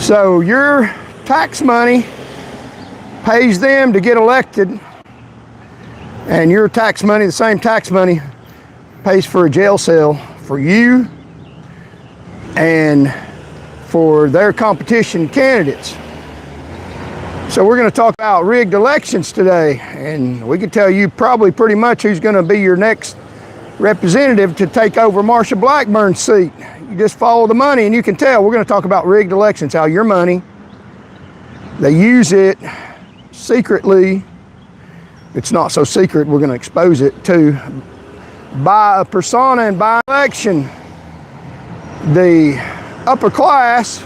So your tax money pays them to get elected, and your tax money, the same tax money, pays for a jail cell for you and for their competition candidates. So we're going to talk about rigged elections today, and we can tell you probably pretty much who's going to be your next representative to take over Marsha Blackburn's seat. You just follow the money and you can tell. We're going to talk about rigged elections, how your money, they use it secretly. It's not so secret, we're going to expose it, to buy a persona and buy an election. The upper class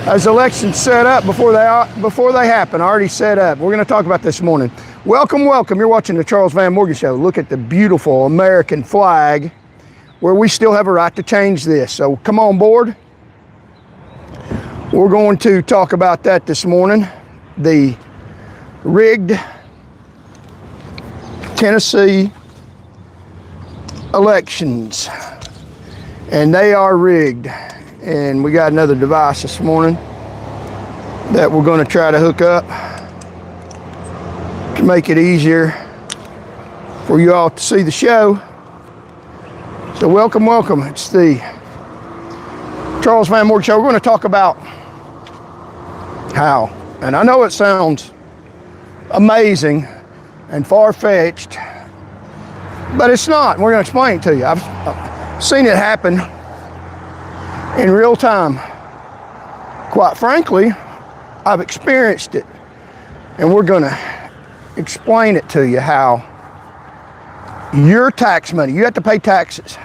has elections set up before they happen, already set up. We're going to talk about this morning. Welcome, welcome. You're watching the Charles Van Morgan Show. Look at the beautiful American flag, where we still have a right to change this. So come on board. We're going to talk about that this morning. The rigged Tennessee elections. And they are rigged. And we got another device this morning that we're going to try to hook up to make it easier for you all to see the show. So welcome, welcome. It's the Charles Van Morgan Show. We're going to talk about how, and I know it sounds amazing and far-fetched, but it's not. We're going to explain it to you. I've seen it happen in real time. Quite frankly, I've experienced it, and we're going to explain it to you how your tax money, you have to pay taxes.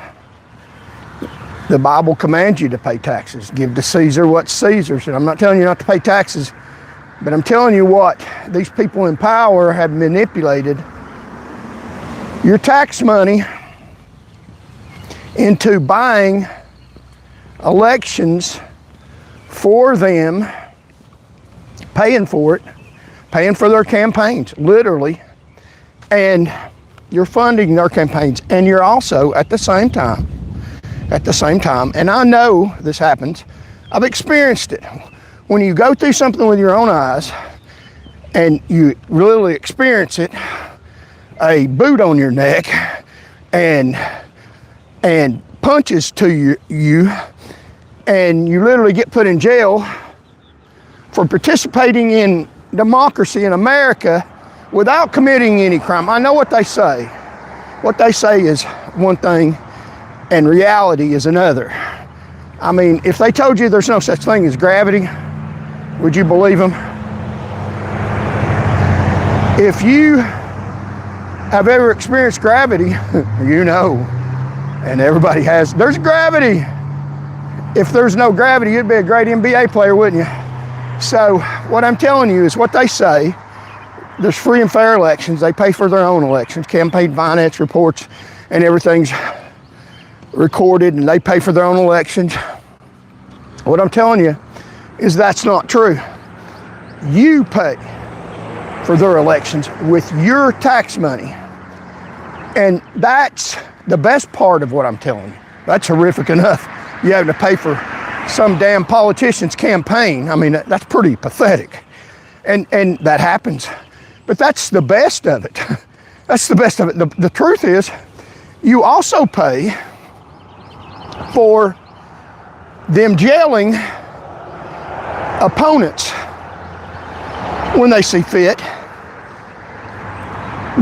The Bible commands you to pay taxes. Give to Caesar what's Caesar's. And I'm not telling you not to pay taxes, but I'm telling you what these people in power have manipulated your tax money into buying elections for them, paying for it, paying for their campaigns, literally, and you're funding their campaigns, and you're also at the same time, and I know this happens, I've experienced it. When you go through something with your own eyes and you really experience it, a boot on your neck and punches to you, and you literally get put in jail for participating in democracy in America without committing any crime. I know what they say. What they say is one thing and reality is another. I mean, if they told you there's no such thing as gravity, would you believe them? If you have ever experienced gravity, you know, and everybody has, there's gravity. If there's no gravity, you'd be a great NBA player, wouldn't you? So what I'm telling you is what they say. There's free and fair elections. They pay for their own elections, campaign finance reports, and everything's recorded, and they pay for their own elections. What I'm telling you is that's not true. You pay for their elections with your tax money. And that's the best part of what I'm telling you. That's horrific enough. You having to pay for some damn politician's campaign. I mean, that's pretty pathetic. And that happens. But that's the best of it. That's the best of it. The truth is, you also pay for them jailing opponents when they see fit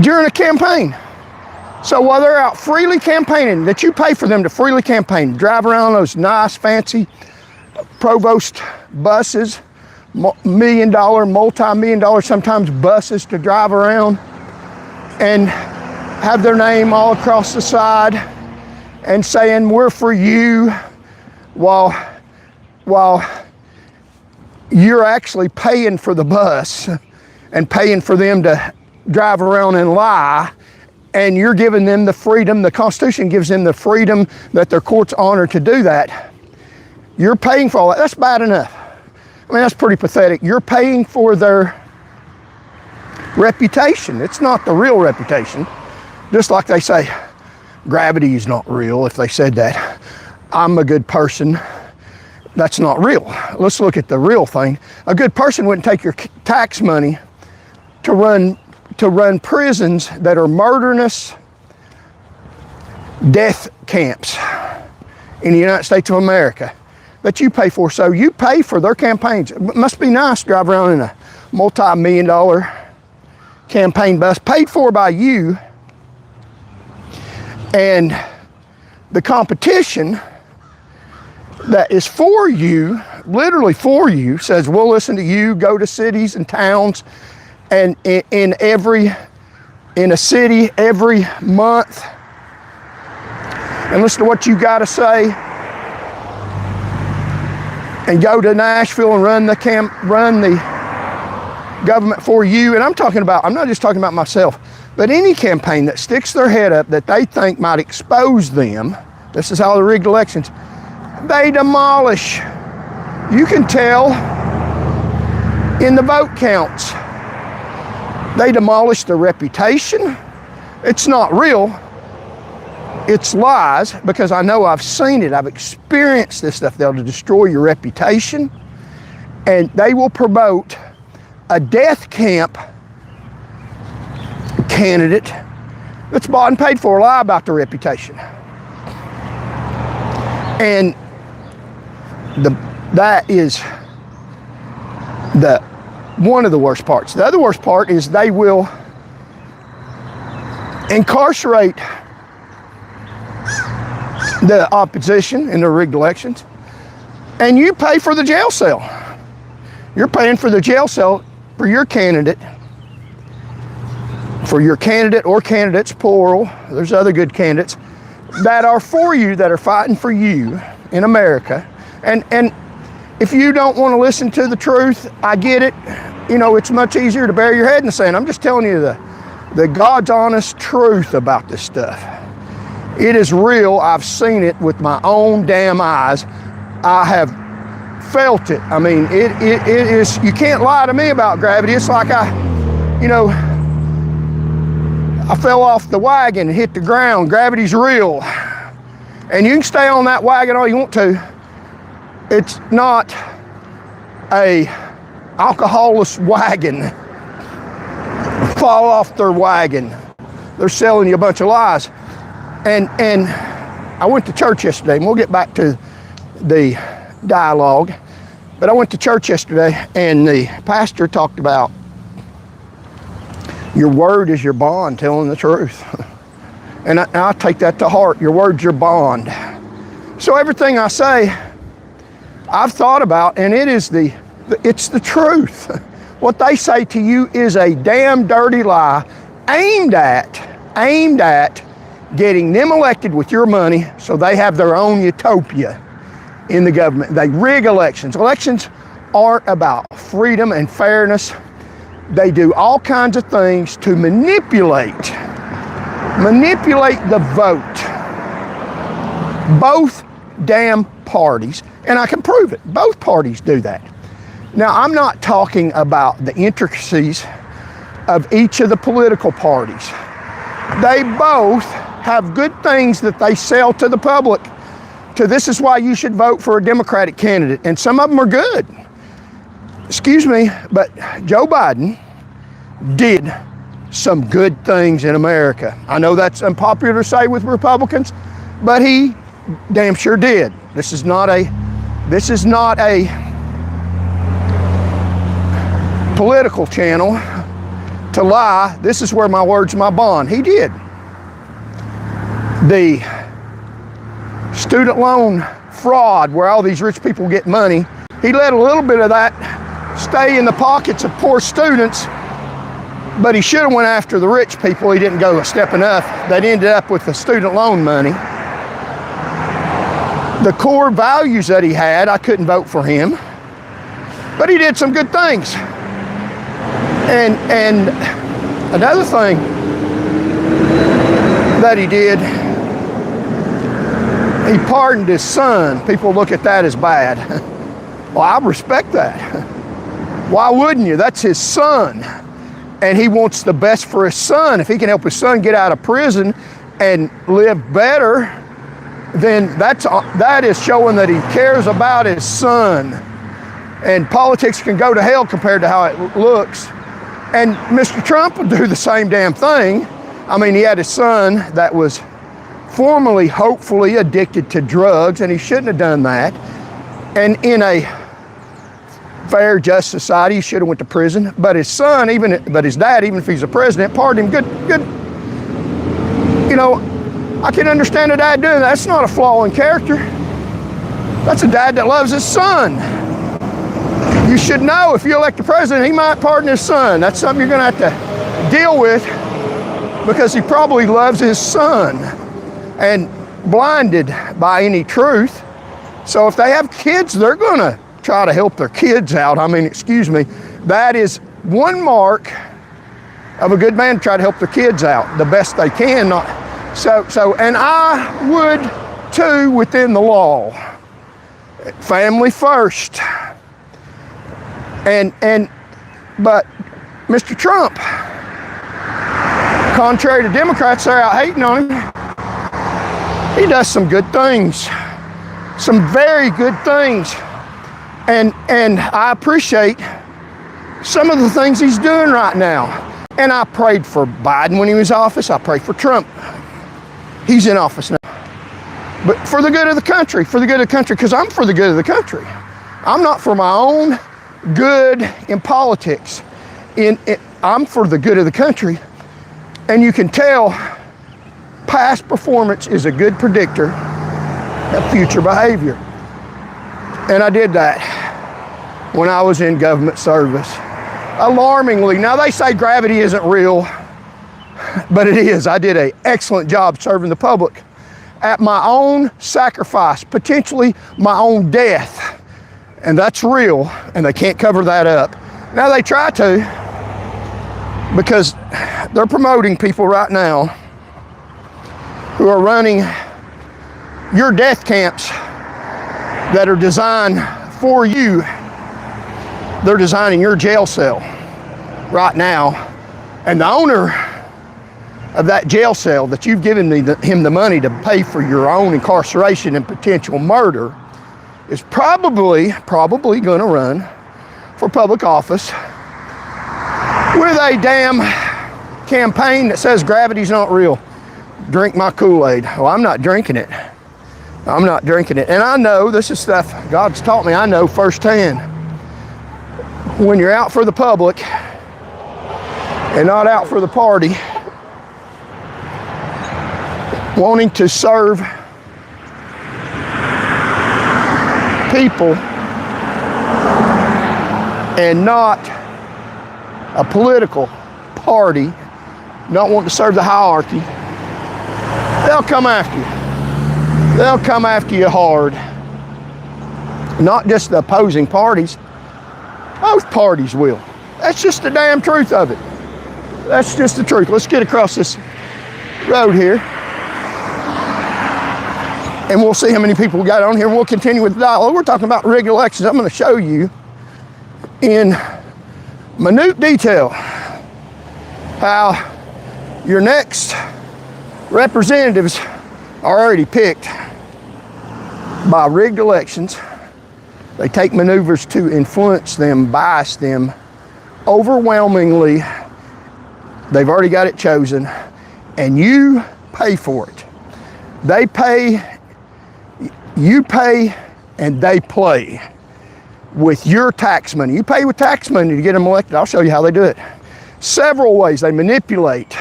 during a campaign. So while they're out freely campaigning, that you pay for them to freely campaign, drive around those nice, fancy provost buses, $1 million, multi-million-dollar sometimes buses to drive around and have their name all across the side and saying, we're for you, while you're actually paying for the bus and paying for them to drive around and lie, and you're giving them the freedom, the Constitution gives them the freedom that their courts honor to do that. You're paying for all that. That's bad enough. I mean, that's pretty pathetic. You're paying for their reputation. It's not the real reputation. Just like they say, gravity is not real. If they said that, I'm a good person. That's not real. Let's look at the real thing. A good person wouldn't take your tax money to run prisons that are murderous death camps in the United States of America that you pay for. So you pay for their campaigns. It must be nice to drive around in a multi-million-dollar campaign bus paid for by you, and the competition that is for you, literally for you, says we'll listen to you, go to cities and towns, and in a city every month, and listen to what you got to say, and go to Nashville and run the government for you. And I'm not just talking about myself, but any campaign that sticks their head up that they think might expose them. This is how the rigged elections, they demolish. You can tell in the vote counts. They demolish their reputation. It's not real. It's lies, because I know I've seen it. I've experienced this stuff. They'll destroy your reputation, and they will promote a death camp candidate that's bought and paid for, a lie about their reputation. And that is one of the worst parts. The other worst part is they will incarcerate the opposition in the rigged elections, and you pay for the jail cell. You're paying for the jail cell for your candidate, or candidates, plural. There's other good candidates that are for you, that are fighting for you in America. And if you don't want to listen to the truth, I get it. You know, it's much easier to bury your head in the sand. I'm just telling you the God's honest truth about this stuff. It is real. I've seen it with my own damn eyes. I have felt it. I mean, it is, you can't lie to me about gravity. It's like I fell off the wagon and hit the ground. Gravity's real. And you can stay on that wagon all you want to. It's not a alcoholist wagon. Fall off their wagon. They're selling you a bunch of lies. And I went to church yesterday, and we'll get back to the dialogue, but I went to church yesterday, and the pastor talked about your word is your bond, telling the truth. And I take that to heart. Your word's your bond. So everything I say, I've thought about, and it's the truth. What they say to you is a damn dirty lie aimed at getting them elected with your money so they have their own utopia in the government. They rig elections. Elections aren't about freedom and fairness. They do all kinds of things to manipulate the vote. Both damn parties, and I can prove it, both parties do that. Now, I'm not talking about the intricacies of each of the political parties. They both have good things that they sell to the public. This is why you should vote for a Democratic candidate, and some of them are good. Excuse me, but Joe Biden did some good things in America. I know that's unpopular to say with Republicans, but he damn sure did. This is not a political channel to lie. This is where my word's my bond. He did. The student loan fraud, where all these rich people get money, he let a little bit of that stay in the pockets of poor students, but he should have went after the rich people. He didn't go a step enough. That ended up with the student loan money. The core values that he had, I couldn't vote for him, but he did some good things. And another thing that he did, he pardoned his son. People look at that as bad. Well, I respect that. Why wouldn't you? That's his son. And he wants the best for his son. If he can help his son get out of prison and live better, then that is showing that he cares about his son. And politics can go to hell compared to how it looks. And Mr. Trump would do the same damn thing. I mean, he had a son that was formerly, hopefully, addicted to drugs, and he shouldn't have done that. And in a fair, just society, he should have went to prison. But his son, but his dad, even if he's a president, pardoned him. Good. You know, I can understand a dad doing that. That's not a flaw in character. That's a dad that loves his son. You should know if you elect the president, he might pardon his son. That's something you're going to have to deal with because he probably loves his son and blinded by any truth. So if they have kids, they're going to try to help their kids out. I mean, excuse me, that is one mark of a good man, to try to help their kids out the best they can. And I would too within the law. Family first. But Mr. Trump, contrary to Democrats, they're out hating on him. He does some good things, some very good things. And I appreciate some of the things he's doing right now. And I prayed for Biden when he was in office. I prayed for Trump. He's in office now. But for the good of the country, because I'm for the good of the country. I'm not for my own good in politics. I'm for the good of the country. And you can tell past performance is a good predictor of future behavior. And I did that when I was in government service. Alarmingly, now they say gravity isn't real, but it is. I did an excellent job serving the public at my own sacrifice, potentially my own death. And that's real, and they can't cover that up. Now they try to, because they're promoting people right now who are running your death camps that are designed for you. They're designing your jail cell right now. And the owner of that jail cell that you've given him the money to pay for your own incarceration and potential murder is probably going to run for public office with a damn campaign that says gravity's not real. Drink my Kool-Aid. Well, I'm not drinking it. I'm not drinking it. And I know this is stuff God's taught me. I know firsthand. When you're out for the public and not out for the party, wanting to serve people and not a political party, not wanting to serve the hierarchy, they'll come after you. They'll come after you hard. Not just the opposing parties. Both parties will. That's just the damn truth of it. That's just the truth. Let's get across this road here. And we'll see how many people we got on here. We'll continue with the dialogue. We're talking about rigged elections. I'm going to show you in minute detail how your next representatives are already picked by rigged elections. They take maneuvers to influence them, bias them. Overwhelmingly, they've already got it chosen, and you pay for it. They pay, you pay, and they play with your tax money. You pay with tax money to get them elected. I'll show you how they do it. Several ways they manipulate.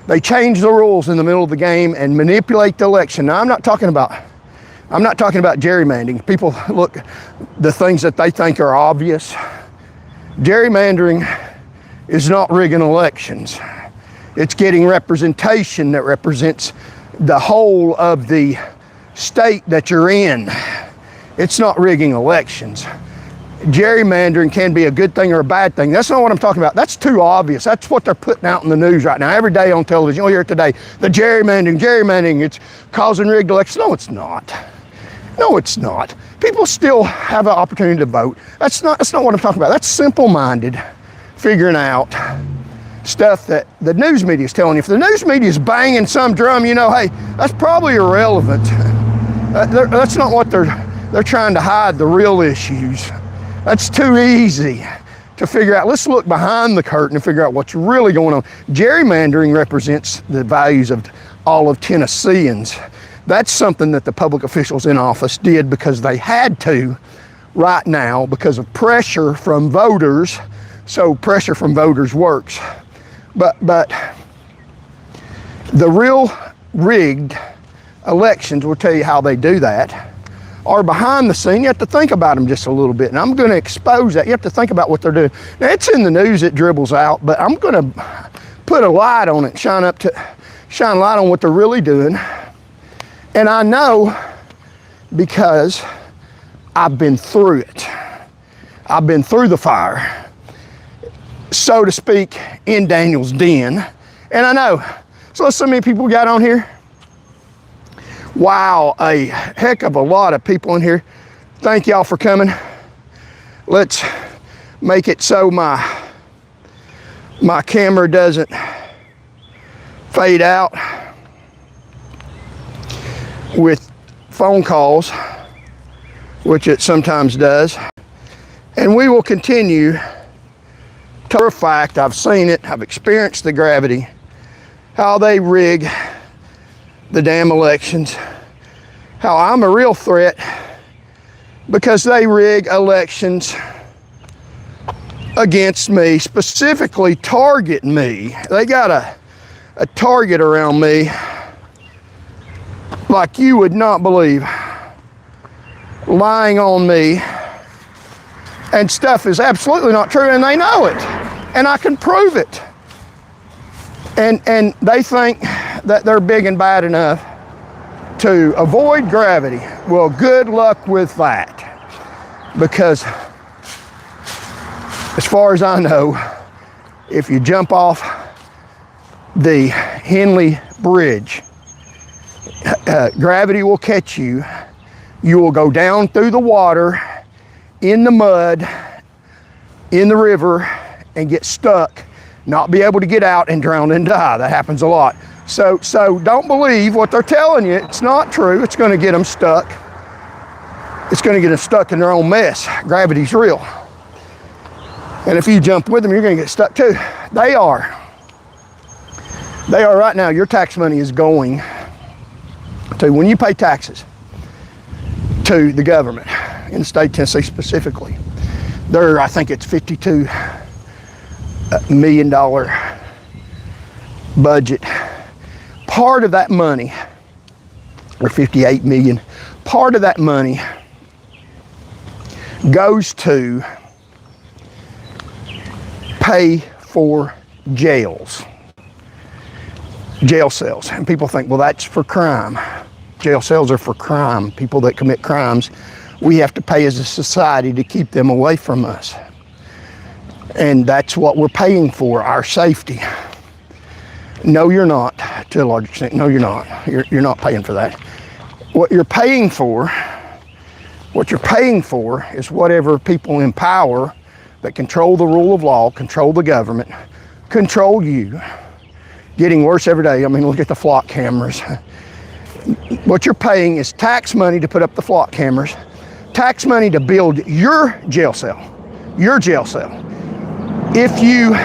They change the rules in the middle of the game and manipulate the election. Now, I'm not talking about gerrymandering. People look the things that they think are obvious. Gerrymandering is not rigging elections. It's getting representation that represents the whole of the state that you're in. It's not rigging elections. Gerrymandering can be a good thing or a bad thing. That's not what I'm talking about. That's too obvious. That's what they're putting out in the news right now. Every day on television, you'll hear it today. The gerrymandering, it's causing rigged elections. No, it's not. No, it's not. People still have an opportunity to vote. That's not what I'm talking about. That's simple-minded, figuring out stuff that the news media is telling you. If the news media is banging some drum, you know, hey, that's probably irrelevant. That's not what they're trying to hide, the real issues. That's too easy to figure out. Let's look behind the curtain and figure out what's really going on. Gerrymandering represents the values of all of Tennesseans. That's something that the public officials in office did because they had to right now because of pressure from voters. So pressure from voters works. But the real rigged elections will tell you how they do that. Are behind the scene. You have to think about them just a little bit, and I'm going to expose that. You have to think about what they're doing. Now, it's in the news, it dribbles out, but I'm going to put a light on it, shine light on what they're really doing. And I know because I've been through it. I've been through the fire, so to speak, in Daniel's den, and I know. So let's see how many people we got on here. Wow, a heck of a lot of people in here. Thank y'all for coming. Let's make it so my camera doesn't fade out with phone calls, which it sometimes does. And we will continue to, for a fact, I've seen it, I've experienced the gravity, how they rig the damn elections, how I'm a real threat because they rig elections against me, specifically target me. They got a target around me like you would not believe, lying on me, and stuff is absolutely not true, and they know it, and I can prove it. And they think that they're big and bad enough to avoid gravity. Well, good luck with that. Because as far as I know, if you jump off the Henley Bridge, gravity will catch you. You will go down through the water, in the mud, in the river, and get stuck, not be able to get out, and drown and die. That happens a lot. So don't believe what they're telling you. It's not true. It's going to get them stuck. It's going to get them stuck in their own mess. Gravity's real. And if you jump with them, you're going to get stuck too. They are right now. Your tax money is going to, when you pay taxes to the government, in the state of Tennessee specifically, I think it's $52 million budget. Part of that money, or 58 million, part of that money goes to pay for jails, jail cells. And people think, well, that's for crime. Jail cells are for crime. People that commit crimes, we have to pay as a society to keep them away from us. And that's what we're paying for, our safety. No, you're not, to a large extent. No, you're not. You're not paying for that. What you're paying for is whatever people in power that control the rule of law, control the government, control you. Getting worse every day. I mean, look at the flock cameras. What you're paying is tax money to put up the flock cameras, tax money to build your jail cell, your jail cell. If you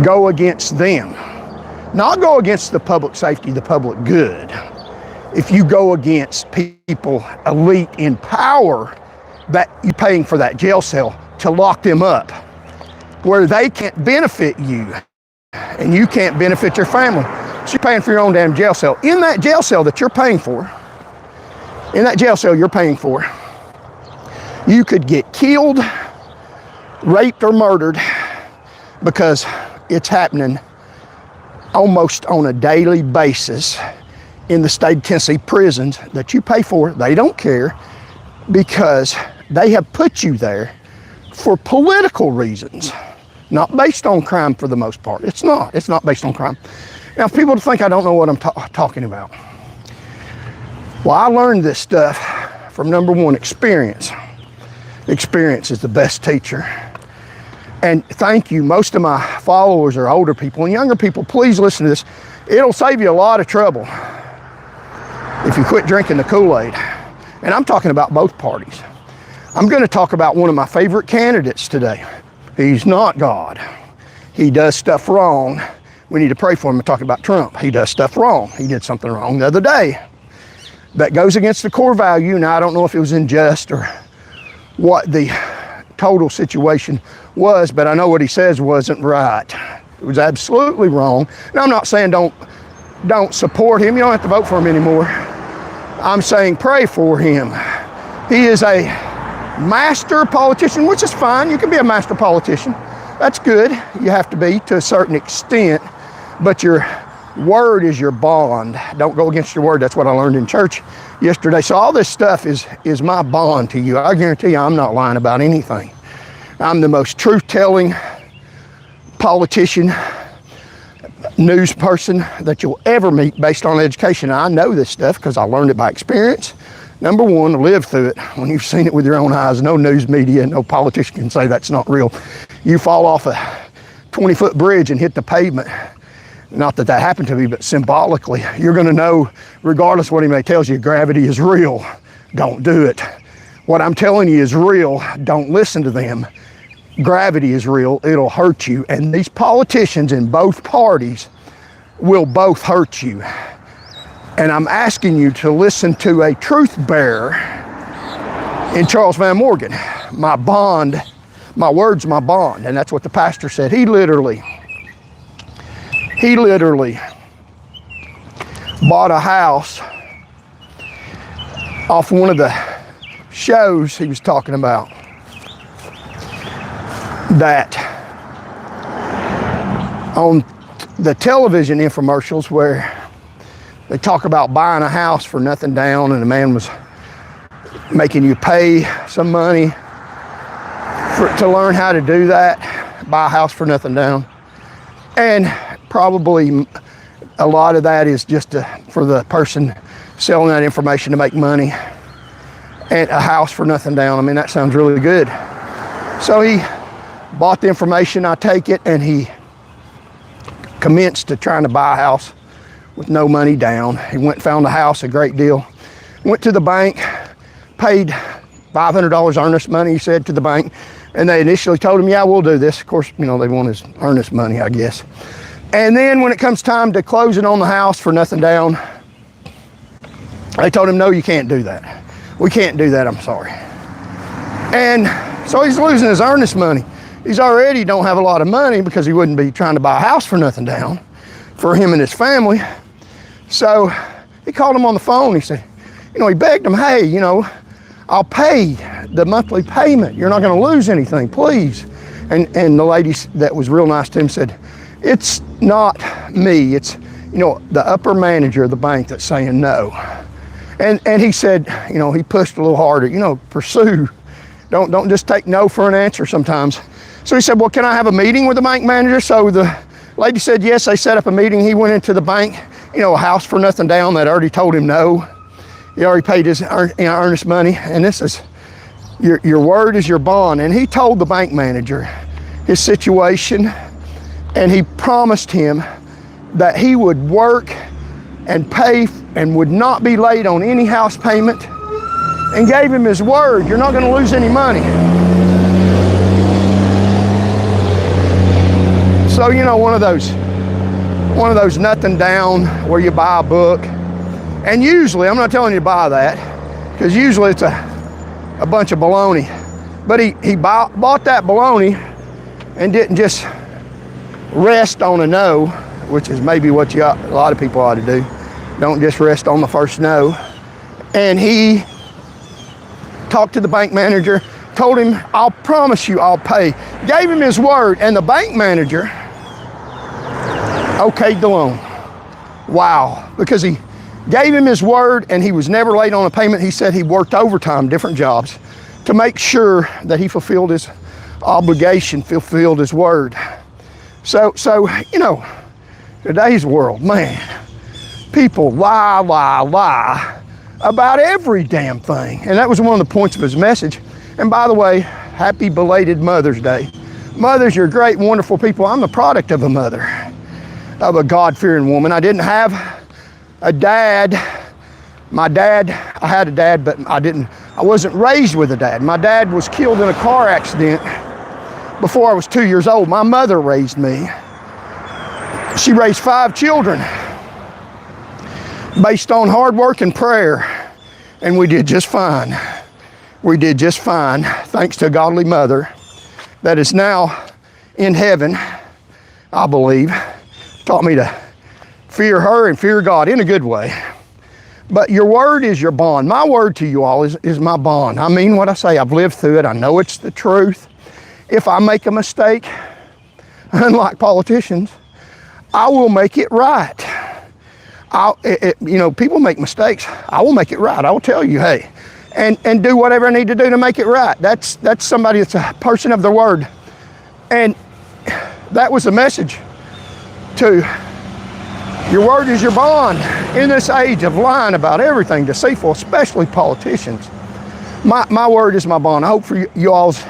go against them, not go against the public safety, the public good. If you go against people, elite in power, that you're paying for that jail cell to lock them up, where they can't benefit you and you can't benefit your family. So you're paying for your own damn jail cell. In that jail cell that you're paying for, you could get killed, raped, or murdered, because it's happening almost on a daily basis in the state of Tennessee prisons that you pay for. They don't care because they have put you there for political reasons, not based on crime for the most part. It's not based on crime. Now, people think I don't know what I'm talking about. Well, I learned this stuff from, number one, experience. Experience is the best teacher. And thank you. Most of my followers are older people, and younger people, please listen to this. It'll save you a lot of trouble. if you quit drinking the Kool-Aid. And I'm talking about both parties. I'm going to talk about one of my favorite candidates today. He's not God. He does stuff wrong. We need to pray for him. I'm talking about Trump. He does stuff wrong. He did something wrong the other day that goes against the core value. Now, I don't know if it was unjust or what the total situation was, but I know what he says wasn't right. It was absolutely wrong. Now, I'm not saying don't support him. You don't have to vote for him anymore. I'm saying pray for him. He is a master politician, which is fine. You can be a master politician. That's good. You have to be to a certain extent, but your word is your bond. Don't go against your word. That's what I learned in church yesterday. So all this stuff is my bond to you. I guarantee you I'm not lying about anything. I'm the most truth-telling politician, news person that you'll ever meet based on education. I know this stuff because I learned it by experience. Number one, live through it. When you've seen it with your own eyes, no news media, no politician can say that's not real. You fall off a 20-foot bridge and hit the pavement. Not that that happened to me, but symbolically, you're going to know, regardless of what anybody tells you, gravity is real. Don't do it. What I'm telling you is real. Don't listen to them. Gravity is real. It'll hurt you. And these politicians in both parties will both hurt you. And I'm asking you to listen to a truth bearer in Charles Van Morgan. My bond, my word's my bond. And that's what the pastor said. He literally bought a house off one of the shows he was talking about that on the television infomercials where they talk about buying a house for nothing down, and the man was making you pay some money to learn how to do that, buy a house for nothing down. And probably a lot of that is just for the person selling that information to make money. And a house for nothing down, I mean, that sounds really good. So he bought the information, I take it, and he commenced to trying to buy a house with no money down. He went and found a house, a great deal. Went to the bank, paid $500 earnest money, he said, to the bank. And they initially told him, yeah, we'll do this. Of course, you know, they want his earnest money, I guess. And then when it comes time to closing on the house for nothing down, they told him, no, you can't do that. We can't do that, I'm sorry. And so he's losing his earnest money. He's already don't have a lot of money because he wouldn't be trying to buy a house for nothing down for him and his family. So he called him on the phone. He said, you know, he begged him, hey, you know, I'll pay the monthly payment. You're not going to lose anything, please. And the lady that was real nice to him said, it's not me. It's, you know, the upper manager of the bank that's saying no. And he said, you know, he pushed a little harder, you know, pursue. Don't just take no for an answer sometimes. So he said, well, can I have a meeting with the bank manager? So the lady said yes. They set up a meeting. He went into the bank, you know, a house for nothing down that already told him no. He already paid his earnest money. And this is, your word is your bond. And he told the bank manager his situation, and he promised him that he would work and pay and would not be late on any house payment, and gave him his word. You're not going to lose any money. So, you know, one of those nothing down where you buy a book, and usually, I'm not telling you to buy that, because usually it's a bunch of baloney. But he bought that baloney and didn't just rest on a no, which is maybe what a lot of people ought to do. Don't just rest on the first no. And he talked to the bank manager, told him, I'll promise you I'll pay. Gave him his word, and the bank manager okayed the loan. Wow, because he gave him his word and he was never late on a payment. He said he worked overtime, different jobs, to make sure that he fulfilled his obligation, fulfilled his word. So you know, today's world, man, people lie about every damn thing. And that was one of the points of his message. And by the way, happy belated Mother's Day. Mothers, you're great, wonderful people. I'm the product of a mother, of a God-fearing woman. I didn't have a dad My dad, I had a dad, but I wasn't raised with a dad. My dad was killed in a car accident before I was 2 years old. My mother raised me. She raised 5 children based on hard work and prayer, and we did just fine. We did just fine, thanks to a godly mother that is now in heaven, I believe. Taught me to fear her and fear God in a good way. But your word is your bond. My word to you all is my bond. I mean what I say. I've lived through it. I know it's the truth. If I make a mistake, unlike politicians, I will make it right. People make mistakes. I will make it right. I will tell you, hey, and do whatever I need to do to make it right. That's somebody that's a person of the word. And that was the message to your word is your bond. In this age of lying about everything, deceitful, especially politicians, my word is my bond. I hope for you all's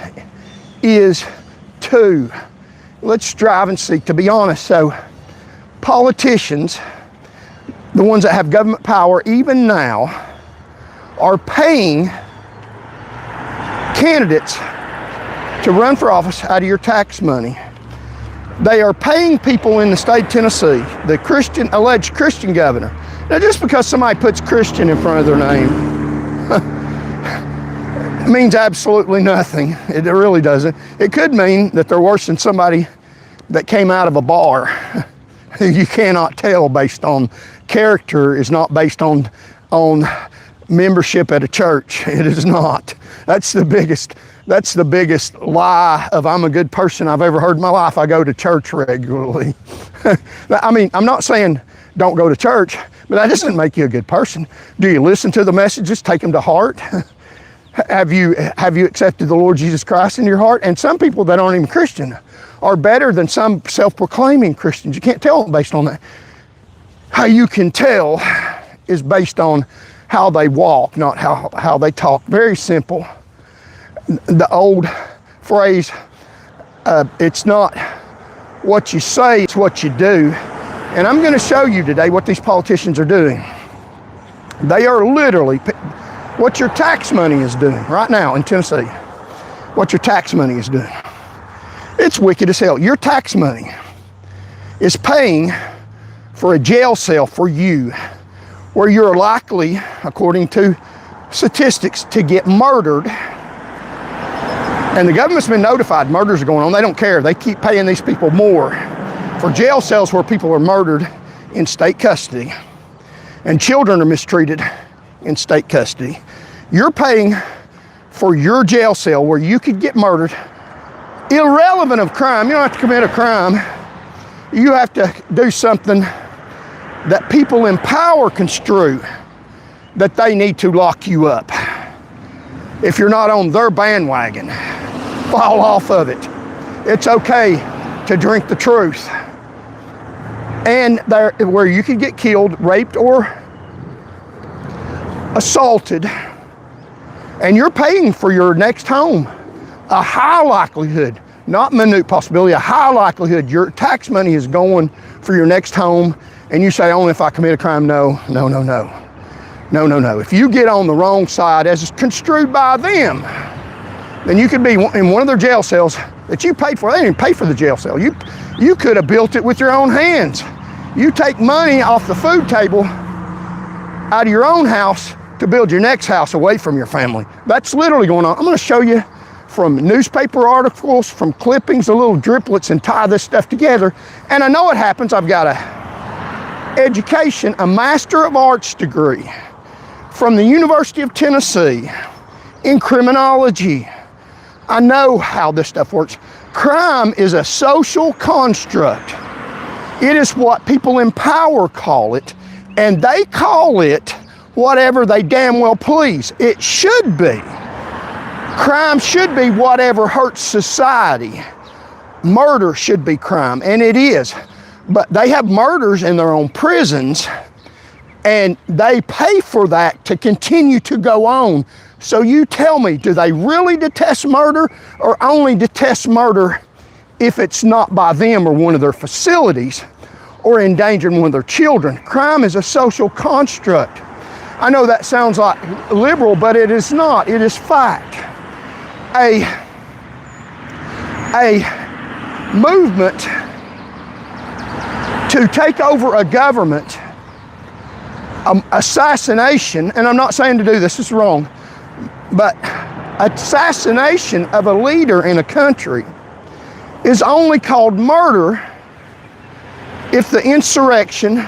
is too. Let's strive and seek to be honest. So politicians, the ones that have government power even now, are paying candidates to run for office out of your tax money. They are paying people in the state of Tennessee, the alleged Christian governor. Now, just because somebody puts Christian in front of their name means absolutely nothing. It really doesn't. It could mean that they're worse than somebody that came out of a bar. You cannot tell based on character. Is not based on membership at a church. It is not. That's the biggest lie of I'm a good person I've ever heard in my life. I go to church regularly. I mean, I'm not saying don't go to church, but that doesn't make you a good person. Do you listen to the messages? Take them to heart? Have you accepted the Lord Jesus Christ in your heart? And some people that aren't even Christian are better than some self-proclaiming Christians. You can't tell based on that. How you can tell is based on how they walk, not how they talk. Very simple. The old phrase, it's not what you say, it's what you do. And I'm going to show you today what these politicians are doing. They are literally what your tax money is doing right now in Tennessee. What your tax money is doing. It's wicked as hell. Your tax money is paying for a jail cell for you, where you're likely, according to statistics, to get murdered. And the government's been notified murders are going on. They don't care. They keep paying these people more for jail cells where people are murdered in state custody and children are mistreated in state custody. You're paying for your jail cell where you could get murdered, irrelevant of crime. You don't have to commit a crime. You have to do something that people in power construe that they need to lock you up. If you're not on their bandwagon, fall off of it. It's okay to drink the truth. And where you can get killed, raped, or assaulted, and you're paying for your next home, a high likelihood, not minute possibility, a high likelihood your tax money is going for your next home, and you say, only if I commit a crime. No. If you get on the wrong side as it's construed by them, then you could be in one of their jail cells that you paid for. They didn't pay for the jail cell. You could have built it with your own hands. You take money off the food table out of your own house to build your next house away from your family. That's literally going on. I'm going to show you from newspaper articles, from clippings, the little driplets, and tie this stuff together. And I know it happens. I've got a Master of Arts degree from the University of Tennessee in criminology. I know how this stuff works. Crime is a social construct. It is what people in power call it, and they call it whatever they damn well please. It should be. Crime should be whatever hurts society. Murder should be crime, and it is. But they have murders in their own prisons, and they pay for that to continue to go on. So you tell me, do they really detest murder, or only detest murder if it's not by them or one of their facilities, or endangering one of their children? Crime is a social construct. I know that sounds like liberal, but it is not. It is fact. A movement to take over a government, assassination, and I'm not saying to do this, it's wrong, but assassination of a leader in a country is only called murder if the insurrection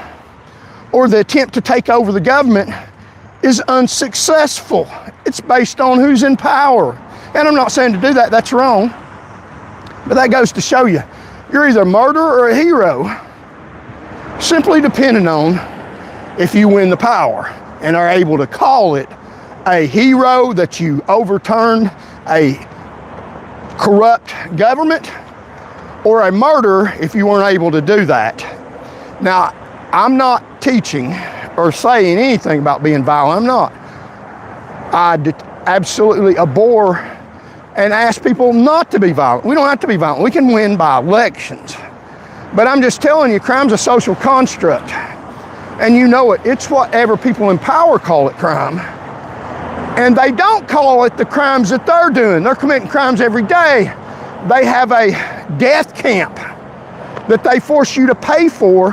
or the attempt to take over the government is unsuccessful. It's based on who's in power. And I'm not saying to do that, that's wrong. But that goes to show you, you're either a murderer or a hero, simply depending on if you win the power and are able to call it a hero that you overturned a corrupt government, or a murderer if you weren't able to do that. Now, I'm not teaching or saying anything about being violent. I'm not. I absolutely abhor and ask people not to be violent. We don't have to be violent. We can win by elections. But I'm just telling you, crime's a social construct. And you know it. It's whatever people in power call it crime. And they don't call it the crimes that they're doing. They're committing crimes every day. They have a death camp that they force you to pay for,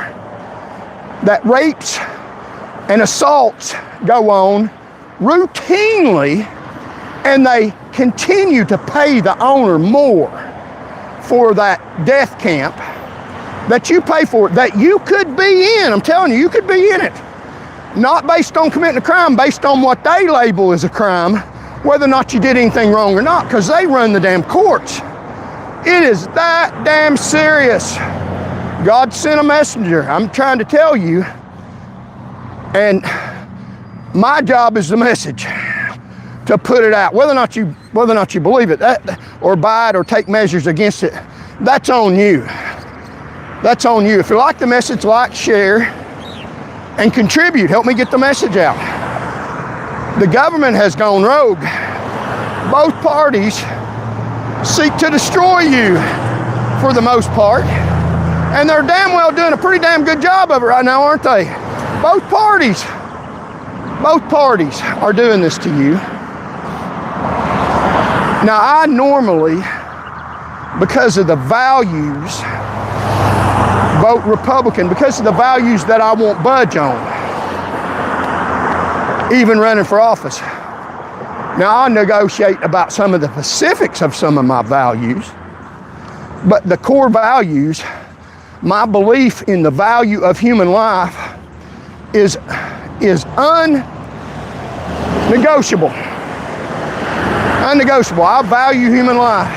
that rapes and assaults go on routinely, and they continue to pay the owner more for that death camp that you pay for, that you could be in. I'm telling you, you could be in it. Not based on committing a crime, based on what they label as a crime, whether or not you did anything wrong or not, because they run the damn courts. It is that damn serious. God sent a messenger. I'm trying to tell you, and my job is the message, to put it out. Whether or not you believe it, or buy it, or take measures against it, that's on you. That's on you. If you like the message, like, share, and contribute. Help me get the message out. The government has gone rogue. Both parties seek to destroy you for the most part. And they're damn well doing a pretty damn good job of it right now, aren't they? Both parties are doing this to you. Now, I normally, because of the values, vote Republican, because of the values that I won't budge on, even running for office. Now, I negotiate about some of the specifics of some of my values, but the core values, my belief in the value of human life is unnegotiable. Unnegotiable. I value human life.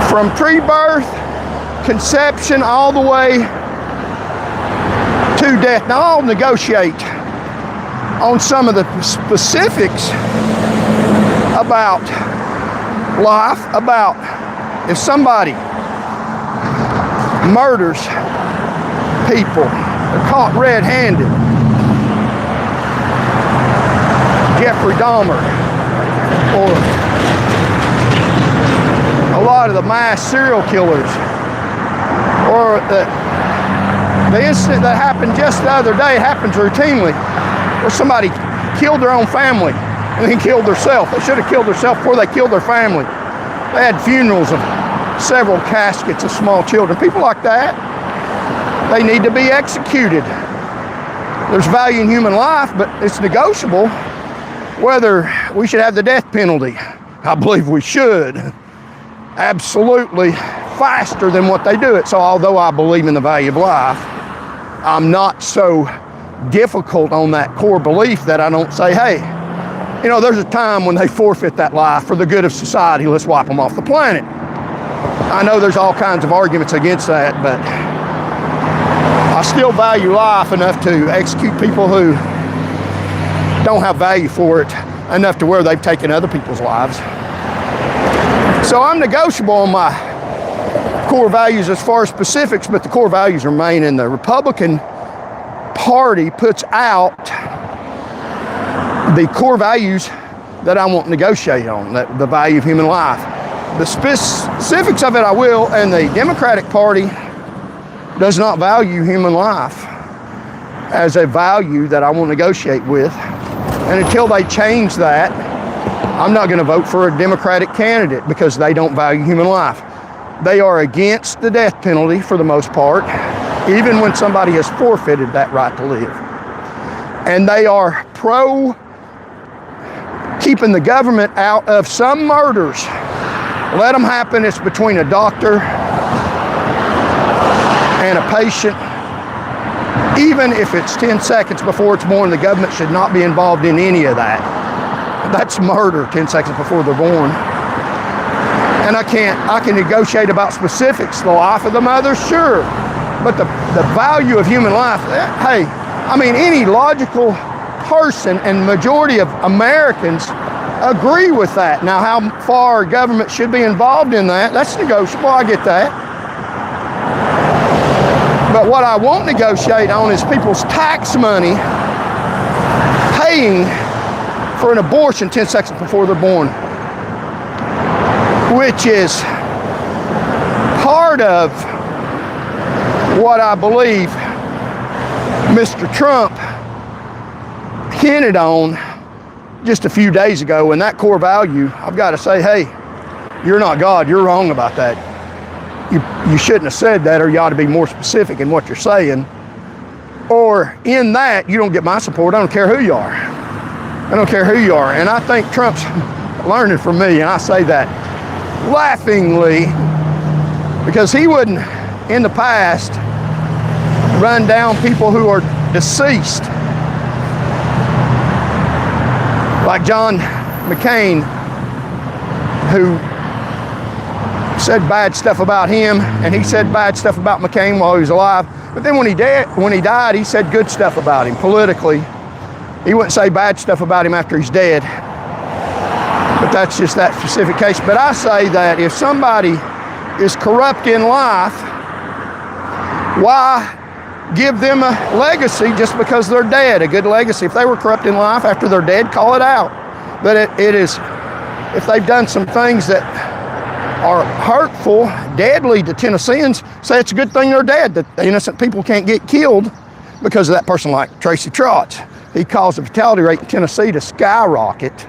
From pre-birth, conception, all the way to death. Now, I'll negotiate on some of the specifics about life, about if somebody murders people, they're caught red-handed. Jeffrey Dahmer, or a lot of the mass serial killers, or the incident that happened just the other day, happens routinely, where somebody killed their own family and then killed themselves. They should have killed themselves before they killed their family. They had funerals of several caskets of small children. People like that, they need to be executed. There's value in human life, but it's negotiable whether we should have the death penalty. I believe we should. Absolutely faster than what they do it. So although I believe in the value of life, I'm not so difficult on that core belief that I don't say, hey, you know, there's a time when they forfeit that life for the good of society. Let's wipe them off the planet. I know there's all kinds of arguments against that, but I still value life enough to execute people who don't have value for it enough to where they've taken other people's lives. So I'm negotiable on my core values as far as specifics, but the core values remain. And the Republican Party puts out the core values that I won't negotiate on, the value of human life. The specifics of it I will, and the Democratic Party does not value human life. as a value that I will negotiate with. And until they change that, I'm not going to vote for a Democratic candidate because they don't value human life. They are against the death penalty for the most part, even when somebody has forfeited that right to live. And they are pro keeping the government out of some murders. Let them happen. It's between a doctor and a patient. Even if it's 10 seconds before it's born, the government should not be involved in any of that. That's murder 10 seconds before they're born. And I can negotiate about specifics. The life of the mother, sure. But the value of human life, hey, I mean, any logical person and majority of Americans agree with that. Now, how far government should be involved in that, that's negotiable, I get that. But what I won't negotiate on is people's tax money paying for an abortion 10 seconds before they're born, which is part of what I believe Mr. Trump hinted on just a few days ago. And that core value, I've got to say, hey, you're not God, you're wrong about that. You shouldn't have said that, or you ought to be more specific in what you're saying. Or in that, you don't get my support. I don't care who you are. I don't care who you are. And I think Trump's learning from me, and I say that laughingly, because he wouldn't, in the past, run down people who are deceased. Like John McCain, who said bad stuff about him, and he said bad stuff about McCain while he was alive. But then when he died, he said good stuff about him politically. He wouldn't say bad stuff about him after he's dead. But that's just that specific case. But I say that if somebody is corrupt in life, why give them a legacy just because they're dead, a good legacy? If they were corrupt in life after they're dead, call it out. But it is, if they've done some things that are hurtful, deadly to Tennesseans, say it's a good thing they're dead, that innocent people can't get killed because of that person like Tracy Trotz. He caused the fatality rate in Tennessee to skyrocket.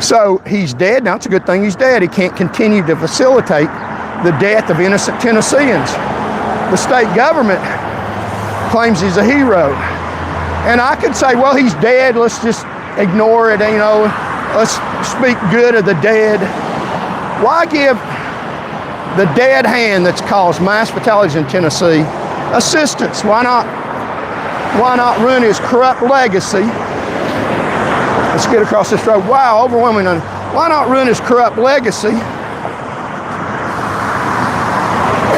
So he's dead. Now it's a good thing he's dead. He can't continue to facilitate the death of innocent Tennesseans. The state government claims he's a hero. And I could say, well, he's dead. Let's just ignore it. Let's speak good of the dead. Why give the dead hand that's caused mass fatalities in Tennessee assistance? Why not ruin his corrupt legacy? Let's get across this road. Wow, overwhelming. Why not ruin his corrupt legacy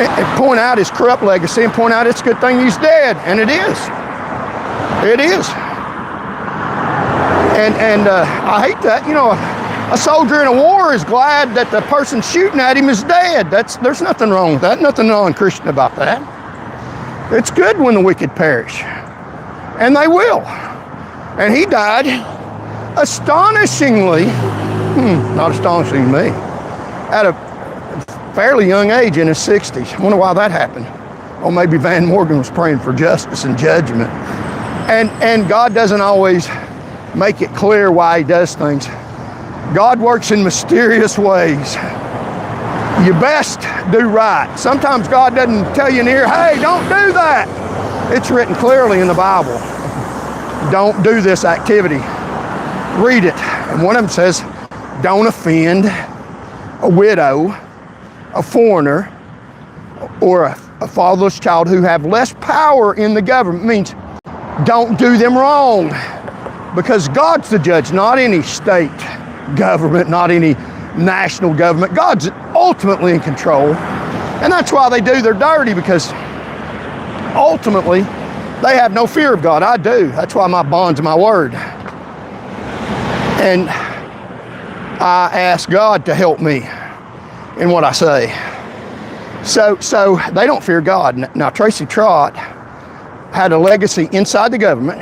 and point out his corrupt legacy and point out it's a good thing he's dead? And it is. It is. And I hate that. A soldier in a war is glad that the person shooting at him is dead. There's nothing wrong with that. Nothing non-Christian about that. It's good when the wicked perish. And they will. And he died astonishingly, not astonishing to me, at a fairly young age in his 60s. I wonder why that happened. Or maybe Van Morgan was praying for justice and judgment. And God doesn't always make it clear why he does things. God works in mysterious ways. You best do right. Sometimes God doesn't tell you in here, hey, don't do that. It's written clearly in the Bible. Don't do this activity. Read it. And one of them says, don't offend a widow, a foreigner, or a fatherless child who have less power in the government. It means don't do them wrong. Because God's the judge, not any state government, not any national government. God's ultimately in control. And that's why they do their dirty, because ultimately they have no fear of God. I do. That's why my bond's my word. And I ask God to help me in what I say. So they don't fear God. Now Tracy Trott had a legacy inside the government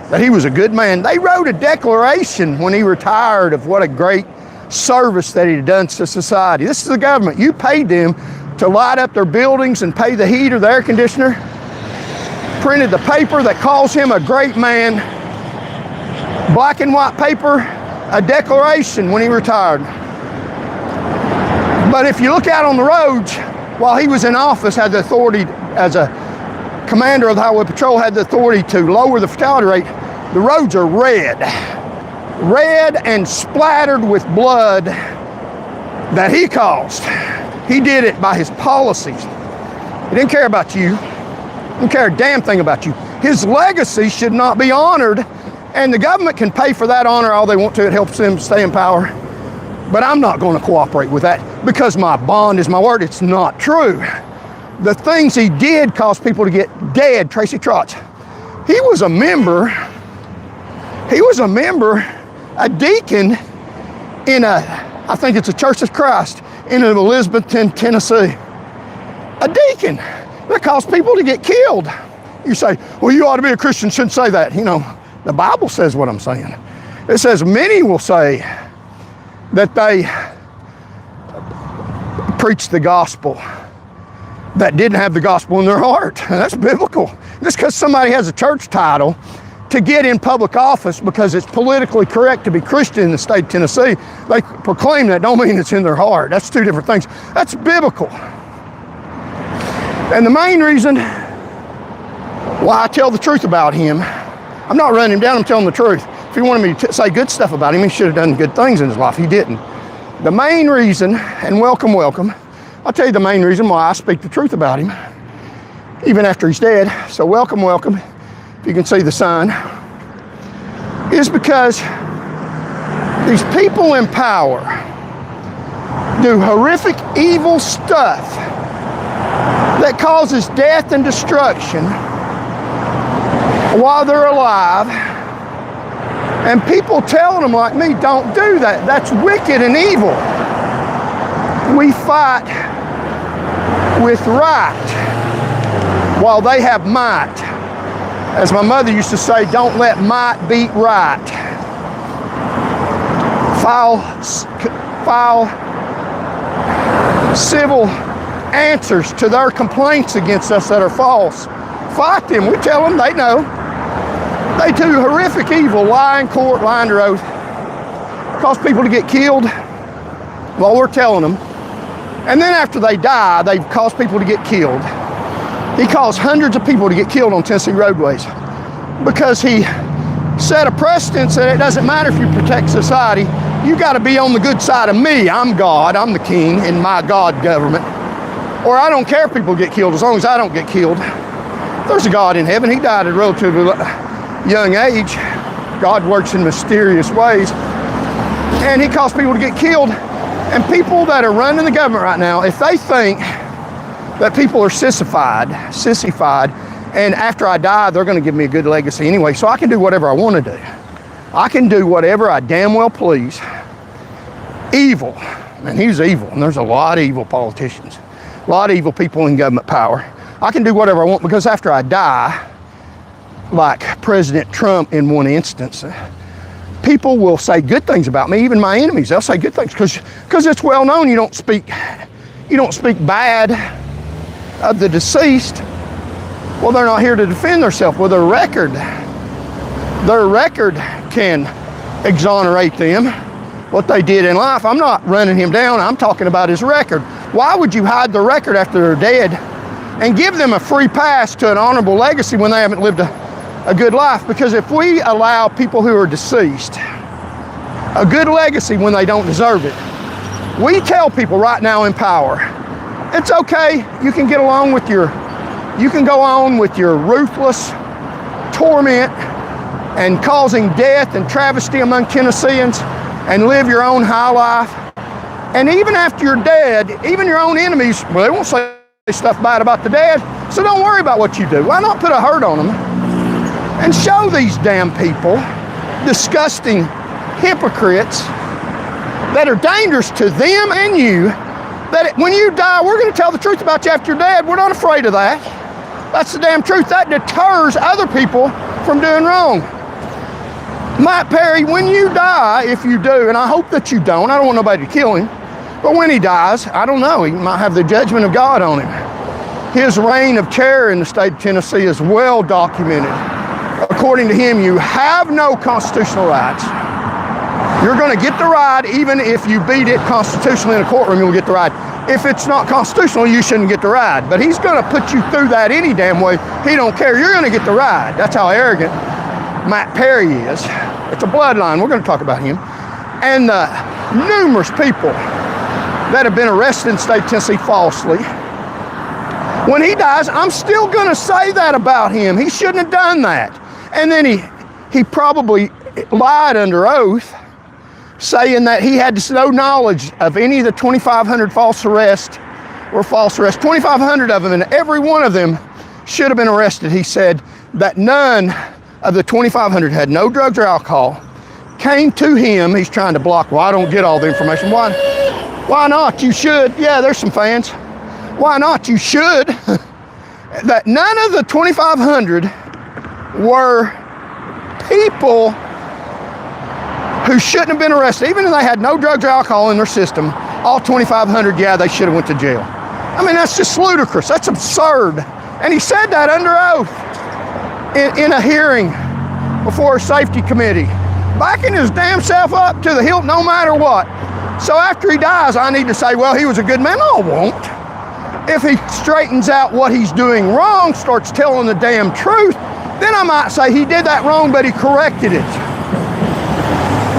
that he was a good man. They wrote a declaration when he retired of what a great service that he had done to society. This is the government. You paid them to light up their buildings and pay the heat or the air conditioner. printed the paper that calls him a great man. Black and white paper, a declaration when he retired. But if you look out on the roads, while he was in office, had the authority, as a commander of the Highway Patrol, had the authority to lower the fatality rate, the roads are red. Red and splattered with blood that he caused. He did it by his policies. He didn't care about you. He didn't care a damn thing about you. His legacy should not be honored, and the government can pay for that honor all they want to. It helps them stay in power. But I'm not going to cooperate with that because my bond is my word. It's not true. The things he did caused people to get dead. Tracy Trotz, he was a member, a deacon in I think it's a Church of Christ in Elizabethton, Tennessee. A deacon that caused people to get killed. You say, well, you ought to be a Christian, shouldn't say that. You know, the Bible says what I'm saying. It says many will say that they preach the gospel that didn't have the gospel in their heart. And that's biblical. Just because somebody has a church title to get in public office because it's politically correct to be Christian in the state of Tennessee, they proclaim that, don't mean it's in their heart. That's two different things. That's biblical. And the main reason why I tell the truth about him, I'm not running him down, I'm telling the truth. If he wanted me to say good stuff about him, he should have done good things in his life. He didn't. The main reason, and welcome, I'll tell you the main reason why I speak the truth about him, even after he's dead. So welcome, if you can see the sign, is because these people in power do horrific, evil stuff that causes death and destruction while they're alive. And people telling them like me, don't do that. That's wicked and evil. We fight with right while they have might. As my mother used to say, don't let might beat right. File civil answers to their complaints against us that are false. Fight them. We tell them, they know. They do horrific evil, lie in court, lie under oath, cause people to get killed while we're telling them. And then after they die, they've caused people to get killed. He caused hundreds of people to get killed on Tennessee roadways because he set a precedent that it doesn't matter if you protect society, you got to be on the good side of me. I'm God, I'm the king in my God government. Or I don't care if people get killed as long as I don't get killed. There's a God in heaven. He died at a relatively young age. God works in mysterious ways. And he caused people to get killed. And people that are running the government right now, if they think that people are sissified, and after I die, they're going to give me a good legacy anyway, so I can do whatever I want to do. I can do whatever I damn well please. Evil, and he's evil, and there's a lot of evil politicians, a lot of evil people in government power. I can do whatever I want because after I die, like President Trump in one instance, people will say good things about me, even my enemies. They'll say good things because it's well known you don't speak bad of the deceased. Well, they're not here to defend themselves. Well, their record can exonerate them, what they did in life. I'm not running him down. I'm talking about his record. Why would you hide the record after they're dead and give them a free pass to an honorable legacy when they haven't lived a good life? Because if we allow people who are deceased a good legacy when they don't deserve it, we tell people right now in power, it's okay, you can get along with you can go on with your ruthless torment and causing death and travesty among Tennesseans and live your own high life. And even after you're dead, even your own enemies, well, they won't say stuff bad about the dead, so don't worry about what you do. Why not put a hurt on them and show these damn people, disgusting hypocrites that are dangerous to them and you, that when you die, we're going to tell the truth about you after you're dead. We're not afraid of that. That's the damn truth. That deters other people from doing wrong. Mike Perry, when you die, if you do, and I hope that you don't, I don't want nobody to kill him, but when he dies, I don't know, he might have the judgment of God on him. His reign of terror in the state of Tennessee is well documented. According to him, you have no constitutional rights. You're going to get the ride even if you beat it constitutionally in a courtroom, you'll get the ride. If it's not constitutional, you shouldn't get the ride. But he's going to put you through that any damn way. He don't care. You're going to get the ride. That's how arrogant Matt Perry is. It's a bloodline. We're going to talk about him. And the numerous people that have been arrested in the state of Tennessee falsely. When he dies, I'm still going to say that about him. He shouldn't have done that. And then he probably lied under oath, saying that he had no knowledge of any of the 2,500 false arrests or false arrests. 2,500 of them, and every one of them should have been arrested. He said that none of the 2,500 had no drugs or alcohol, came to him. He's trying to block, well, I don't get all the information. Why not? You should. Yeah, there's some fans. Why not? You should. That none of the 2,500 were people who shouldn't have been arrested, even if they had no drugs or alcohol in their system. All 2,500, yeah, they should have went to jail. I mean, that's just ludicrous. That's absurd. And he said that under oath in a hearing before a safety committee, backing his damn self up to the hilt no matter what. So after he dies, I need to say, well, he was a good man. No, I won't. If he straightens out what he's doing wrong, starts telling the damn truth, then I might say he did that wrong, but he corrected it.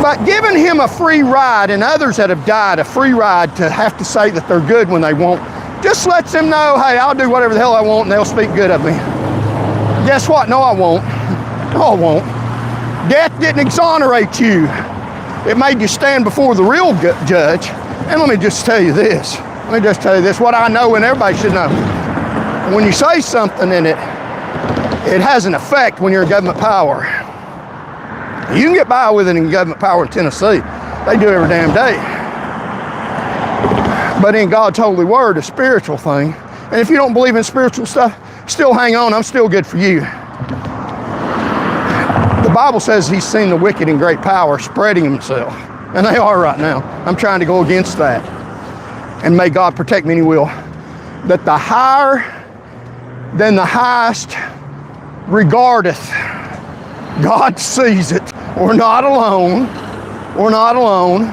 But giving him a free ride, and others that have died a free ride to have to say that they're good when they won't, just lets them know, hey, I'll do whatever the hell I want and they'll speak good of me. Guess what? No, I won't. No, I won't. Death didn't exonerate you. It made you stand before the real judge. And let me just tell you this. What I know and everybody should know. When you say something and it has an effect when you're in government power. You can get by with it in government power in Tennessee. They do every damn day. But in God's holy word, a spiritual thing. And if you don't believe in spiritual stuff, still hang on. I'm still good for you. The Bible says he's seen the wicked in great power spreading himself. And they are right now. I'm trying to go against that. And may God protect me, and he will. That the higher than the highest regardeth. God sees it. We're not alone. We're not alone.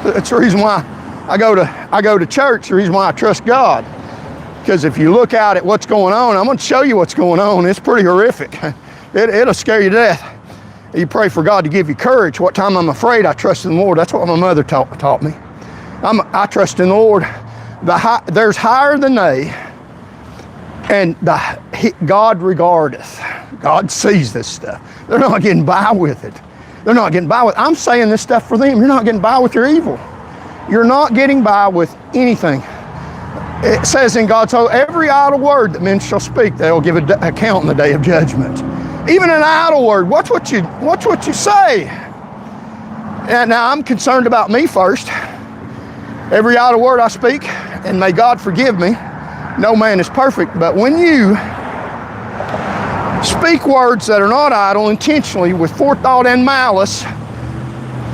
That's the reason why I go to church, the reason why I trust God. Because if you look out at what's going on, I'm going to show you what's going on. It's pretty horrific. It'll scare you to death. You pray for God to give you courage. What time I'm afraid, I trust in the Lord. That's what my mother taught me. I trust in the Lord. There's higher than they, and God regardeth. God sees this stuff. They're not getting by with it. They're not getting by with it. I'm saying this stuff for them. You're not getting by with your evil. You're not getting by with anything. It says in God's word, every idle word that men shall speak, they'll give an account in the day of judgment. Even an idle word, watch what you say. And now I'm concerned about me first. Every idle word I speak, and may God forgive me, no man is perfect, but when you speak words that are not idle intentionally with forethought and malice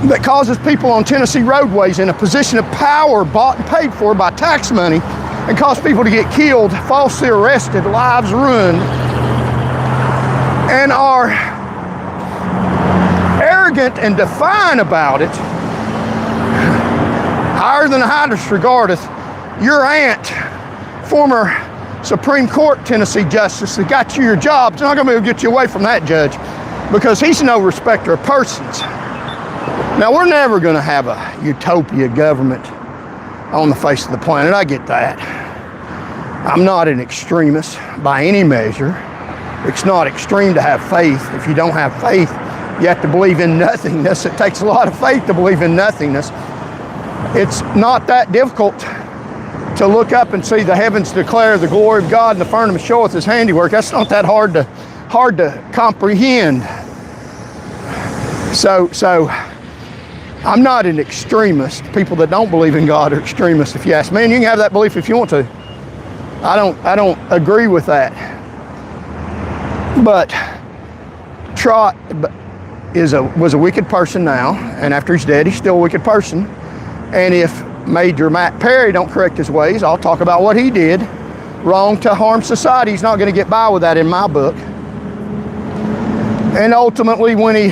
that causes people on Tennessee roadways in a position of power bought and paid for by tax money and cause people to get killed, falsely arrested, lives ruined, and are arrogant and defiant about it, higher than the highest regardeth. Your aunt, former Supreme Court Tennessee justice that got you your job, is not going to be able to get you away from that judge because he's no respecter of persons. Now, we're never going to have a utopia government on the face of the planet. I get that. I'm not an extremist by any measure. It's not extreme to have faith. If you don't have faith, you have to believe in nothingness. It takes a lot of faith to believe in nothingness. It's not that difficult to look up and see the heavens declare the glory of God and the firmament showeth his handiwork. That's not that hard to comprehend. So I'm not an extremist. People that don't believe in God are extremists, if you ask me. And you can have that belief if you want to. I don't agree with that. But Trott was a wicked person now, and after he's dead, he's still a wicked person. And if Major Matt Perry don't correct his ways, I'll talk about what he did wrong to harm society. He's not going to get by with that in my book. And ultimately, when he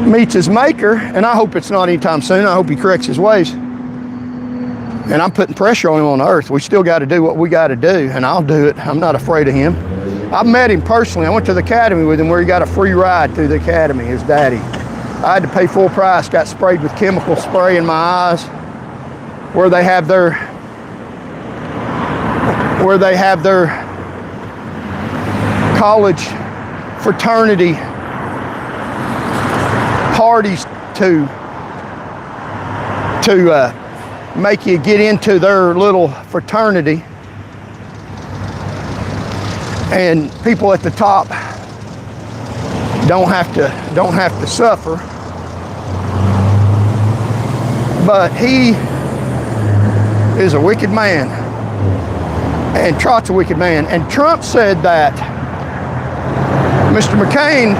meets his maker, and I hope it's not anytime soon, I hope he corrects his ways. And I'm putting pressure on him on the earth. We still got to do what we got to do, and I'll do it. I'm not afraid of him. I've met him personally. I went to the academy with him where he got a free ride through the academy, his daddy. I had to pay full price, got sprayed with chemical spray in my eyes, where they have their college fraternity parties to make you get into their little fraternity, and people at the top don't have to suffer. But he is a wicked man, and Trott's a wicked man. And Trump said that Mr. McCain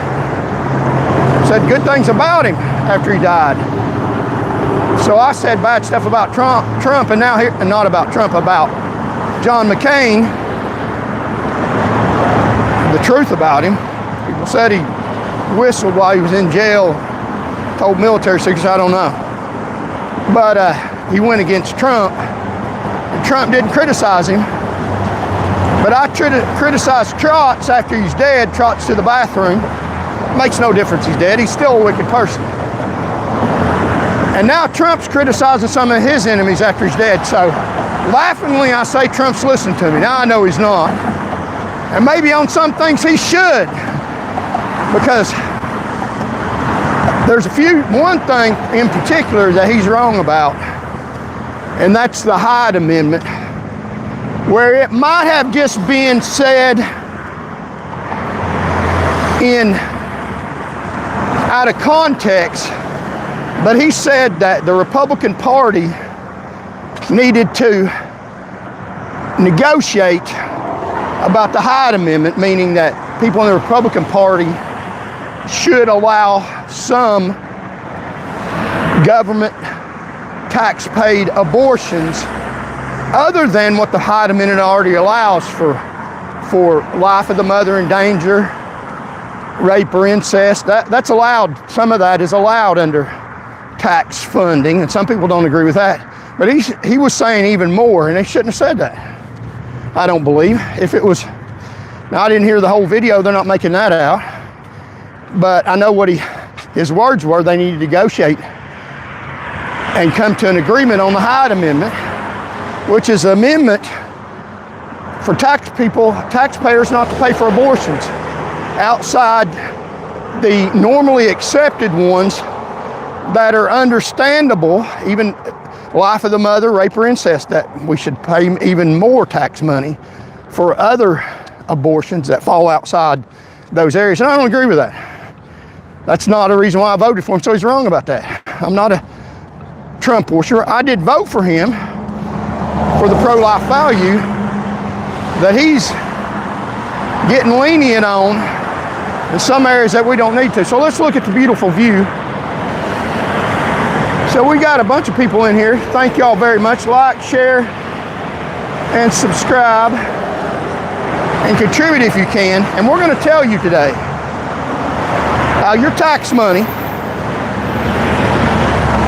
said good things about him after he died. So I said bad stuff about Trump, and now here, and not about Trump, about John McCain, the truth about him. People said he whistled while he was in jail, told military secrets, I don't know. But he went against Trump, and Trump didn't criticize him. But I criticized Trotz after he's dead. Trotz to the bathroom. Makes no difference he's dead. He's still a wicked person. And now Trump's criticizing some of his enemies after he's dead. So laughingly, I say Trump's listening to me. Now I know he's not. And maybe on some things he should. Because there's one thing in particular that he's wrong about. And that's the Hyde Amendment, where it might have just been said out of context, but he said that the Republican Party needed to negotiate about the Hyde Amendment, meaning that people in the Republican Party should allow some government tax-paid abortions other than what the Hyde Amendment already allows for life of the mother in danger, rape or incest. That's allowed. Some of that is allowed under tax funding, and some people don't agree with that. But he was saying even more, and they shouldn't have said that. I don't believe. If it was, now I didn't hear the whole video, they're not making that out. But I know what his words were. They needed to negotiate and come to an agreement on the Hyde Amendment, which is an amendment for taxpayers not to pay for abortions outside the normally accepted ones that are understandable, even life of the mother, rape or incest, that we should pay even more tax money for other abortions that fall outside those areas. And I don't agree with that. That's not a reason why I voted for him, so he's wrong about that. I'm not a Trump worshiper. I did vote for him for the pro-life value that he's getting lenient on in some areas that we don't need to. So let's look at the beautiful view. So we got a bunch of people in here. Thank y'all very much. Like, share, and subscribe, and contribute if you can. And we're going to tell you today how your tax money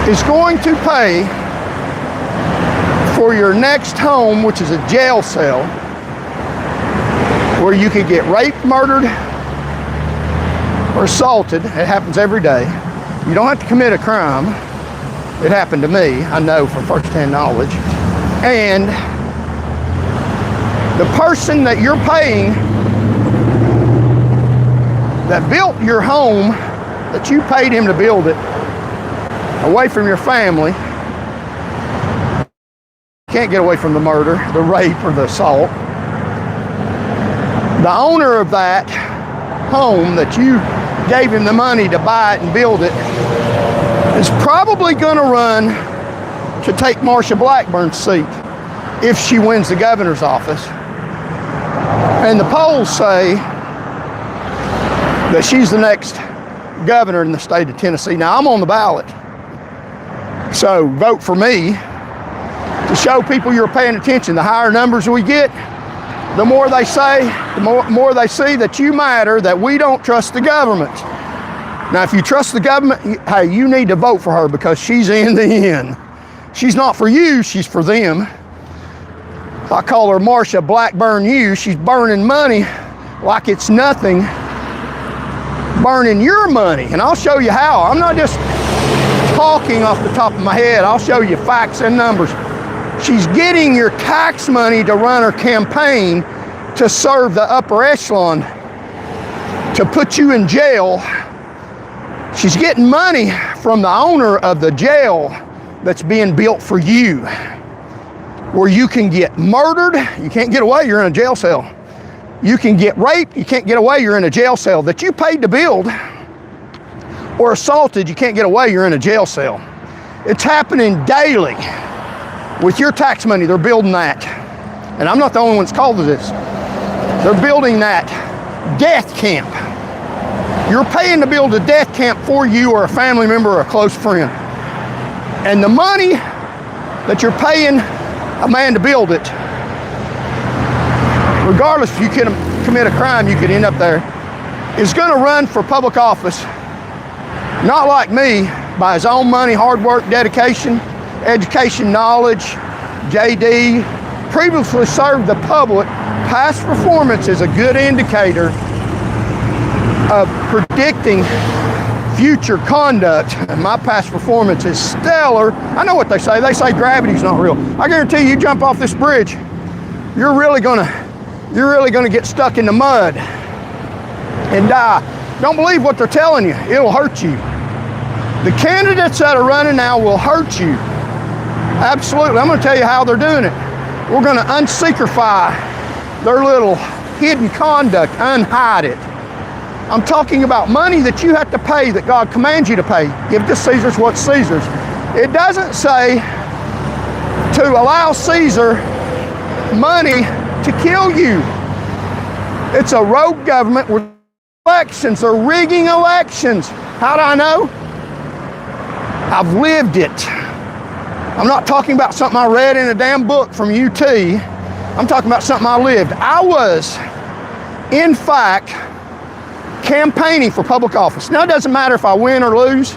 is going to pay for your next home, which is a jail cell, where you could get raped, murdered, or assaulted. It happens every day. You don't have to commit a crime. It happened to me, I know from first-hand knowledge. And the person that you're paying that built your home, that you paid him to build it, away from your family, can't get away from the murder, the rape, or the assault. The owner of that home that you gave him the money to buy it and build it is probably going to run to take Marsha Blackburn's seat if she wins the governor's office. And the polls say that she's the next governor in the state of Tennessee. Now, I'm on the ballot, so vote for me. to show people you're paying attention. The higher numbers we get, the more they say, the more they see that you matter, that we don't trust the government. Now, if you trust the government, hey, you need to vote for her because she's in the end. She's not for you, she's for them. I call her Marcia Blackburn you. She's burning money like it's nothing, burning your money. And I'll show you how. I'm not just talking off the top of my head. I'll show you facts and numbers. She's getting your tax money to run her campaign to serve the upper echelon, to put you in jail. She's getting money from the owner of the jail that's being built for you, where you can get murdered. You can't get away, you're in a jail cell. You can get raped, you can't get away, you're in a jail cell that you paid to build. Or assaulted, you can't get away, you're in a jail cell. It's happening daily. With your tax money, they're building that. And I'm not the only one that's called to this. They're building that death camp. You're paying to build a death camp for you or a family member or a close friend. And the money that you're paying a man to build it, regardless if you can commit a crime, you could end up there, is going to run for public office, not like me, by his own money, hard work, dedication, education, knowledge, JD, previously served the public. Past performance is a good indicator of predicting future conduct. And my past performance is stellar. I know what they say. They say gravity's not real. I guarantee you jump off this bridge, you're really gonna get stuck in the mud and die. Don't believe what they're telling you. It'll hurt you. The candidates that are running now will hurt you. Absolutely. I'm going to tell you how they're doing it. We're going to unsecretify their little hidden conduct, unhide it. I'm talking about money that you have to pay, that God commands you to pay. Give to Caesar's what's Caesar's. It doesn't say to allow Caesar money to kill you. It's a rogue government with elections. They're rigging elections. How do I know? I've lived it. I'm not talking about something I read in a damn book from UT. I'm talking about something I lived. I was, in fact, campaigning for public office. Now, it doesn't matter if I win or lose.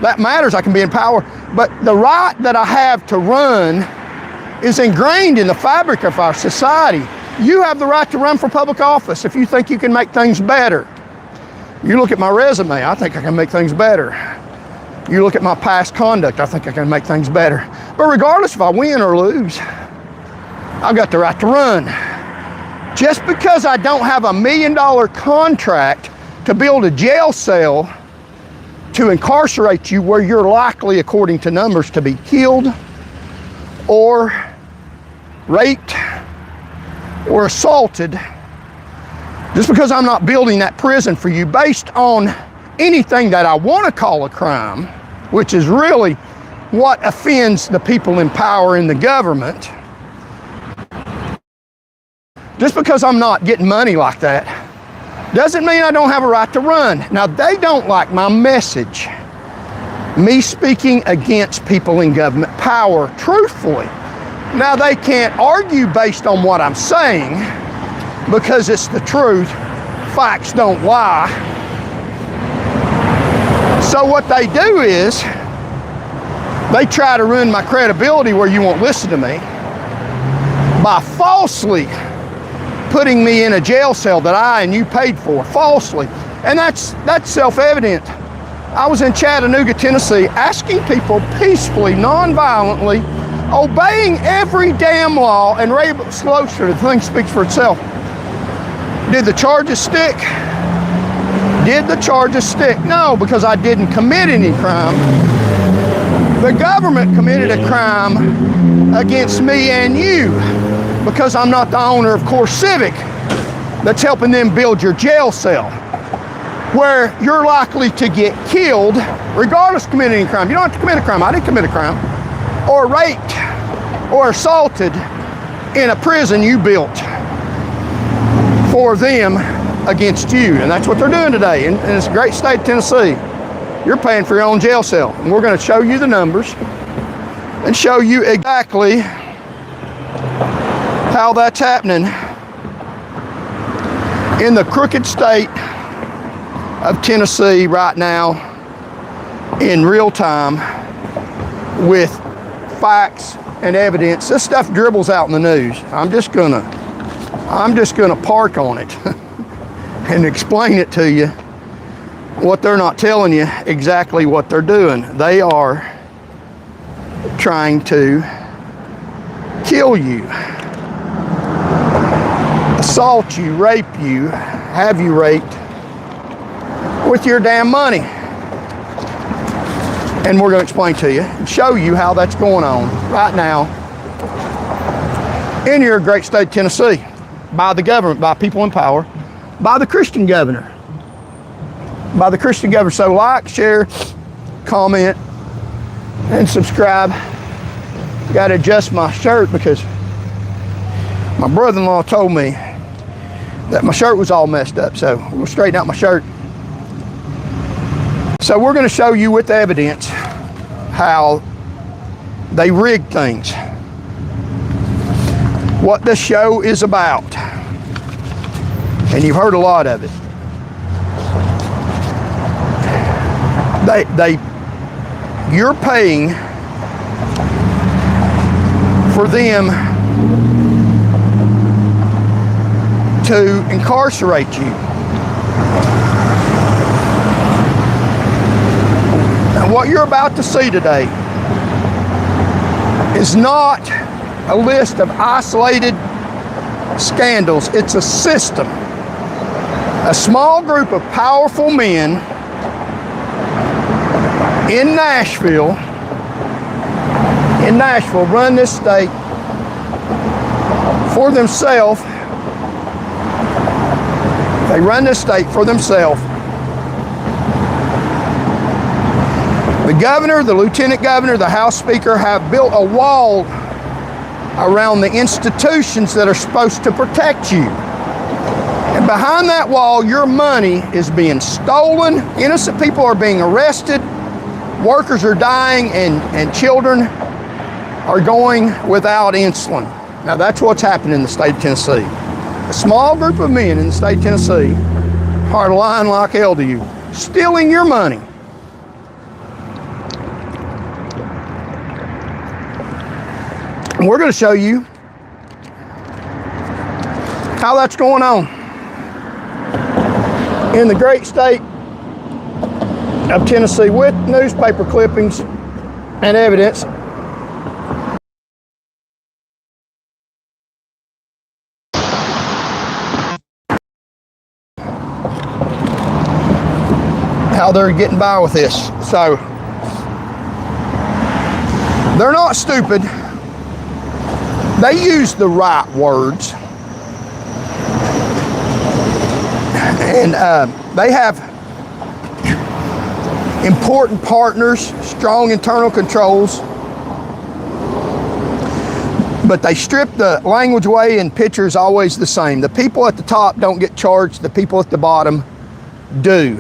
That matters. I can be in power. But the right that I have to run is ingrained in the fabric of our society. You have the right to run for public office if you think you can make things better. You look at my resume, I think I can make things better. You look at my past conduct, I think I can make things better. But regardless if I win or lose, I've got the right to run. Just because I don't have $1 million contract to build a jail cell to incarcerate you where you're likely, according to numbers, to be killed or raped or assaulted, just because I'm not building that prison for you based on anything that I want to call a crime, which is really what offends the people in power in the government, just because I'm not getting money like that, doesn't mean I don't have a right to run. Now, they don't like my message, me speaking against people in government power truthfully. Now, they can't argue based on what I'm saying because it's the truth. Facts don't lie. So what they do is they try to ruin my credibility where you won't listen to me by falsely putting me in a jail cell that I and you paid for, falsely. And that's self-evident. I was in Chattanooga, Tennessee, asking people peacefully, non-violently, obeying every damn law, and Ray Sloaster, the thing speaks for itself. Did the charges stick? Did the charges stick? No, because I didn't commit any crime. The government committed a crime against me and you because I'm not the owner of Core Civic that's helping them build your jail cell where you're likely to get killed regardless of committing any crime. You don't have to commit a crime. I didn't commit a crime. Or raped or assaulted in a prison you built for them against you. And that's what they're doing today. And it's a great state of Tennessee. You're paying for your own jail cell. And we're going to show you the numbers. and show you exactly how that's happening in the crooked state of Tennessee right now in real time with facts and evidence. This stuff dribbles out in the news. I'm just gonna park on it and explain it to you, what they're not telling you, exactly what they're doing. They are trying to kill you, assault you, rape you, have you raped with your damn money. And we're going to explain to you and show you how that's going on right now in your great state of Tennessee, by the government, by people in power, by the Christian governor. By the Christian governor. So like, share, comment, and subscribe. Got to adjust my shirt because my brother-in-law told me that my shirt was all messed up. So we'll straighten out my shirt. So we're going to show you with evidence how they rig things. What this show is about. And you've heard a lot of it. You're paying for them to incarcerate you. And what you're about to see today is not a list of isolated scandals. It's a system. A small group of powerful men in Nashville run this state for themselves. They run this state for themselves. The governor, the lieutenant governor, the House Speaker have built a wall around the institutions that are supposed to protect you. And behind that wall, your money is being stolen. Innocent people are being arrested. Workers are dying, and children are going without insulin. Now that's what's happening in the state of Tennessee. A small group of men in the state of Tennessee are lying like hell to you, stealing your money. And we're going to show you how that's going on in the great state of Tennessee with newspaper clippings and evidence. How they're getting by with this. So they're not stupid. They use the right words. And they have important partners, strong internal controls, but they strip the language away, and picture is always the same. The people at the top don't get charged, the people at the bottom do.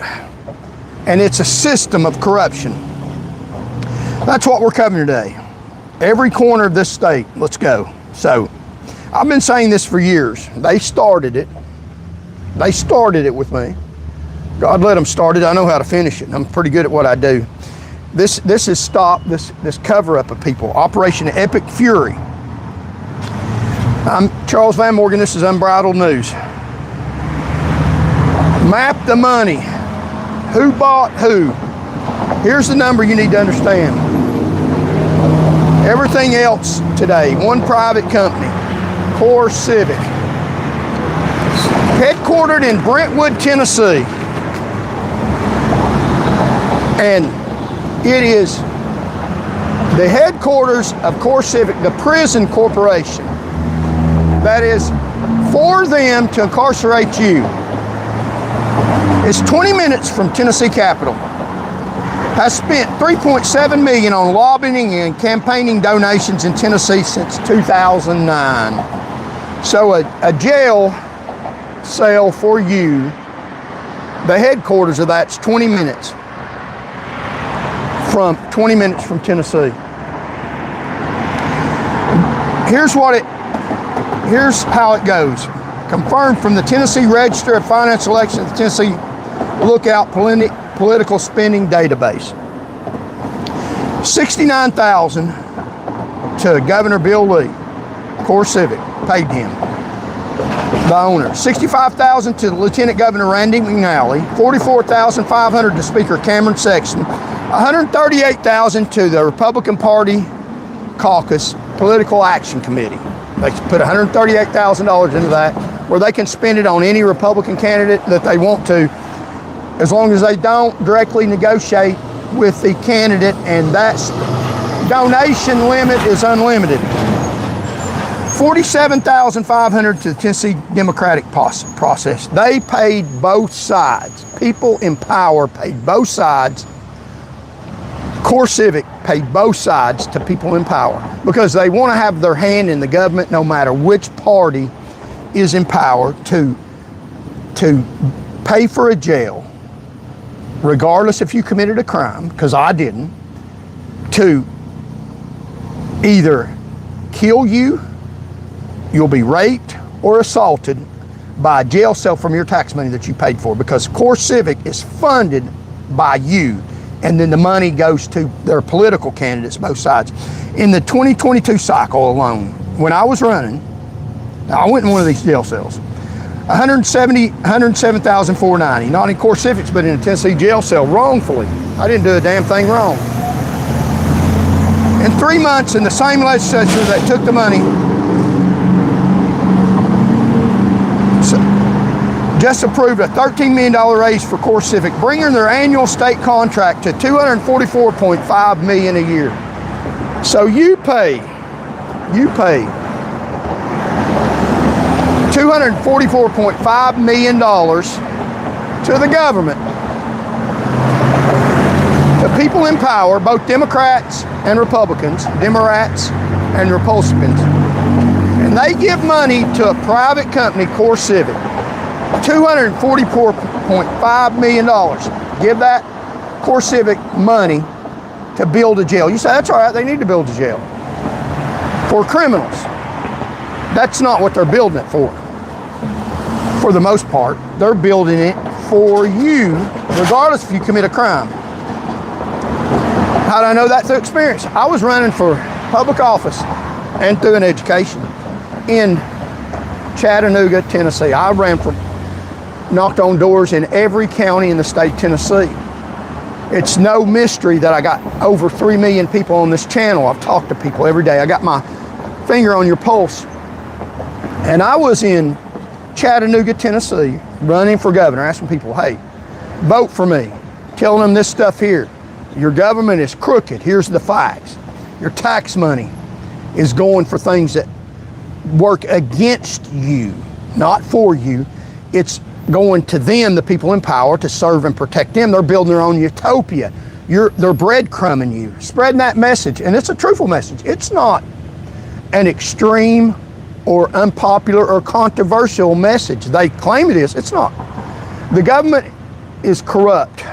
And it's a system of corruption. That's what we're covering today. Every corner of this state. Let's go. So, I've been saying this for years. They started it. They started it with me. God let them start it. I know how to finish it. I'm pretty good at what I do. This has stopped this cover-up of people. Operation Epic Fury. I'm Charles Van Morgan. This is Unbridled News. Map the money. Who bought who? Here's the number you need to understand. Everything else today, one private company, Core Civic, headquartered in Brentwood, Tennessee. And it is the headquarters of Core Civic, the prison corporation. That is for them to incarcerate you. It's 20 minutes from Tennessee Capitol. Has spent $3.7 million on lobbying and campaigning donations in Tennessee since 2009. So a jail cell for you, the headquarters of that's 20 minutes from Tennessee. here's how it goes. Confirmed from the Tennessee Register of Finance Elections, the Tennessee Lookout Political Spending Database. $69,000 to Governor Bill Lee, Core Civic, paid him, the owner. $65,000 to Lieutenant Governor Randy McNally, $44,500 to Speaker Cameron Sexton, $138,000 to the Republican Party Caucus Political Action Committee. They put $138,000 into that, where they can spend it on any Republican candidate that they want to, as long as they don't directly negotiate with the candidate, and that's donation limit is unlimited. $47,500 to the Tennessee Democratic process. They paid both sides. People in power paid both sides. Core Civic paid both sides to people in power because they want to have their hand in the government no matter which party is in power to pay for a jail, regardless if you committed a crime, because I didn't, to either kill you, you'll be raped or assaulted by a jail cell from your tax money that you paid for, because Core Civic is funded by you, and then the money goes to their political candidates, both sides. In the 2022 cycle alone, when I was running, I went in one of these jail cells, $107,490, not in Core Civics, but in a Tennessee jail cell, wrongfully. I didn't do a damn thing wrong. In 3 months, in the same legislature that took the money, just approved a $13 million raise for Core Civic, bringing their annual state contract to $244.5 million a year. So you pay $244.5 million to the government, to people in power, both Democrats and Republicans, Demorats and Repulsicans, and they give money to a private company, Core Civic, $244.5 million. Give that Core Civic money to build a jail. You say, that's all right, they need to build a jail for criminals. That's not what they're building it for. For the most part, they're building it for you, regardless if you commit a crime. How do I know that? Through experience. I was running for public office and through an education in Chattanooga, Tennessee. I knocked on doors in every county in the state of Tennessee. It's no mystery that I got over 3 million people on this channel. I've talked to people every day. I got my finger on your pulse. And I was in Chattanooga, Tennessee, running for governor, asking people, hey, vote for me. Telling them this stuff here. Your government is crooked. Here's the facts. Your tax money is going for things that work against you, not for you. It's going to them, the people in power, to serve and protect them. They're building their own utopia. They're breadcrumbing you, spreading that message. And it's a truthful message. It's not an extreme or unpopular or controversial message. They claim it is. It's not. The government is corrupt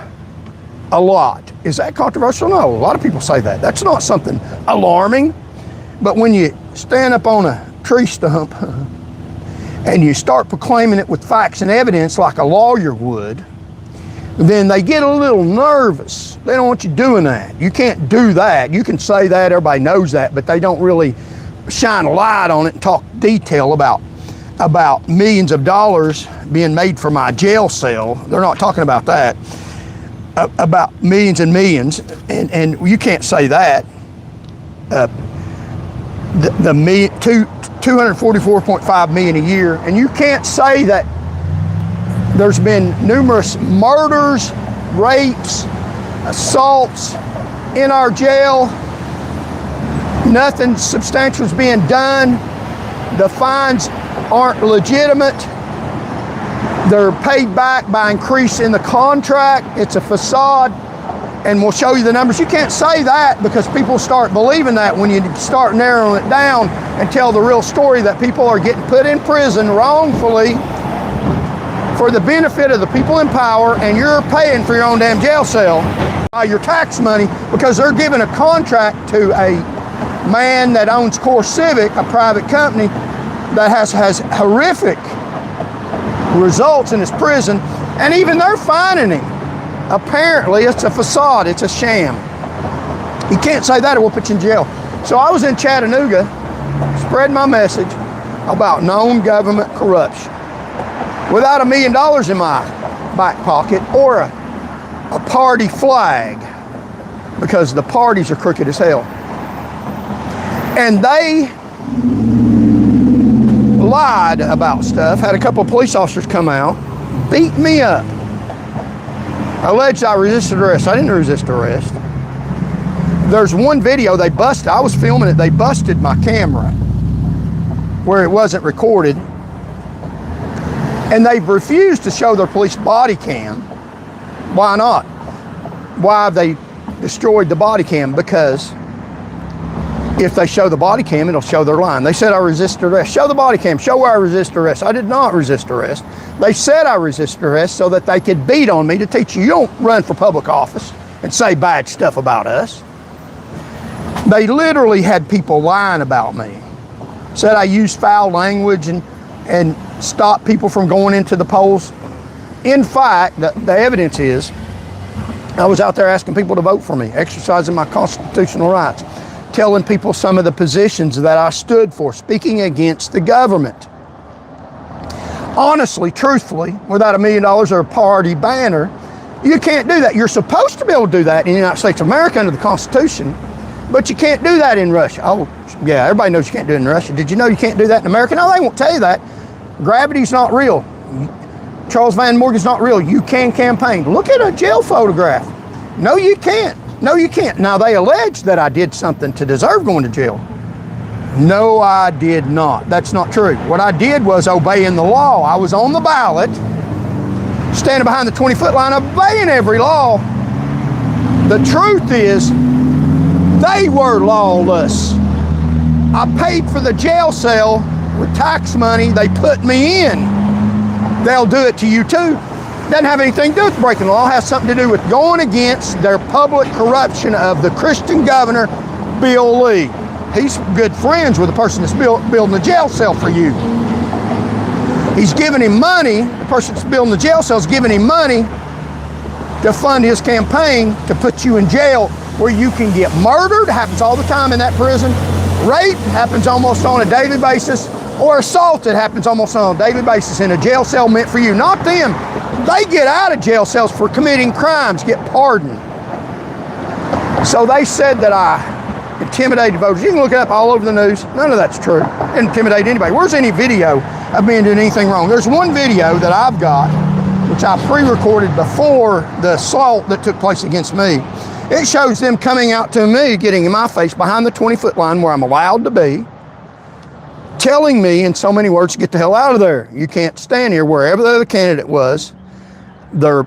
a lot. Is that controversial? No. A lot of people say that. That's not something alarming. But when you stand up on a tree stump and you start proclaiming it with facts and evidence like a lawyer would, then they get a little nervous. They don't want you doing that. You can't do that. You can say that, everybody knows that, but they don't really shine a light on it and talk detail about millions of dollars being made for my jail cell. They're not talking about that. About millions and millions, and you can't say that. $244.5 million a year, and you can't say that there's been numerous murders, rapes, assaults in our jail. Nothing substantial is being done. The fines aren't legitimate. They're paid back by increase in the contract. It's a facade, and we'll show you the numbers. You can't say that because people start believing that when you start narrowing it down and tell the real story that people are getting put in prison wrongfully for the benefit of the people in power, and you're paying for your own damn jail cell by your tax money because they're giving a contract to a man that owns Core Civic, a private company that has horrific results in his prison, and even they're fining him. Apparently, it's a facade, it's a sham. You can't say that or we'll put you in jail. So I was in Chattanooga, spreading my message about known government corruption. Without $1 million in my back pocket or a party flag, because the parties are crooked as hell. And they lied about stuff, had a couple of police officers come out, beat me up, alleged I resisted arrest. I didn't resist arrest. There's one video they busted, I was filming it, they busted my camera where it wasn't recorded, and they've refused to show their police body cam. Why not? Why have they destroyed the body cam? Because if they show the body cam, it'll show their line. They said I resisted arrest. Show the body cam, show where I resist arrest. I did not resist arrest. They said I resisted arrest so that they could beat on me to teach you don't run for public office and say bad stuff about us. They literally had people lying about me. Said I used foul language and stopped people from going into the polls. In fact, the evidence is I was out there asking people to vote for me, exercising my constitutional rights, telling people some of the positions that I stood for, speaking against the government. Honestly, truthfully, without $1 million or a party banner, you can't do that. You're supposed to be able to do that in the United States of America under the Constitution, but you can't do that in Russia. Oh, yeah, everybody knows you can't do it in Russia. Did you know you can't do that in America? No, they won't tell you that. Gravity's not real. Charles Van Morgan's not real. You can campaign. Look at a jail photograph. No, you can't. No, you can't. Now, they allege that I did something to deserve going to jail. No, I did not. That's not true. What I did was obeying the law. I was on the ballot, standing behind the 20-foot line, obeying every law. The truth is, they were lawless. I paid for the jail cell with tax money they put me in. They'll do it to you too. Doesn't have anything to do with breaking the law. It has something to do with going against their public corruption of the Christian governor, Bill Lee. He's good friends with the person that's building the jail cell for you. He's giving him money, the person that's building the jail cell is giving him money to fund his campaign to put you in jail where you can get murdered, happens all the time in that prison, rape happens almost on a daily basis, or assaulted happens almost on a daily basis in a jail cell meant for you, not them. They get out of jail cells for committing crimes, get pardoned. So they said that I intimidated voters. You can look it up all over the news. None of that's true. Intimidate anybody. Where's any video of me doing anything wrong? There's one video that I've got, which I pre-recorded before the assault that took place against me. It shows them coming out to me, getting in my face behind the 20-foot line where I'm allowed to be, telling me in so many words, get the hell out of there. You can't stand here. Wherever the other candidate was, they're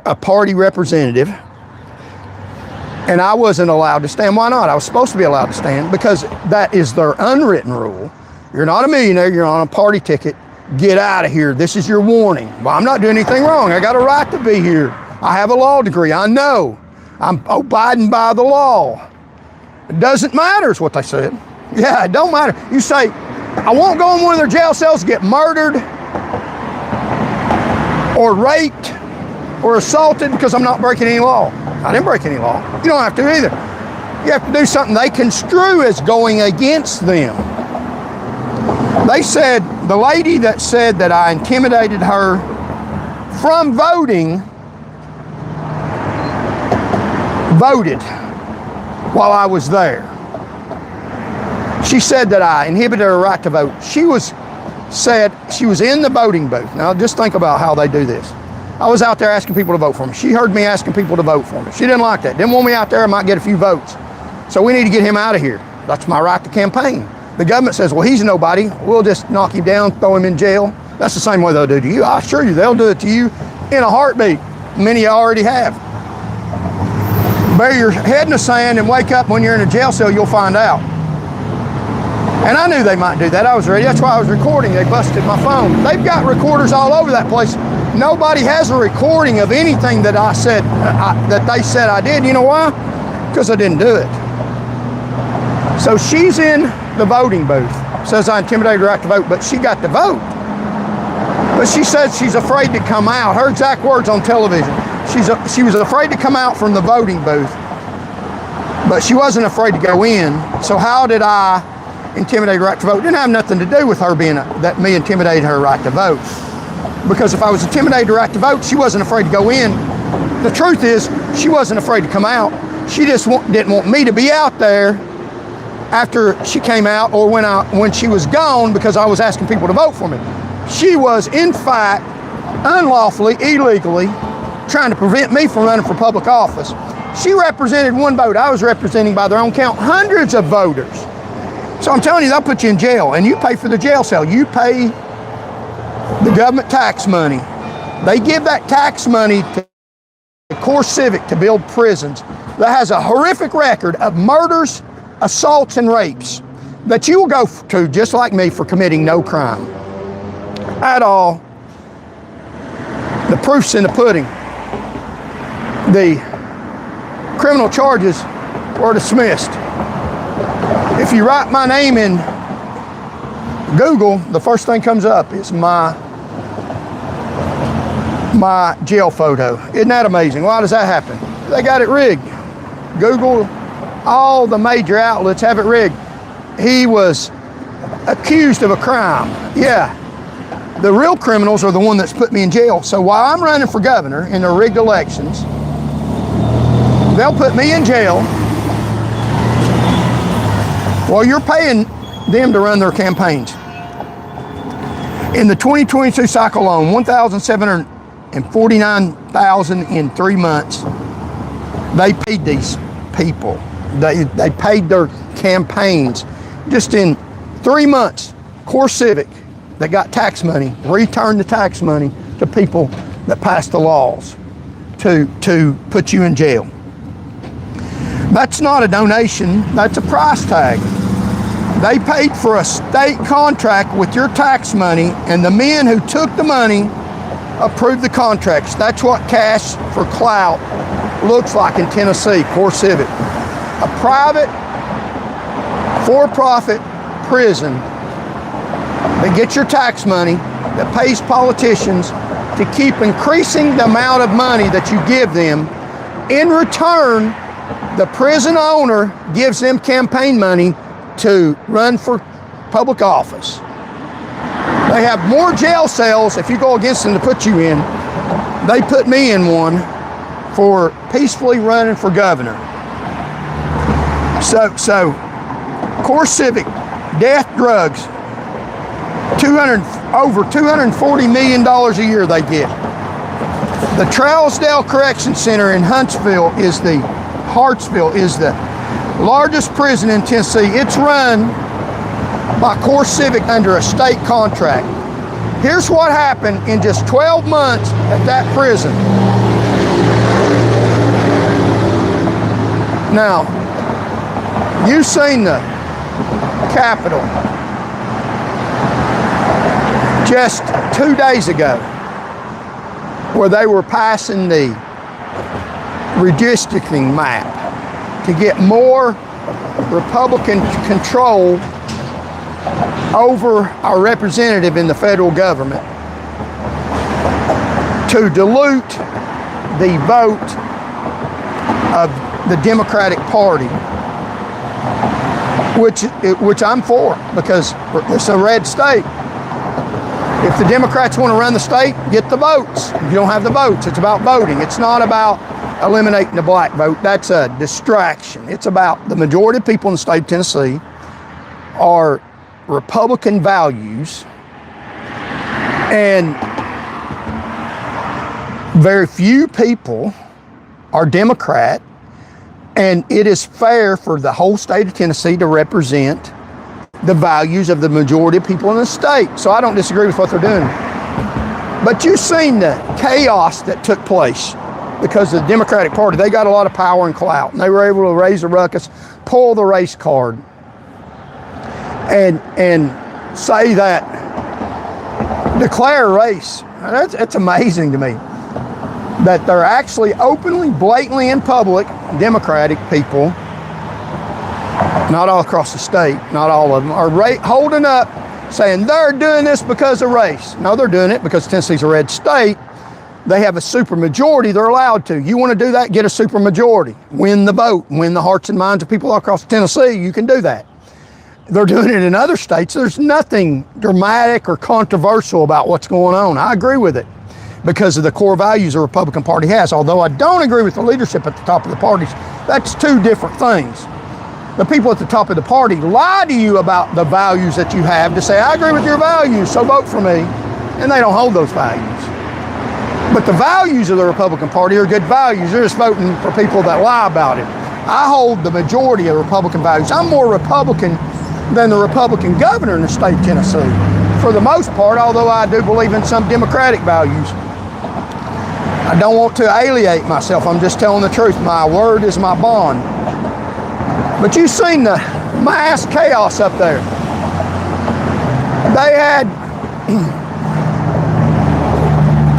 a party representative, and I wasn't allowed to stand. Why not? I was supposed to be allowed to stand because that is their unwritten rule. You're not a millionaire, you're on a party ticket. Get out of here. This is your warning. Well, I'm not doing anything wrong. I got a right to be here. I have a law degree. I know. I'm abiding by the law. It doesn't matter is what they said. Yeah, it don't matter. You say, I won't go in one of their jail cells to get murdered or raped or assaulted because I'm not breaking any law. I didn't break any law. You don't have to either. You have to do something they construe as going against them. They said, the lady that said that I intimidated her from voting, voted while I was there. She said that I inhibited her right to vote. Said she was in the voting booth. Now just think about how they do this. I was out there asking people to vote for me. She heard me asking people to vote for me. She didn't like that. Didn't want me out there. I might get a few votes. So we need to get him out of here. That's my right to campaign. The government says, well, he's nobody. We'll just knock him down, throw him in jail. That's the same way they'll do to you. I assure you, they'll do it to you in a heartbeat. Many already have. Bury your head in the sand and wake up when you're in a jail cell, you'll find out. And I knew they might do that. I was ready. That's why I was recording. They busted my phone. They've got recorders all over that place. Nobody has a recording of anything that I said, that they said I did. You know why? Because I didn't do it. So she's in the voting booth, says I intimidated her right to vote, but she got to vote. But she says she's afraid to come out. Her exact words on television. She was afraid to come out from the voting booth, but she wasn't afraid to go in. So how did I intimidate her right to vote? It didn't have nothing to do with her being that me intimidating her right to vote. Because if I was intimidated her right to vote, she wasn't afraid to go in. The truth is, she wasn't afraid to come out. She just didn't want me to be out there after she came out or when she was gone, because I was asking people to vote for me. She was, in fact, unlawfully, illegally, trying to prevent me from running for public office. She represented one vote. I was representing, by their own count, hundreds of voters. So I'm telling you, they'll put you in jail, and you pay for the jail cell. You pay the government tax money. They give that tax money to Core Civic to build prisons that has a horrific record of murders, assaults, and rapes that you will go to, just like me, for committing no crime at all. The proof's in the pudding. The criminal charges were dismissed. If you write my name in Google, the first thing comes up is my jail photo. Isn't that amazing? Why does that happen? They got it rigged. Google, all the major outlets have it rigged. He was accused of a crime. Yeah. The real criminals are the one that's put me in jail. So while I'm running for governor in the rigged elections, they'll put me in jail while you're paying them to run their campaigns. In the 2022 cycle alone, 1,749,000 in 3 months, they paid these people. They paid their campaigns. Just in 3 months, Core Civic, that got tax money, returned the tax money to people that passed the laws to put you in jail. That's not a donation, that's a price tag. They paid for a state contract with your tax money, and the men who took the money approved the contracts. That's what cash for clout looks like in Tennessee, Core Civic. A private, for-profit prison that gets your tax money, that pays politicians to keep increasing the amount of money that you give them. In return, the prison owner gives them campaign money to run for public office. They have more jail cells if you go against them to put you in. They put me in one for peacefully running for governor. So Core Civic, death, drugs, over $240 million a year they get. The Trousdale Correction Center in Hartsville is the largest prison in Tennessee. It's run by Core Civic under a state contract. Here's what happened in just 12 months at that prison. Now, you've seen the Capitol just 2 days ago, where they were passing the redistricting map to get more Republican control over our representative in the federal government, to dilute the vote of the Democratic Party, which I'm for, because it's a red state. If the Democrats want to run the state, get the votes. If you don't have the votes, it's about voting. It's not about eliminating the black vote. That's a distraction. It's about the majority of people in the state of Tennessee are Republican values, and very few people are Democrat, and it is fair for the whole state of Tennessee to represent the values of the majority of people in the state. So I don't disagree with what they're doing. But you've seen the chaos that took place because of the Democratic Party. They got a lot of power and clout, and they were able to raise a ruckus, pull the race card, and say that, declare a race. That's amazing to me, that they're actually openly, blatantly in public, Democratic people. not all across the state, not all of them, are holding up saying they're doing this because of race. No, they're doing it because Tennessee's a red state. They have a supermajority, they're allowed to. You want to do that, get a supermajority. Win the vote, win the hearts and minds of people all across Tennessee, you can do that. They're doing it in other states. There's nothing dramatic or controversial about what's going on. I agree with it because of the core values the Republican Party has. Although I don't agree with the leadership at the top of the parties, that's two different things. The people at the top of the party lie to you about the values that you have to say, I agree with your values, so vote for me. And they don't hold those values. But the values of the Republican Party are good values. They're just voting for people that lie about it. I hold the majority of Republican values. I'm more Republican than the Republican governor in the state of Tennessee, for the most part, although I do believe in some Democratic values. I don't want to alienate myself. I'm just telling the truth. My word is my bond. But you've seen the mass chaos up there. They had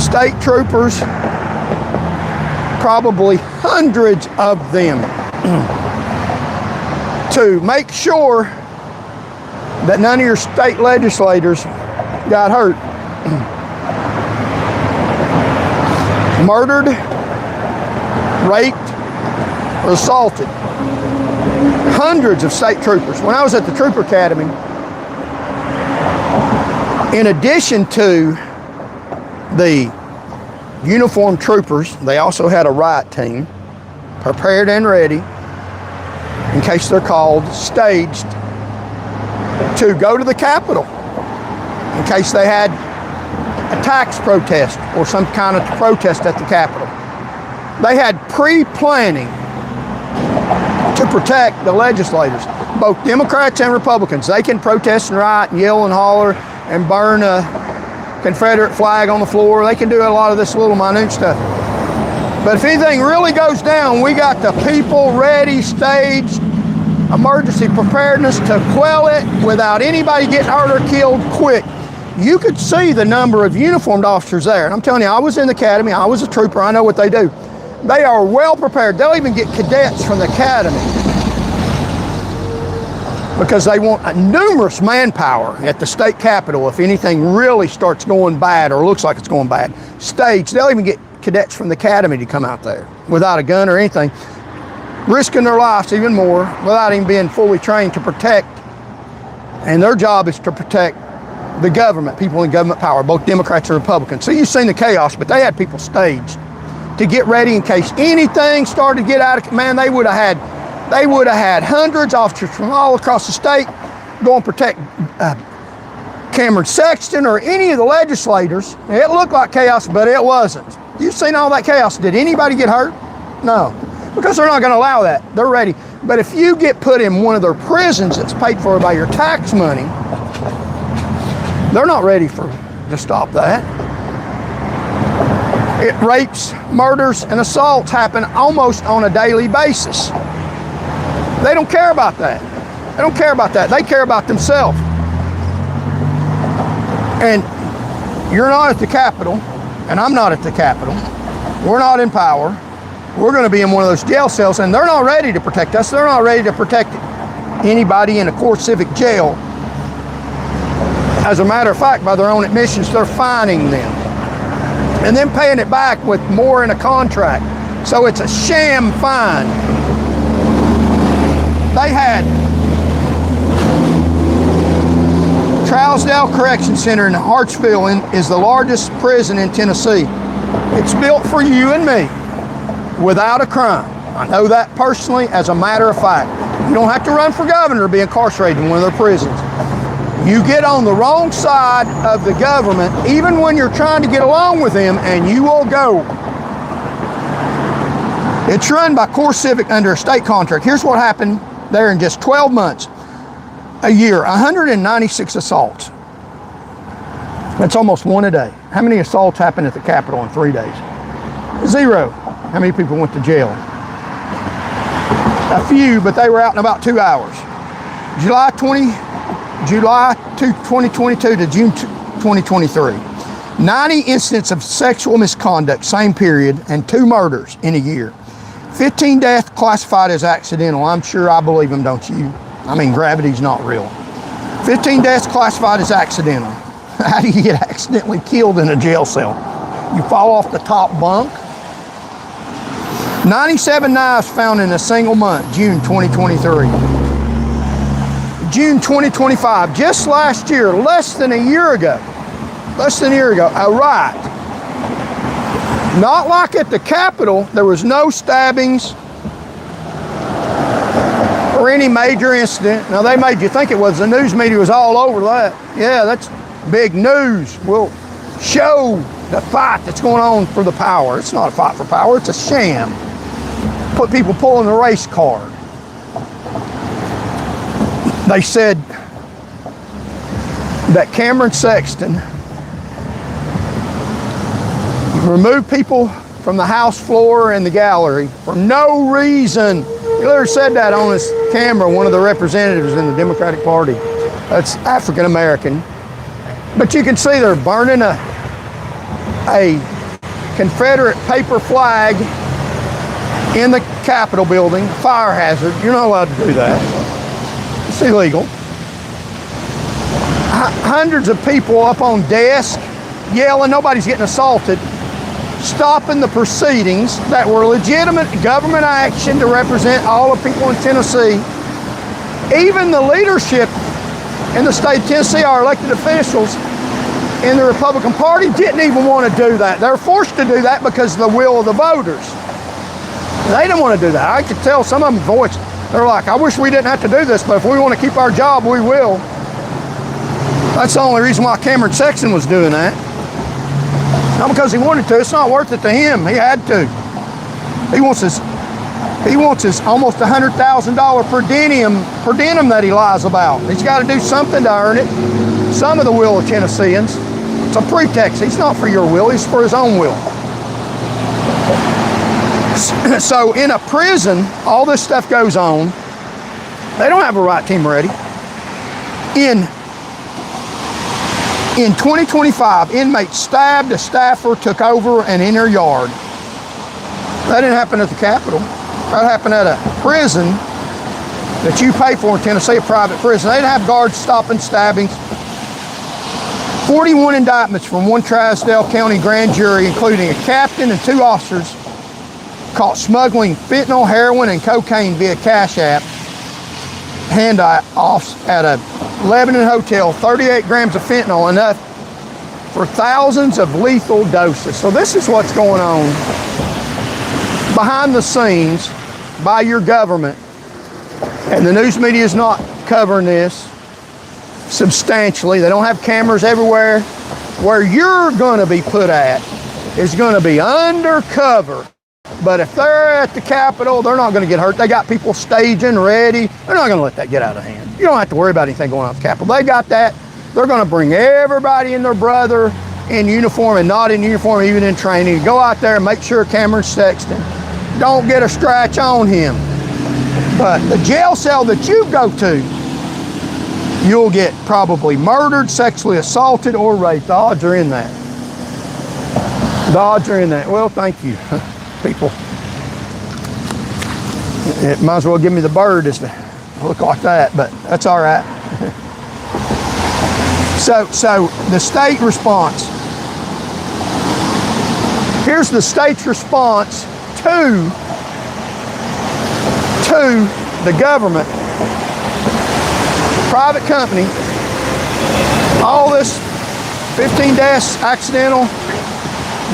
state troopers, probably hundreds of them, to make sure that none of your state legislators got hurt. Murdered, raped, or assaulted. Hundreds of state troopers. When I was at the Trooper Academy, in addition to the uniformed troopers, they also had a riot team, prepared and ready, in case they're called, staged, to go to the Capitol, in case they had a tax protest or some kind of protest at the Capitol. They had pre-planning to protect the legislators, both Democrats and Republicans. They can protest and riot and yell and holler and burn a Confederate flag on the floor. They can do a lot of this little minute stuff. But if anything really goes down, we got the people ready, staged, emergency preparedness to quell it without anybody getting hurt or killed quick. You could see the number of uniformed officers there. And I'm telling you, I was in the academy, I was a trooper, I know what they do. They are well prepared. They'll even get cadets from the academy because they want a numerous manpower at the state capitol if anything really starts going bad or looks like it's going bad. Staged, they'll even get cadets from the academy to come out there without a gun or anything, risking their lives even more without even being fully trained to protect. And their job is to protect the government, people in government power, both Democrats and Republicans. So you've seen the chaos, but they had people staged to get ready in case anything started to get out of, man, they would have had hundreds of officers from all across the state go and protect Cameron Sexton or any of the legislators. It looked like chaos, but it wasn't. You've seen all that chaos. Did anybody get hurt? No, because they're not going to allow that. They're ready. But if you get put in one of their prisons that's paid for by your tax money, they're not ready to stop that. Rapes, murders, and assaults happen almost on a daily basis. They don't care about that. They don't care about that. They care about themselves. And you're not at the Capitol, and I'm not at the Capitol. We're not in power. We're going to be in one of those jail cells, and they're not ready to protect us. They're not ready to protect anybody in a Core Civic jail. As a matter of fact, by their own admissions, they're fining them and then paying it back with more in a contract. So it's a sham fine. They had Trousdale Correction Center in Hartsville is the largest prison in Tennessee. It's built for you and me without a crime. I know that personally as a matter of fact. You don't have to run for governor to be incarcerated in one of their prisons. You get on the wrong side of the government, even when you're trying to get along with them, and you will go. It's run by Core Civic under a state contract. Here's what happened there in just 12 months. A year, 196 assaults. That's almost one a day. How many assaults happened at the Capitol in 3 days? 0. How many people went to jail? A few, but they were out in about 2 hours. July 2022 to June 2023. 90 incidents of sexual misconduct, same period, and 2 murders in a year. 15 deaths classified as accidental. I'm sure I believe them, don't you? I mean, gravity's not real. 15 deaths classified as accidental. How do you get accidentally killed in a jail cell? You fall off the top bunk. 97 knives found in a single month, June 2023. June 2025, just last year, less than a year ago, a riot. Not like at the Capitol, there was no stabbings or any major incident. Now they made you think it was. The news media was all over that. Yeah, that's big news. We'll show the fight that's going on for the power. It's not a fight for power, it's a sham. Put people pulling the race card. They said that Cameron Sexton removed people from the House floor and the gallery for no reason. He literally said that on his camera, one of the representatives in the Democratic Party. That's African American. But you can see they're burning a Confederate paper flag in the Capitol building, fire hazard. You're not allowed to do that. It's illegal. Hundreds of people up on desks yelling, nobody's getting assaulted, stopping the proceedings that were legitimate government action to represent all the people in Tennessee. Even the leadership in the state of Tennessee, our elected officials in the Republican Party, didn't even want to do that. They were forced to do that because of the will of the voters. They didn't want to do that. I could tell some of them voiced, they're like, I wish we didn't have to do this, but if we want to keep our job, we will. That's the only reason why Cameron Sexton was doing that. Not because he wanted to, it's not worth it to him. He had to. He wants his almost $100,000 per diem that he lies about. He's got to do something to earn it. Some of the will of Tennesseans. It's a pretext. He's not for your will, he's for his own will. So in a prison, all this stuff goes on. They don't have a riot team ready. In 2025, inmates stabbed a staffer, took over and in their yard. That didn't happen at the Capitol. That happened at a prison that you pay for in Tennessee, a private prison. They didn't have guards stopping stabbings. 41 indictments from one Trisdale County grand jury, including a captain and 2 officers, caught smuggling fentanyl, heroin, and cocaine via Cash App handoffs at a Lebanon hotel. 38 grams of fentanyl, enough for thousands of lethal doses. So this is what's going on behind the scenes by your government. And the news media is not covering this substantially. They don't have cameras everywhere. Where you're going to be put at is going to be undercover. But if they're at the Capitol, they're not going to get hurt. They got people staging, ready. They're not going to let that get out of hand. You don't have to worry about anything going on at the Capitol. They got that. They're going to bring everybody and their brother in uniform and not in uniform, even in training. Go out there and make sure Cameron Sexton don't get a scratch on him. But the jail cell that you go to, you'll get probably murdered, sexually assaulted, or raped. The odds are in that. The odds are in that. Well, thank you, people. It might as well give me the bird as to look like that, but that's all right. So the state response. Here's the state's response to the government. Private company, all this 15 deaths, accidental,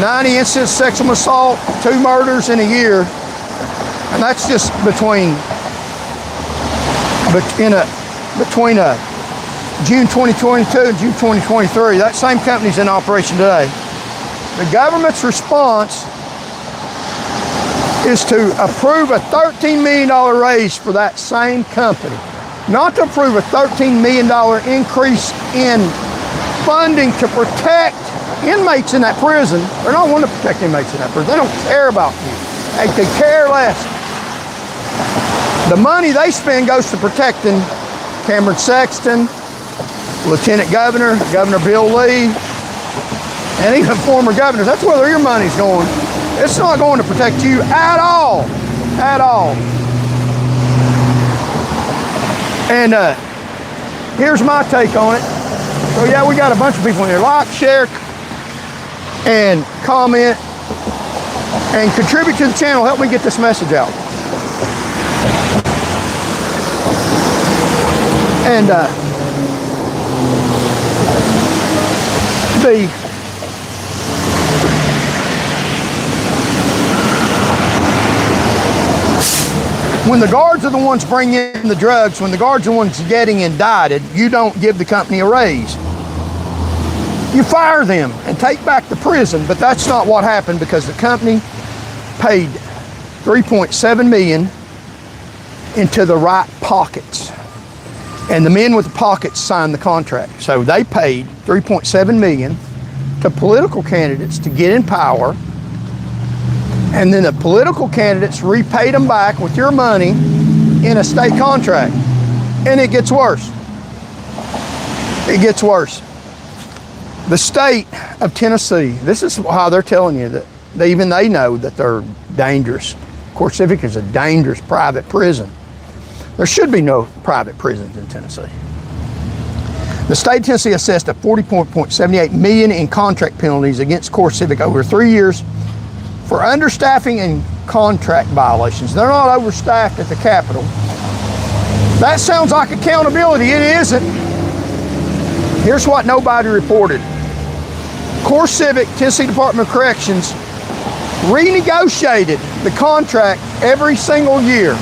90 incidents of sexual assault, 2 murders in a year, and that's just between June 2022 and June 2023. That same company's in operation today. The government's response is to approve a $13 million raise for that same company. Not to approve a $13 million increase in funding to protect inmates in that prison. They're not wanting to protect inmates in that prison. They don't care about you. They could care less. The money they spend goes to protecting Cameron Sexton, Lieutenant Governor, Governor Bill Lee, and even former governors. That's where your money's going. It's not going to protect you at all. At all. And here's my take on it. So yeah, we got a bunch of people in here. Like, share, and comment, and contribute to the channel. Help me get this message out. And when the guards are the ones bringing in the drugs, when the guards are the ones getting indicted, you don't give the company a raise. You fire them and take back the prison, but that's not what happened, because the company paid $3.7 million into the right pockets. And the men with the pockets signed the contract. So they paid $3.7 million to political candidates to get in power. And then the political candidates repaid them back with your money in a state contract. And it gets worse. It gets worse. The state of Tennessee, this is how they're telling you that they know that they're dangerous. Core Civic is a dangerous private prison. There should be no private prisons in Tennessee. The state of Tennessee assessed a $40.78 million in contract penalties against Core Civic over 3 years for understaffing and contract violations. They're not overstaffed at the Capitol. That sounds like accountability. It isn't. Here's what nobody reported. Core Civic, Tennessee Department of Corrections, renegotiated the contract every single year.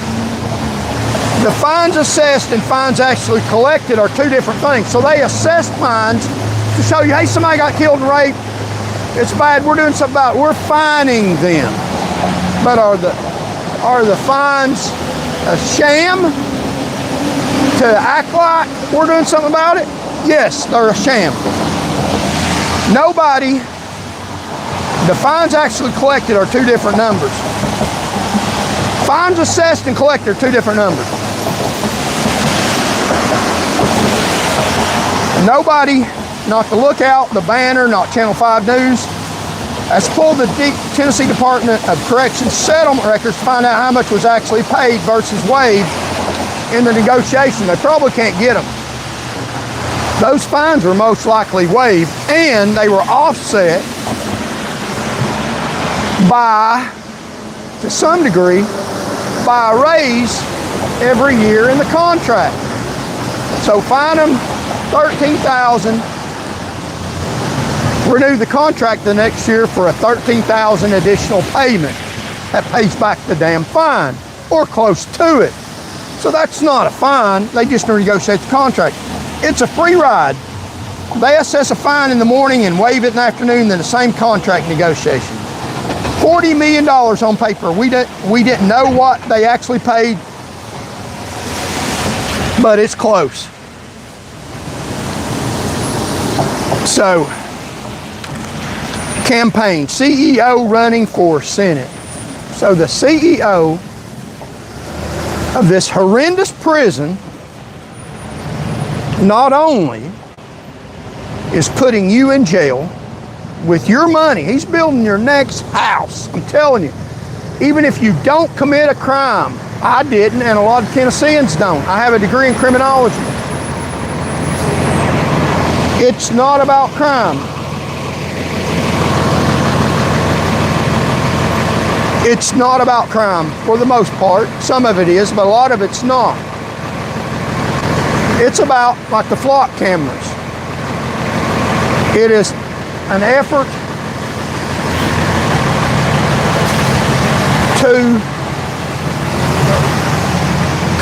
The fines assessed and fines actually collected are two different things. So they assessed fines to show you, hey, somebody got killed and raped. It's bad. We're doing something about it. We're fining them. But are the fines a sham to act like we're doing something about it? Yes, they're a sham. The fines actually collected are two different numbers. Fines assessed and collected are two different numbers. Nobody, not the Lookout, the Banner, not Channel 5 News, has pulled the Tennessee Department of Corrections settlement records to find out how much was actually paid versus waived in the negotiation. They probably can't get them. Those fines were most likely waived, and they were offset by, to some degree, by a raise every year in the contract. So fine them $13,000, renew the contract the next year for a $13,000 additional payment. That pays back the damn fine, or close to it. So that's not a fine, they just renegotiate the contract. It's a free ride. They assess a fine in the morning and waive it in the afternoon, then the same contract negotiation. $40 million on paper. We didn't know what they actually paid, but it's close. So, campaign, CEO running for Senate. So the CEO of this horrendous prison not only is putting you in jail with your money, he's building your next house. I'm telling you, even if you don't commit a crime, I didn't, and a lot of Tennesseans don't. I have a degree in criminology. It's not about crime. It's not about crime for the most part. Some of it is, but a lot of it's not. It's about, like the flock cameras. It is an effort to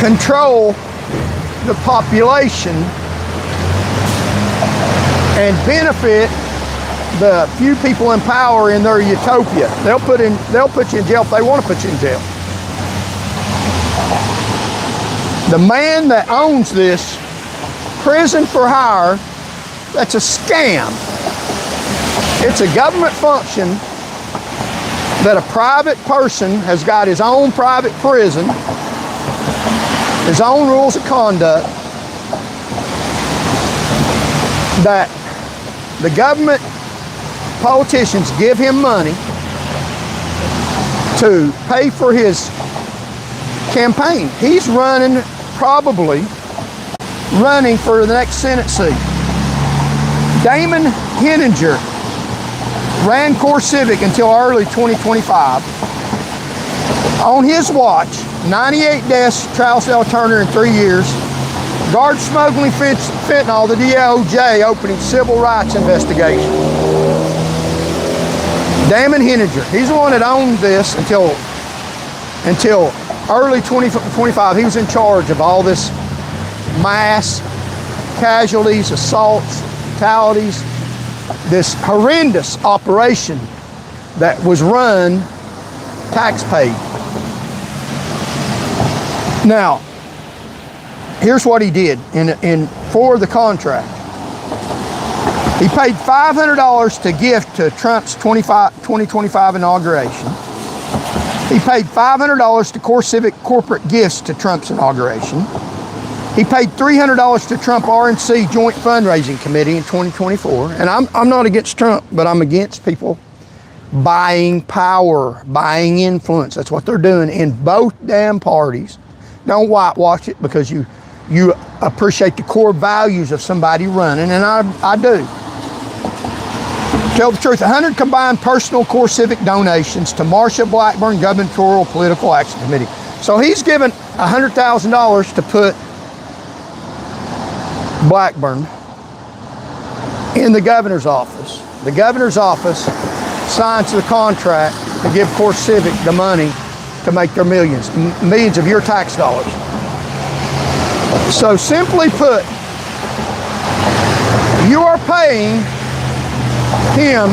control the population and benefit the few people in power in their utopia. They'll put you in jail if they want to put you in jail. The man that owns this prison for hire, that's a scam. It's a government function that a private person has got his own private prison, his own rules of conduct, that the government politicians give him money to pay for his campaign. He's running probably running for the next Senate seat. Damon Henninger ran Core Civic until early 2025. On his watch, 98 deaths, trial cell Turner in 3 years. Guards smuggling fentanyl, the DOJ opening civil rights investigation. Damon Henninger, he's the one that owned this until early 2025. He was in charge of all this mass casualties, assaults, fatalities, this horrendous operation that was run tax-paid. Now, here's what he did for the contract. He paid $500 to gift to Trump's 2025 inauguration. He paid $500 to Core Civic corporate gifts to Trump's inauguration. He paid $300 to Trump RNC Joint Fundraising Committee in 2024. And I'm not against Trump, but I'm against people buying power, buying influence. That's what they're doing in both damn parties. Don't whitewash it because you appreciate the core values of somebody running, and I do. Tell the truth, 100 combined personal Core Civic donations to Marsha Blackburn Gubernatorial Political Action Committee. So he's given $100,000 to put Blackburn in the governor's office. The governor's office signs the contract to give Core Civic the money to make their millions of your tax dollars. So simply put, you are paying him,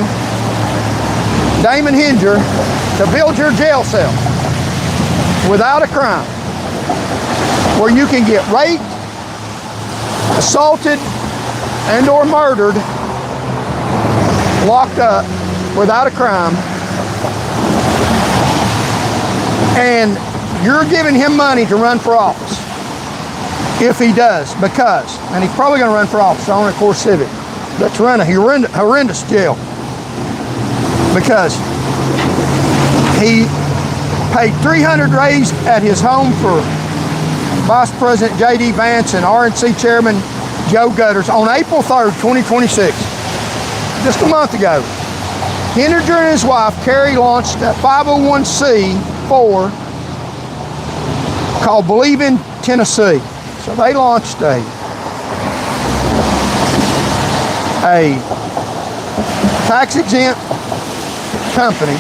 Damon Henninger, to build your jail cell without a crime, where you can get raped, assaulted, and or murdered, locked up without a crime, and you're giving him money to run for office. If he does, and he's probably going to run for office on a Core Civic that's run a horrendous jail, because he paid $300 raised at his home for Vice President J.D. Vance and RNC Chairman Joe Gutters on April 3rd, 2026, just a month ago. Henninger and his wife, Carrie, launched a 501c4 called Believe in Tennessee. So they launched a tax-exempt company.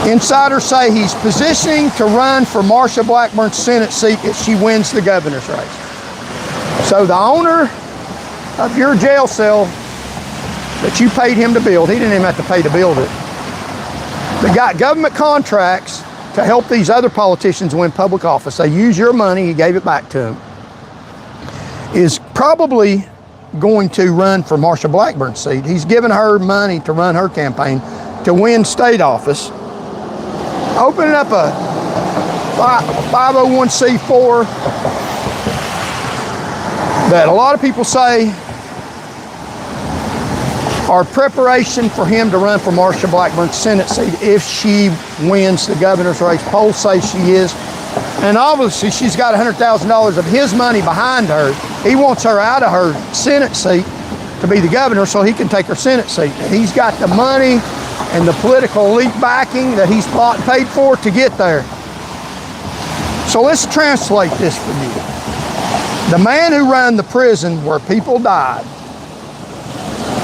Insiders say he's positioning to run for Marsha Blackburn's Senate seat if she wins the governor's race. So the owner of your jail cell that you paid him to build, he didn't even have to pay to build it. They got government contracts to help these other politicians win public office. They use your money, you gave it back to them, is probably going to run for Marsha Blackburn's seat. He's given her money to run her campaign to win state office. Opening up a 501c4 that a lot of people say are preparation for him to run for Marsha Blackburn's Senate seat if she wins the governor's race. Polls say she is. And obviously she's got $100,000 of his money behind her. He wants her out of her Senate seat to be the governor so he can take her Senate seat. And he's got the money and the political elite backing that he's bought and paid for to get there. So let's translate this for you. The man who ran the prison where people died,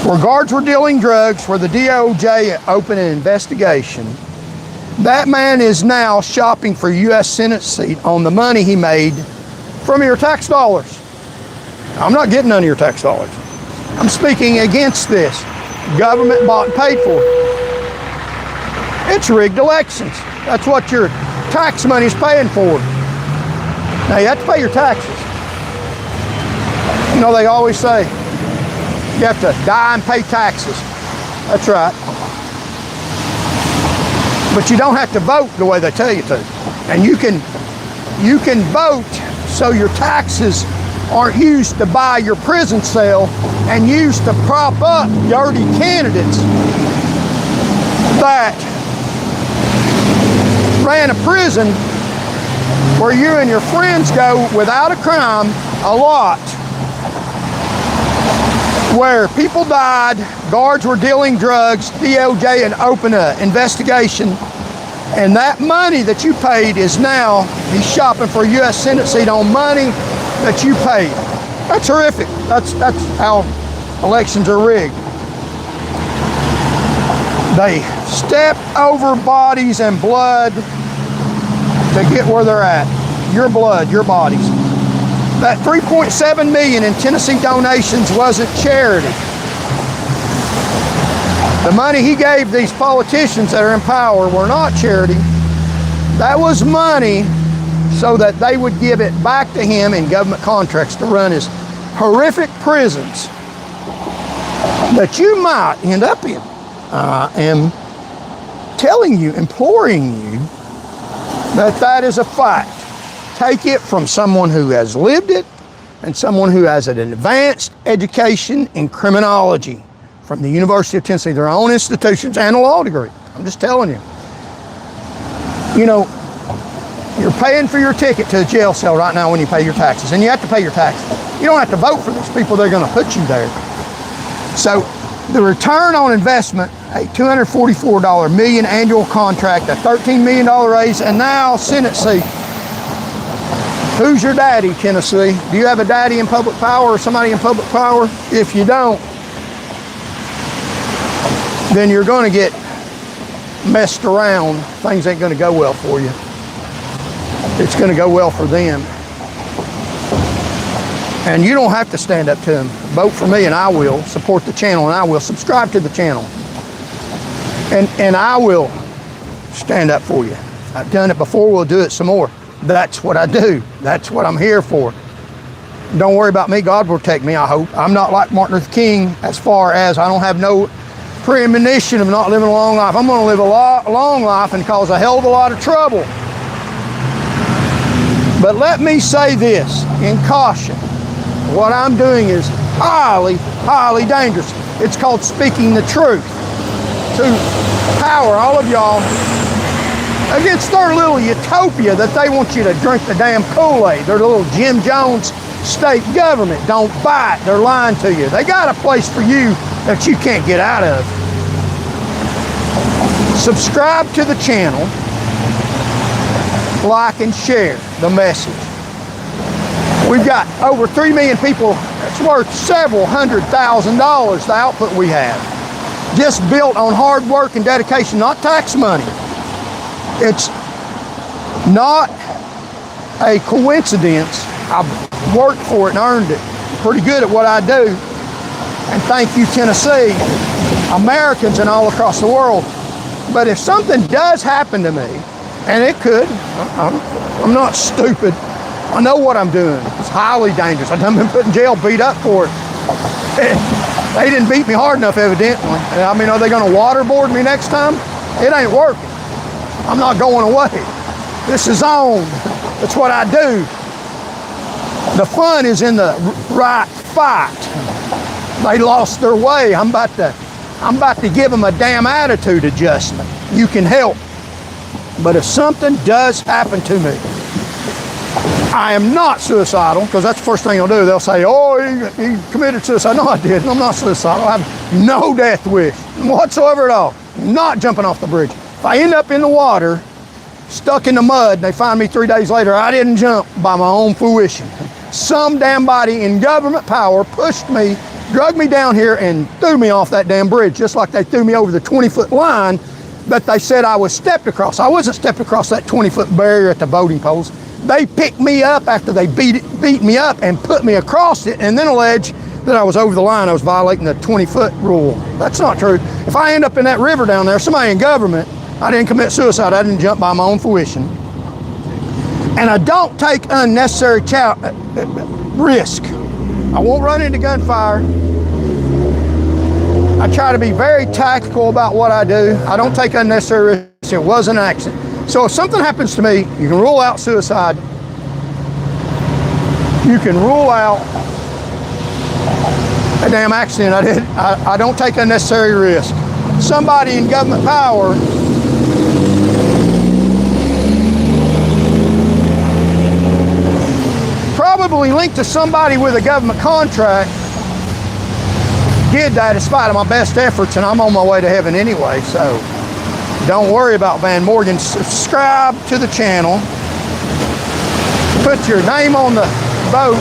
where guards were dealing drugs, where the DOJ opened an investigation, that man is now shopping for U.S. Senate seat on the money he made from your tax dollars. I'm not getting none of your tax dollars. I'm speaking against this. Government bought and paid for. It's rigged elections. That's what your tax money is paying for. Now you have to pay your taxes. You know, they always say, you have to die and pay taxes. That's right. But you don't have to vote the way they tell you to. And you can vote so your taxes aren't used to buy your prison cell and used to prop up dirty candidates that ran a prison where you and your friends go without a crime a lot, where people died, guards were dealing drugs, DOJ had opened an investigation, and that money that you paid is now, he's shopping for a U.S. Senate seat on money that you paid. That's horrific. That's how elections are rigged. They step over bodies and blood to get where they're at. Your blood, your bodies. That $3.7 million in Tennessee donations wasn't charity. The money he gave these politicians that are in power were not charity. That was money so that they would give it back to him in government contracts to run his horrific prisons that you might end up in. I am telling you, imploring you, that is a fact. Take it from someone who has lived it and someone who has an advanced education in criminology from the University of Tennessee, their own institutions, and a law degree. I'm just telling you. You know, you're paying for your ticket to the jail cell right now when you pay your taxes, and you have to pay your taxes. You don't have to vote for these people, they're going to put you there. So the return on investment, a $244 million annual contract, a $13 million raise, and now Senate seat. Who's your daddy, Tennessee? Do you have a daddy in public power or somebody in public power? If you don't, then you're going to get messed around. Things ain't going to go well for you. It's going to go well for them. And you don't have to stand up to them. Vote for me and I will. Support the channel and I will. Subscribe to the channel. And I will stand up for you. I've done it before, we'll do it some more. That's what I do. That's what I'm here for. Don't worry about me, God will protect me, I hope. I'm not like Martin Luther King as far as I don't have no premonition of not living a long life. I'm gonna live a long life and cause a hell of a lot of trouble. But let me say this in caution. What I'm doing is highly, highly dangerous. It's called speaking the truth to power all of y'all against their little utopia that they want you to drink the damn Kool-Aid. Their little Jim Jones state government. Don't buy it. They're lying to you. They got a place for you that you can't get out of. Subscribe to the channel. Like and share the message. We've got over 3 million people. It's worth several $100,000, the output we have. Just built on hard work and dedication, not tax money. It's not a coincidence. I've worked for it and earned it. I'm pretty good at what I do. And thank you, Tennessee, Americans and all across the world. But if something does happen to me, and it could, I'm not stupid. I know what I'm doing. It's highly dangerous. I've been put in jail, beat up for it. They didn't beat me hard enough, evidently. I mean, are they going to waterboard me next time? It ain't working. I'm not going away. This is on. That's what I do. The fun is in the right fight. They lost their way. I'm about to give them a damn attitude adjustment. You can help. But if something does happen to me, I am not suicidal, because that's the first thing they'll do. They'll say, oh, he committed suicide. No, I didn't. I'm not suicidal. I have no death wish whatsoever at all. I'm not jumping off the bridge. If I end up in the water, stuck in the mud, and they find me 3 days later, I didn't jump by my own fruition. Some damn body in government power pushed me, drugged me down here, and threw me off that damn bridge, just like they threw me over the 20-foot line that they said I was stepped across. I wasn't stepped across that 20-foot barrier at the voting polls. They picked me up after they beat me up and put me across it, and then alleged that I was over the line. I was violating the 20-foot rule. That's not true. If I end up in that river down there, somebody in government, I didn't commit suicide. I didn't jump by my own fruition. And I don't take unnecessary risk. I won't run into gunfire. I try to be very tactical about what I do. I don't take unnecessary risks. It was an accident. So if something happens to me, you can rule out suicide. You can rule out a damn accident I did. I don't take unnecessary risk. Somebody in government power probably linked to somebody with a government contract. Did that in spite of my best efforts, and I'm on my way to heaven anyway, so don't worry about Van Morgan. Subscribe to the channel. Put your name on the vote.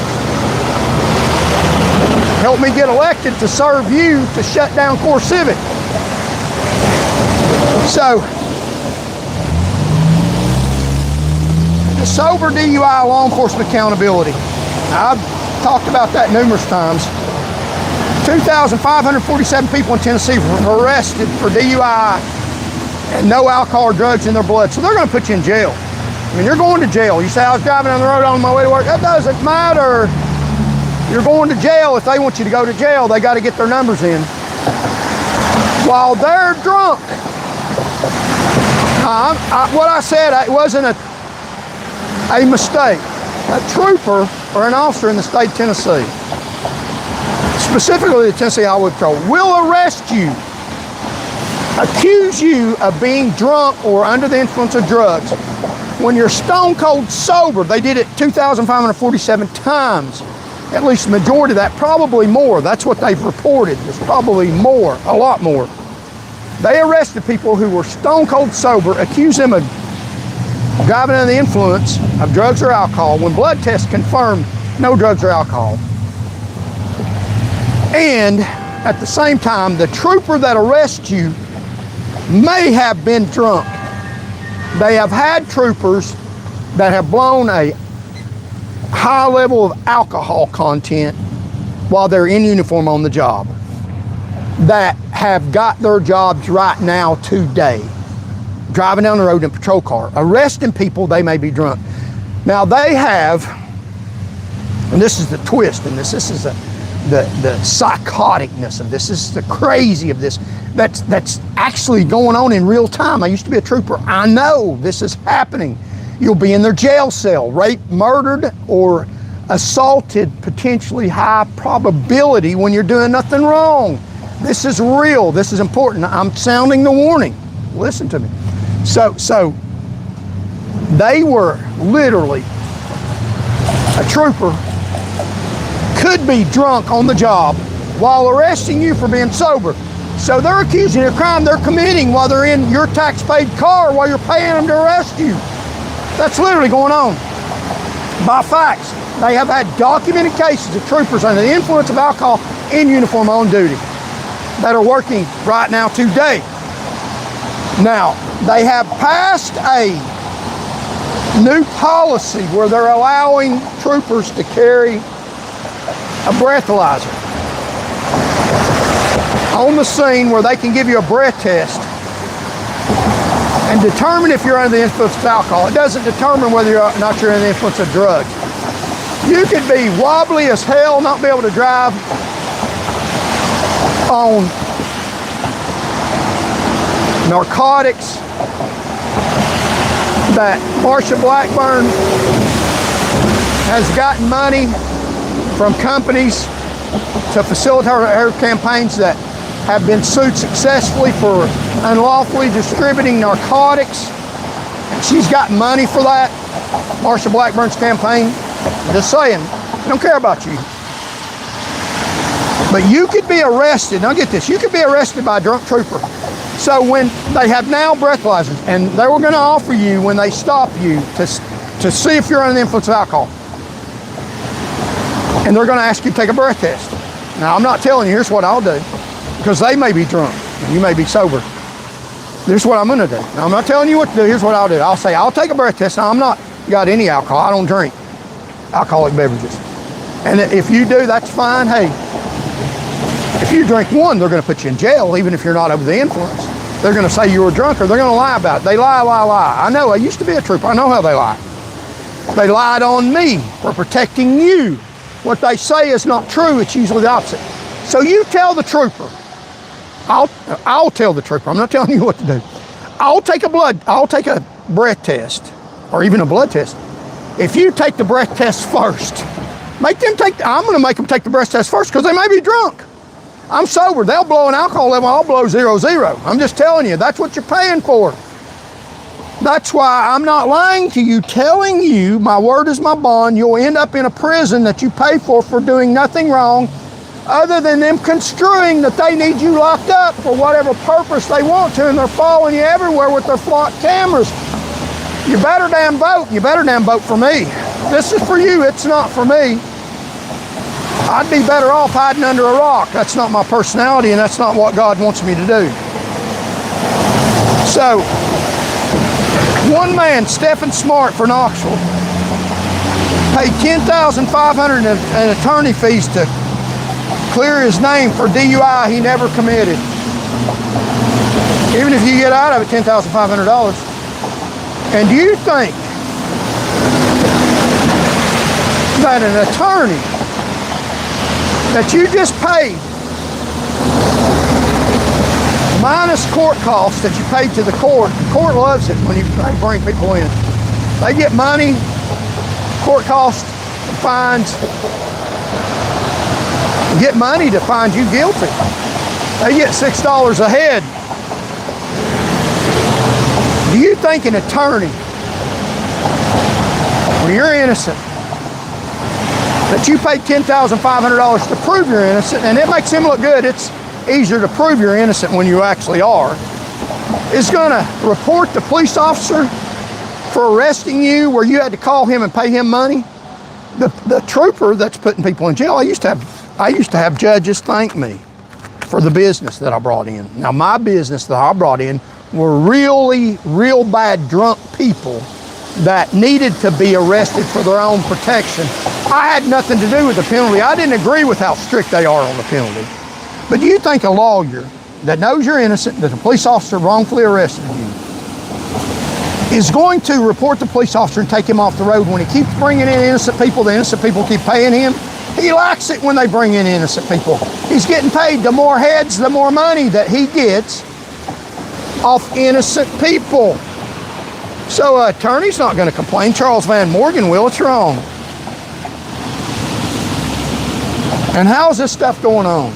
Help me get elected to serve you to shut down Core Civic. So, the sober DUI law enforcement accountability. I've talked about that numerous times. 2,547 people in Tennessee were arrested for DUI and no alcohol or drugs in their blood. So they're going to put you in jail. I mean, you're going to jail. You say, I was driving on the road on my way to work. That doesn't matter. You're going to jail. If they want you to go to jail, they got to get their numbers in while they're drunk. What I said, it wasn't a mistake. A trooper or an officer in the state of Tennessee, specifically the Tennessee Highway Patrol, will arrest you, accuse you of being drunk or under the influence of drugs. When you're stone cold sober, they did it 2,547 times. At least the majority of that, probably more. That's what they've reported. There's probably more, a lot more. They arrested people who were stone cold sober, accused them of driving under the influence of drugs or alcohol when blood tests confirmed no drugs or alcohol. And at the same time, the trooper that arrests you may have been drunk. They have had troopers that have blown a high level of alcohol content while they're in uniform on the job that have got their jobs right now today, driving down the road in a patrol car, arresting people. They may be drunk. Now they have, and this is the twist in this is the psychoticness of this is the crazy of this, that's actually going on in real time. I used to be a trooper. I know this is happening. You'll be in their jail cell, raped, murdered, or assaulted, potentially high probability when you're doing nothing wrong. This is real. This is important. I'm sounding the warning. Listen to me. So they were literally, a trooper could be drunk on the job while arresting you for being sober. So they're accusing you of a crime they're committing while they're in your tax-paid car while you're paying them to arrest you. That's literally going on. By facts, they have had documented cases of troopers under the influence of alcohol in uniform on duty that are working right now today. Now, they have passed a new policy where they're allowing troopers to carry a breathalyzer on the scene where they can give you a breath test and determine if you're under the influence of alcohol. It doesn't determine whether or not you're under the influence of drugs. You could be wobbly as hell, not be able to drive on narcotics that Marsha Blackburn has gotten money from companies to facilitate her campaigns that have been sued successfully for unlawfully distributing narcotics. She's got money for that. Marsha Blackburn's campaign. Just saying, I don't care about you. But you could be arrested. Now get this, you could be arrested by a drunk trooper. So when they have now breathalyzers, and they were going to offer you when they stop you to see if you're under the influence of alcohol. And they're going to ask you to take a breath test. Now I'm not telling you, here's what I'll do. Because they may be drunk and you may be sober. Here's what I'm going to do. Now I'm not telling you what to do, here's what I'll do. I'll say, I'll take a breath test. Now I'm not got any alcohol. I don't drink alcoholic beverages. And if you do, that's fine. Hey, if you drink one, they're going to put you in jail, even if you're not under the influence. They're going to say you were drunk, or they're going to lie about it. They lie. I know, I used to be a trooper. I know how they lie. They lied on me for protecting you. What they say is not true. It's usually the opposite. So you tell the trooper. I'll tell the trooper. I'm not telling you what to do. I'll take a breath test, or even a blood test. If you take the breath test first, I'm going to make them take the breath test first because they may be drunk. I'm sober. They'll blow an alcohol level. I'll blow 0, 0. I'm just telling you, that's what you're paying for. That's why I'm not lying to you, telling you my word is my bond. You'll end up in a prison that you pay for doing nothing wrong other than them construing that they need you locked up for whatever purpose they want to, and they're following you everywhere with their flock cameras. You better damn vote. You better damn vote for me. This is for you. It's not for me. I'd be better off hiding under a rock. That's not my personality, and that's not what God wants me to do. So, one man, Stephen Smart for Knoxville, paid $10,500 in attorney fees to clear his name for DUI he never committed. Even if you get out of it $10,500. And do you think that an attorney that you just paid, minus court costs that you paid to the court loves it when you bring people in. They get money, court costs, fines, get money to find you guilty. They get $6 a head. Do you think an attorney, when you're innocent, that you paid $10,500 to prove you're innocent, and it makes him look good, it's easier to prove you're innocent when you actually are, is going to report the police officer for arresting you where you had to call him and pay him money? The trooper that's putting people in jail, I used to have judges thank me for the business that I brought in. Now, my business that I brought in were real bad drunk people that needed to be arrested for their own protection. I had nothing to do with the penalty. I didn't agree with how strict they are on the penalty. But do you think a lawyer that knows you're innocent, that a police officer wrongfully arrested you, is going to report the police officer and take him off the road when he keeps bringing in innocent people? The innocent people keep paying him. He likes it when they bring in innocent people. He's getting paid. The more heads, the more money that he gets off innocent people. So an attorney's not going to complain. Charles Van Morgan will. It's wrong. And how is this stuff going on?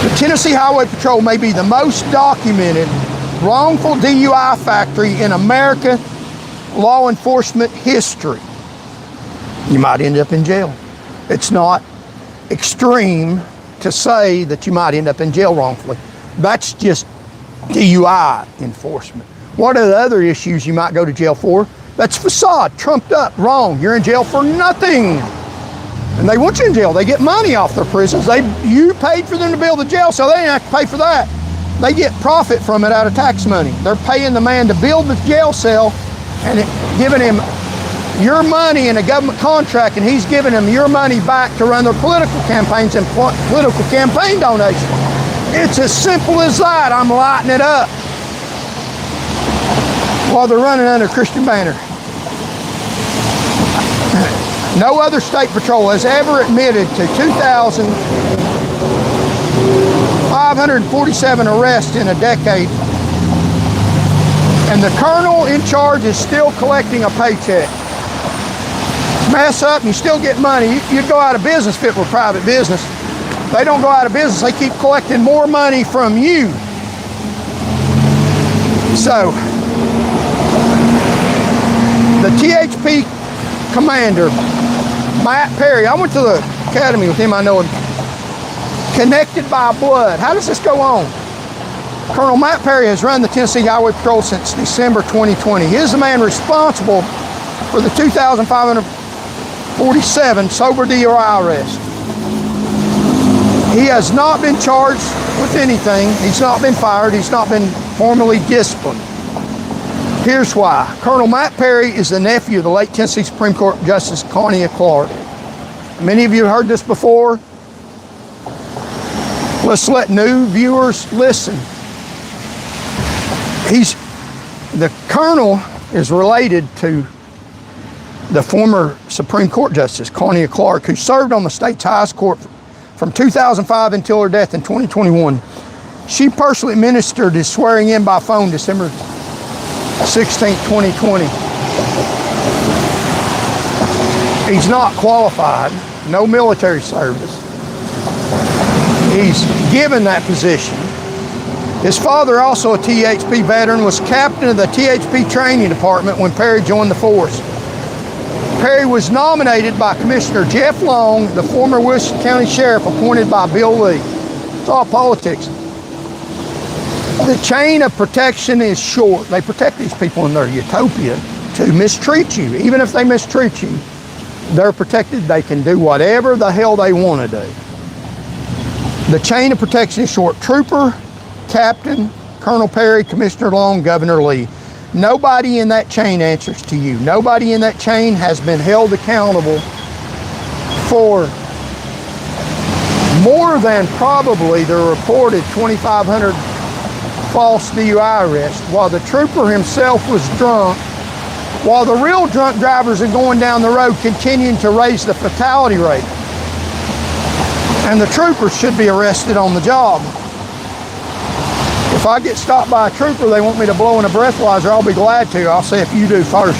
The Tennessee Highway Patrol may be the most documented wrongful DUI factory in American law enforcement history. You might end up in jail. It's not extreme to say that you might end up in jail wrongfully. That's just DUI enforcement. What are the other issues you might go to jail for? That's facade, trumped up, wrong. You're in jail for nothing. And they want you in jail. They get money off their prisons. You paid for them to build the jail, so they didn't have to pay for that. They get profit from it out of tax money. They're paying the man to build the jail cell and giving him your money in a government contract, and he's giving them your money back to run their political campaigns and political campaign donations. It's as simple as that. I'm lighting it up while they're running under Christian banner. No other state patrol has ever admitted to 2,547 arrests in a decade, and the colonel in charge is still collecting a paycheck. Mess up and you still get money. You'd go out of business if it were private business. They don't go out of business. They keep collecting more money from you. So, the THP commander, Matt Perry, I went to the academy with him, I know him. Connected by blood. How does this go on? Colonel Matt Perry has run the Tennessee Highway Patrol since December 2020. He is the man responsible for the 2,547 sober DUI arrests. He has not been charged with anything. He's not been fired. He's not been formally disciplined. Here's why. Colonel Matt Perry is the nephew of the late Tennessee Supreme Court Justice Connie Clark. Many of you have heard this before. Let's let new viewers listen. The colonel is related to the former Supreme Court Justice, Connie Clark, who served on the state's highest court from 2005 until her death in 2021. She personally administered his swearing in by phone December 16, 2020. He's not qualified, no military service. He's given that position His father, also a THP veteran, was captain of the THP training department when Perry joined the force. Perry was nominated by Commissioner Jeff Long, the former Wilson County Sheriff appointed by Bill Lee. It's all politics. The chain of protection is short. They protect these people in their utopia to mistreat you. Even if they mistreat you, they're protected. They can do whatever the hell they want to do. The chain of protection is short. Trooper, Captain, Colonel Perry, Commissioner Long, Governor Lee. Nobody in that chain answers to you. Nobody in that chain has been held accountable for more than probably the reported 2,500 false DUI arrests, while the trooper himself was drunk, while the real drunk drivers are going down the road continuing to raise the fatality rate. And the troopers should be arrested on the job. If I get stopped by a trooper, they want me to blow in a breathalyzer, I'll be glad to. I'll say, if you do first.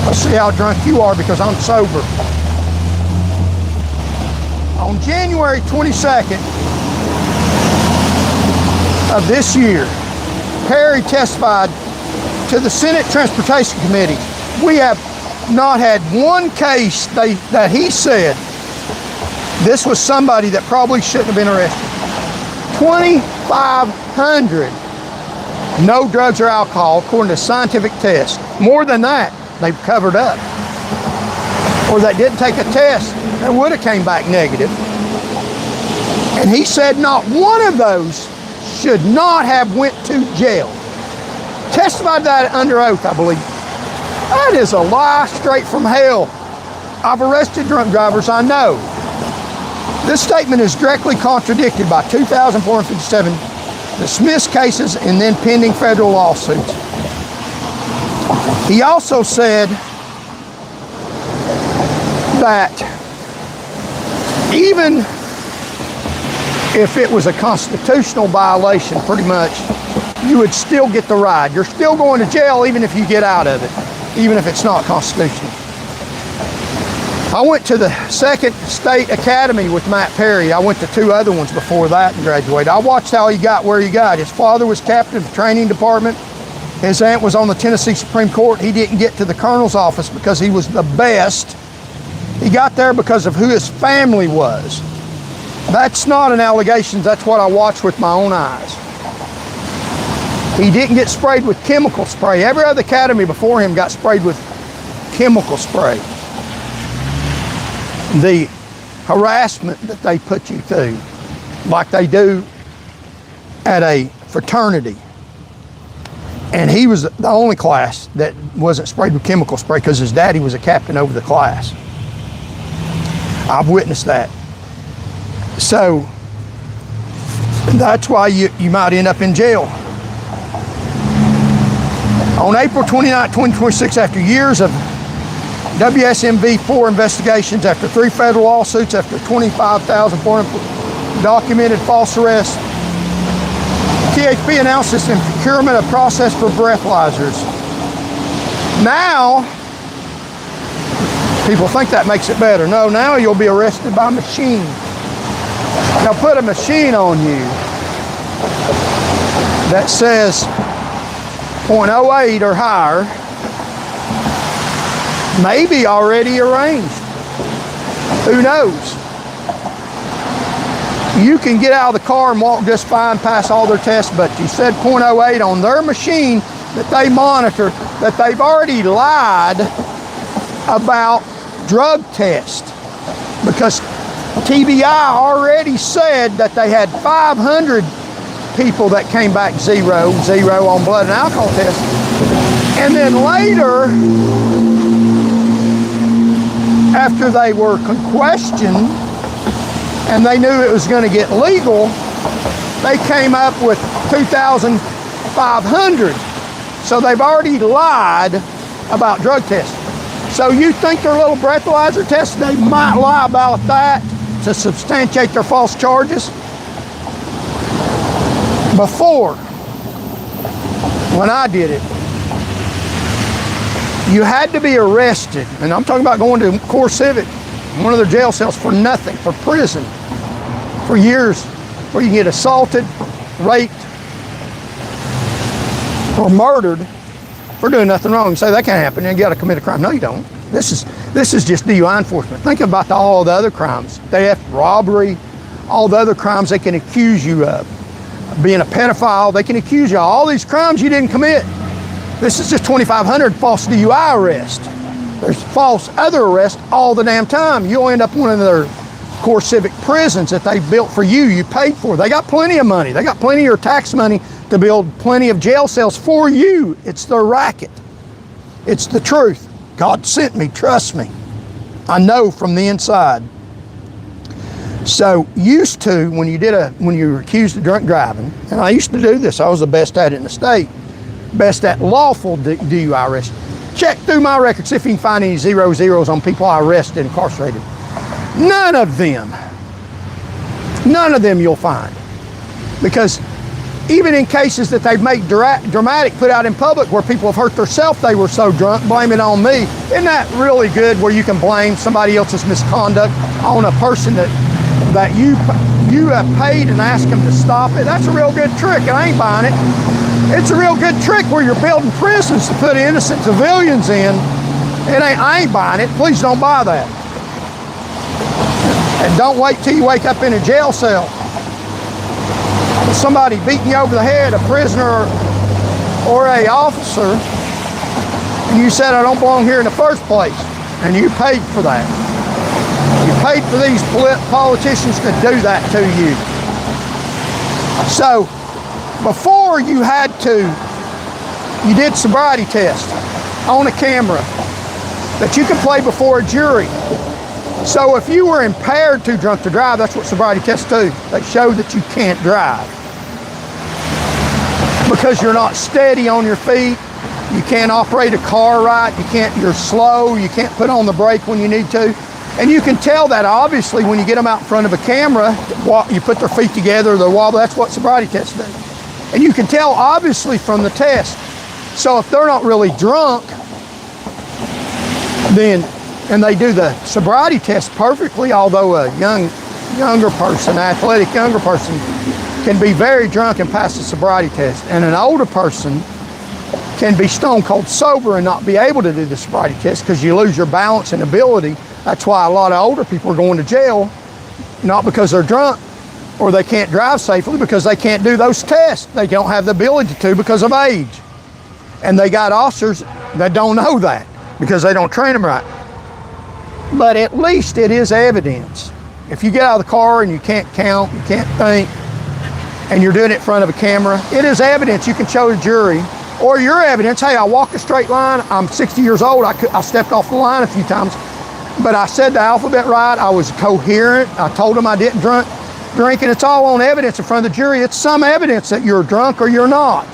I'll see how drunk you are because I'm sober. On January 22nd of this year, Perry testified to the Senate Transportation Committee. We have not had one case that he said this was somebody that probably shouldn't have been arrested. 2,500 no drugs or alcohol according to scientific tests. More than that, they've covered up. Or they didn't take a test that would have came back negative. And he said not one of those should not have went to jail. Testified that under oath, I believe. That is a lie straight from hell. I've arrested drunk drivers, I know. This statement is directly contradicted by 2,457 dismissed cases and then pending federal lawsuits. He also said that even if it was a constitutional violation, pretty much, you would still get the ride. You're still going to jail even if you get out of it, even if it's not constitutional. I went to the second state academy with Matt Perry. I went to two other ones before that and graduated. I watched how he got where he got. His father was captain of the training department. His aunt was on the Tennessee Supreme Court. He didn't get to the colonel's office because he was the best. He got there because of who his family was. That's not an allegation. That's what I watched with my own eyes. He didn't get sprayed with chemical spray. Every other academy before him got sprayed with chemical spray. The harassment that they put you through, like they do at a fraternity. And he was the only class that wasn't sprayed with chemical spray because his daddy was a captain over the class. I've witnessed that. So that's why you might end up in jail. On April 29, 2026, after years of WSMV-4 investigations, after 3 federal lawsuits, after 25,400 documented false arrests, THP announced its procurement of process for breathalyzers. Now, people think that makes it better. No, now you'll be arrested by machine. Now put a machine on you that says 0.08 or higher, maybe already arranged. Who knows? You can get out of the car and walk just fine, pass all their tests, but you said 0.08 on their machine that they monitor, that they've already lied about drug test. Because TBI already said that they had 500 people that came back zero on blood and alcohol tests. And then later, after they were questioned and they knew it was going to get legal, they came up with 2,500. So they've already lied about drug tests. So you think their little breathalyzer test, they might lie about that to substantiate their false charges? Before, when I did it, you had to be arrested, and I'm talking about going to Core Civic, one of their jail cells, for nothing, for prison, for years, where you get assaulted, raped, or murdered for doing nothing wrong. You say that can't happen, you got to commit a crime. No, you don't. This is just DUI enforcement. Think about all the other crimes, theft, robbery, all the other crimes they can accuse you of. Being a pedophile, they can accuse you of all these crimes you didn't commit. This is just 2,500 false DUI arrests. There's false other arrests all the damn time. You'll end up in one of their Core Civic prisons that they built for you, you paid for. They got plenty of money. They got plenty of your tax money to build plenty of jail cells for you. It's their racket. It's the truth. God sent me, trust me. I know from the inside. So used to, when you were accused of drunk driving, and I used to do this, I was the best at it in the state, best at lawful DUI arrest. Check through my records, see if you can find any 0-0s on people I arrested and incarcerated. None of them you'll find. Because even in cases that they've made dramatic, put out in public where people have hurt themselves, they were so drunk, blame it on me. Isn't that really good where you can blame somebody else's misconduct on a person that you have paid and asked them to stop it? That's a real good trick, and I ain't buying it. It's a real good trick where you're building prisons to put innocent civilians in. I ain't buying it. Please don't buy that. And don't wait till you wake up in a jail cell. Somebody beating you over the head, a prisoner or a officer, and you said, I don't belong here in the first place, and you paid for that. You paid for these politicians to do that to you. So before you did sobriety tests on a camera that you could play before a jury. So if you were impaired too drunk to drive, that's what sobriety tests do. They show that you can't drive. Because you're not steady on your feet, you can't operate a car right, you're slow, you can't put on the brake when you need to. And you can tell that obviously when you get them out in front of a camera, you put their feet together, they wobble, that's what sobriety tests do. And you can tell obviously from the test. So if they're not really drunk, and they do the sobriety test perfectly, although a younger person, athletic younger person, can be very drunk and pass the sobriety test. And an older person can be stone cold sober and not be able to do the sobriety test because you lose your balance and ability. That's why a lot of older people are going to jail, not because they're drunk or they can't drive safely, because they can't do those tests. They don't have the ability to because of age. And they got officers that don't know that because they don't train them right. But at least it is evidence. If you get out of the car and you can't count, you can't think, and you're doing it in front of a camera, it is evidence you can show the jury, or your evidence, hey, I walked a straight line, I'm 60 years old, I stepped off the line a few times, but I said the alphabet right, I was coherent, I told them I didn't drink, and it's all on evidence in front of the jury. It's some evidence that you're drunk or you're not.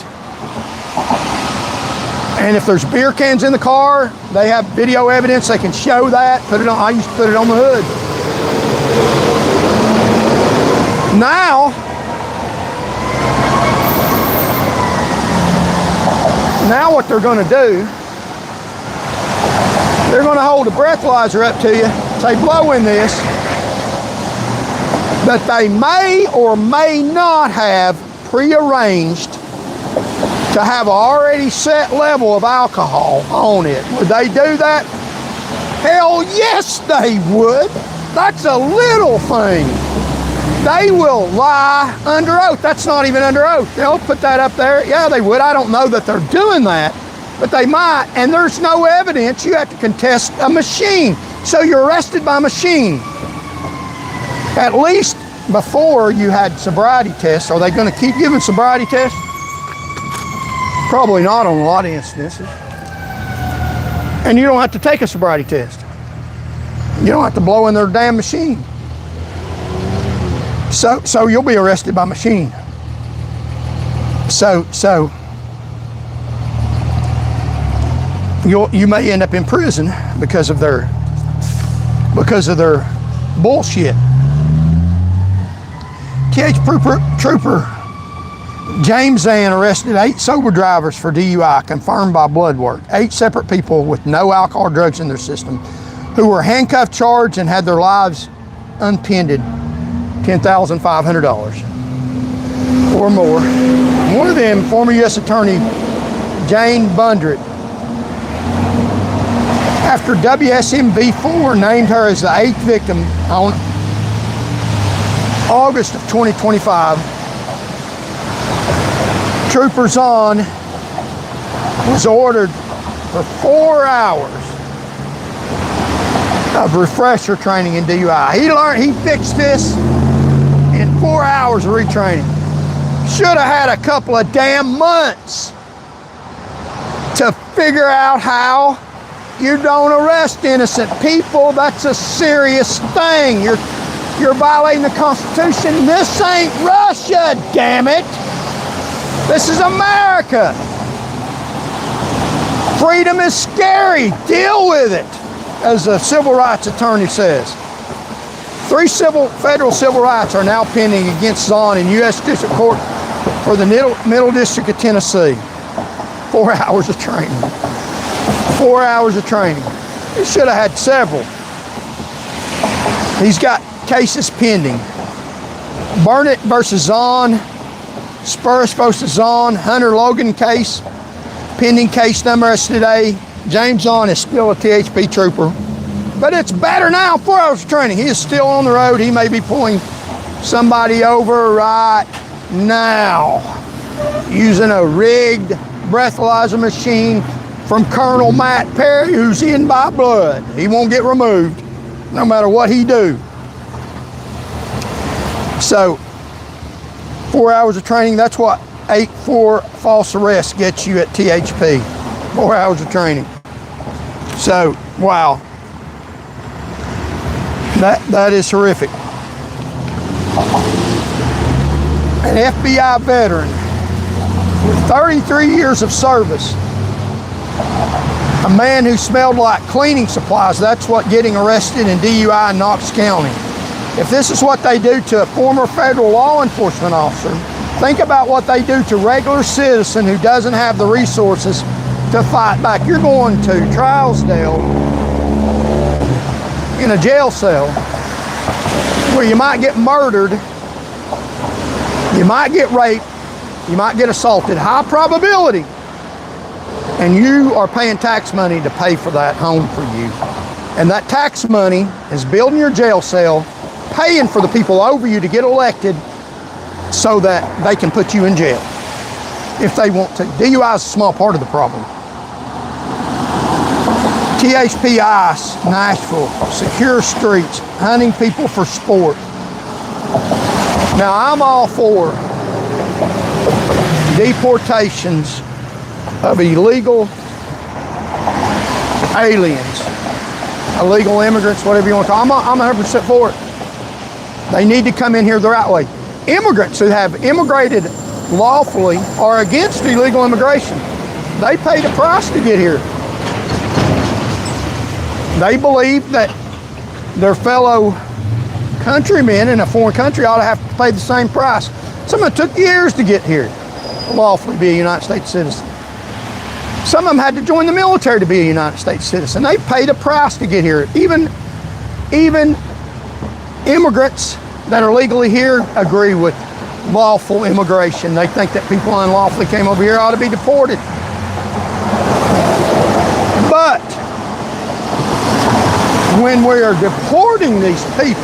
And if there's beer cans in the car, they have video evidence, they can show that, put it on, I used to put it on the hood. Now what they're gonna do, they're gonna hold a breathalyzer up to you, say blow in this, but they may or may not have prearranged to have an already set level of alcohol on it. Would they do that? Hell yes they would. That's a little thing. They will lie under oath. That's not even under oath. They'll put that up there. Yeah, they would. I don't know that they're doing that, but they might. And there's no evidence. You have to contest a machine. So you're arrested by machine. At least before you had sobriety tests. Are they going to keep giving sobriety tests? Probably not on a lot of instances. And you don't have to take a sobriety test. You don't have to blow in their damn machine. So you'll be arrested by machine. So you may end up in prison because of their bullshit. TH Trooper James Zan arrested 8 sober drivers for DUI, confirmed by blood work. 8 separate people with no alcohol or drugs in their system who were handcuffed, charged, and had their lives unpinned. $10,500 or more. One of them, former U.S. Attorney Jane Bundred. After WSMV4 named her as the 8th victim on August of 2025, Trooper Zahn was ordered for 4 hours of refresher training in DUI. He fixed this in 4 hours of retraining. Should have had a couple of damn months to figure out how you don't arrest innocent people. That's a serious thing. You're violating the Constitution. This ain't Russia, damn it. This is America. Freedom is scary. Deal with it, as a civil rights attorney says. 3 federal civil rights are now pending against Zahn in U.S. District Court for the Middle District of Tennessee. 4 hours of training. 4 hours of training. He should have had several. He's got cases pending. Burnett versus Zahn, Spurs versus Zahn, Hunter Logan case, pending case number as today. James Zahn is still a THP trooper, but it's better now. 4 hours of training. He is still on the road. He may be pulling somebody over right now using a rigged breathalyzer machine from Colonel Matt Perry, who's in by blood. He won't get removed no matter what he do. So 4 hours of training, that's what 8-4 false arrest gets you at THP. 4 hours of training. So, wow. That is horrific. An FBI veteran with 33 years of service, a man who smelled like cleaning supplies. That's what getting arrested in DUI in Knox County. If this is what they do to a former federal law enforcement officer, think about what they do to a regular citizen who doesn't have the resources to fight back. You're going to Trousdale in a jail cell where you might get murdered, you might get raped, you might get assaulted, high probability, and you are paying tax money to pay for that home for you. And that tax money is building your jail cell, paying for the people over you to get elected so that they can put you in jail if they want to. DUI is a small part of the problem. THP ICE, Nashville, secure streets, hunting people for sport. Now, I'm all for deportations of illegal aliens, illegal immigrants, whatever you want to call them. I'm 100% for it. They need to come in here the right way. Immigrants who have immigrated lawfully are against illegal immigration. They paid a price to get here. They believe that their fellow countrymen in a foreign country ought to have to pay the same price. Some of them took years to get here, lawfully be a United States citizen. Some of them had to join the military to be a United States citizen. They paid a price to get here. Even immigrants that are legally here agree with lawful immigration. They think that people unlawfully came over here ought to be deported. But when we are deporting these people,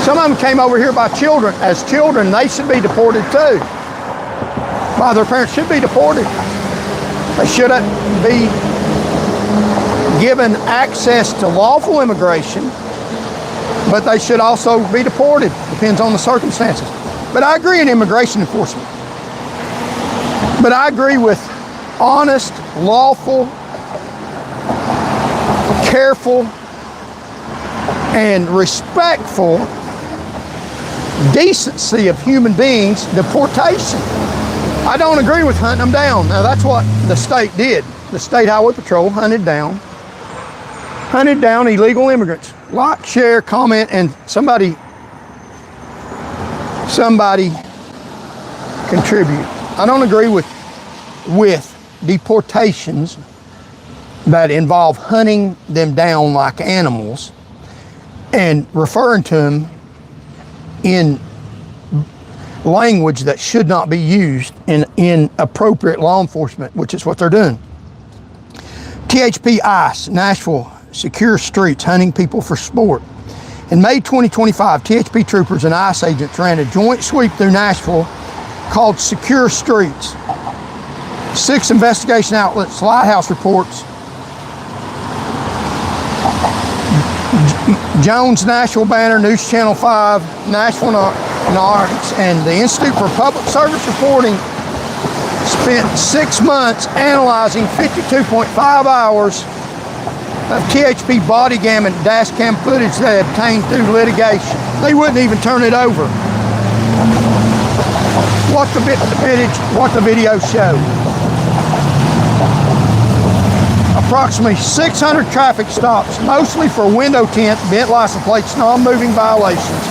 some of them came over here by children. As children, they should be deported too. Why, their parents should be deported. They shouldn't be given access to lawful immigration, but they should also be deported. Depends on the circumstances. But I agree in immigration enforcement. But I agree with honest, lawful, careful, and respectful decency of human beings deportation. I don't agree with hunting them down. Now, that's what the state did. The State Highway Patrol hunted down illegal immigrants. Like, share, comment, and somebody contribute. I don't agree with deportations that involve hunting them down like animals and referring to them in language that should not be used in appropriate law enforcement, which is what they're doing. THP ICE, Nashville, secure streets, hunting people for sport. In May 2025, THP troopers and ICE agents ran a joint sweep through Nashville called Secure Streets. 6 investigation outlets, Lighthouse reports, Jones Nashville Banner, News Channel 5, Nashville Narcs, and the Institute for Public Service Reporting spent 6 months analyzing 52.5 hours of THP body cam and dash cam footage they obtained through litigation. They wouldn't even turn it over. What the video showed. Approximately 600 traffic stops, mostly for window tint, bent license plates, non-moving violations.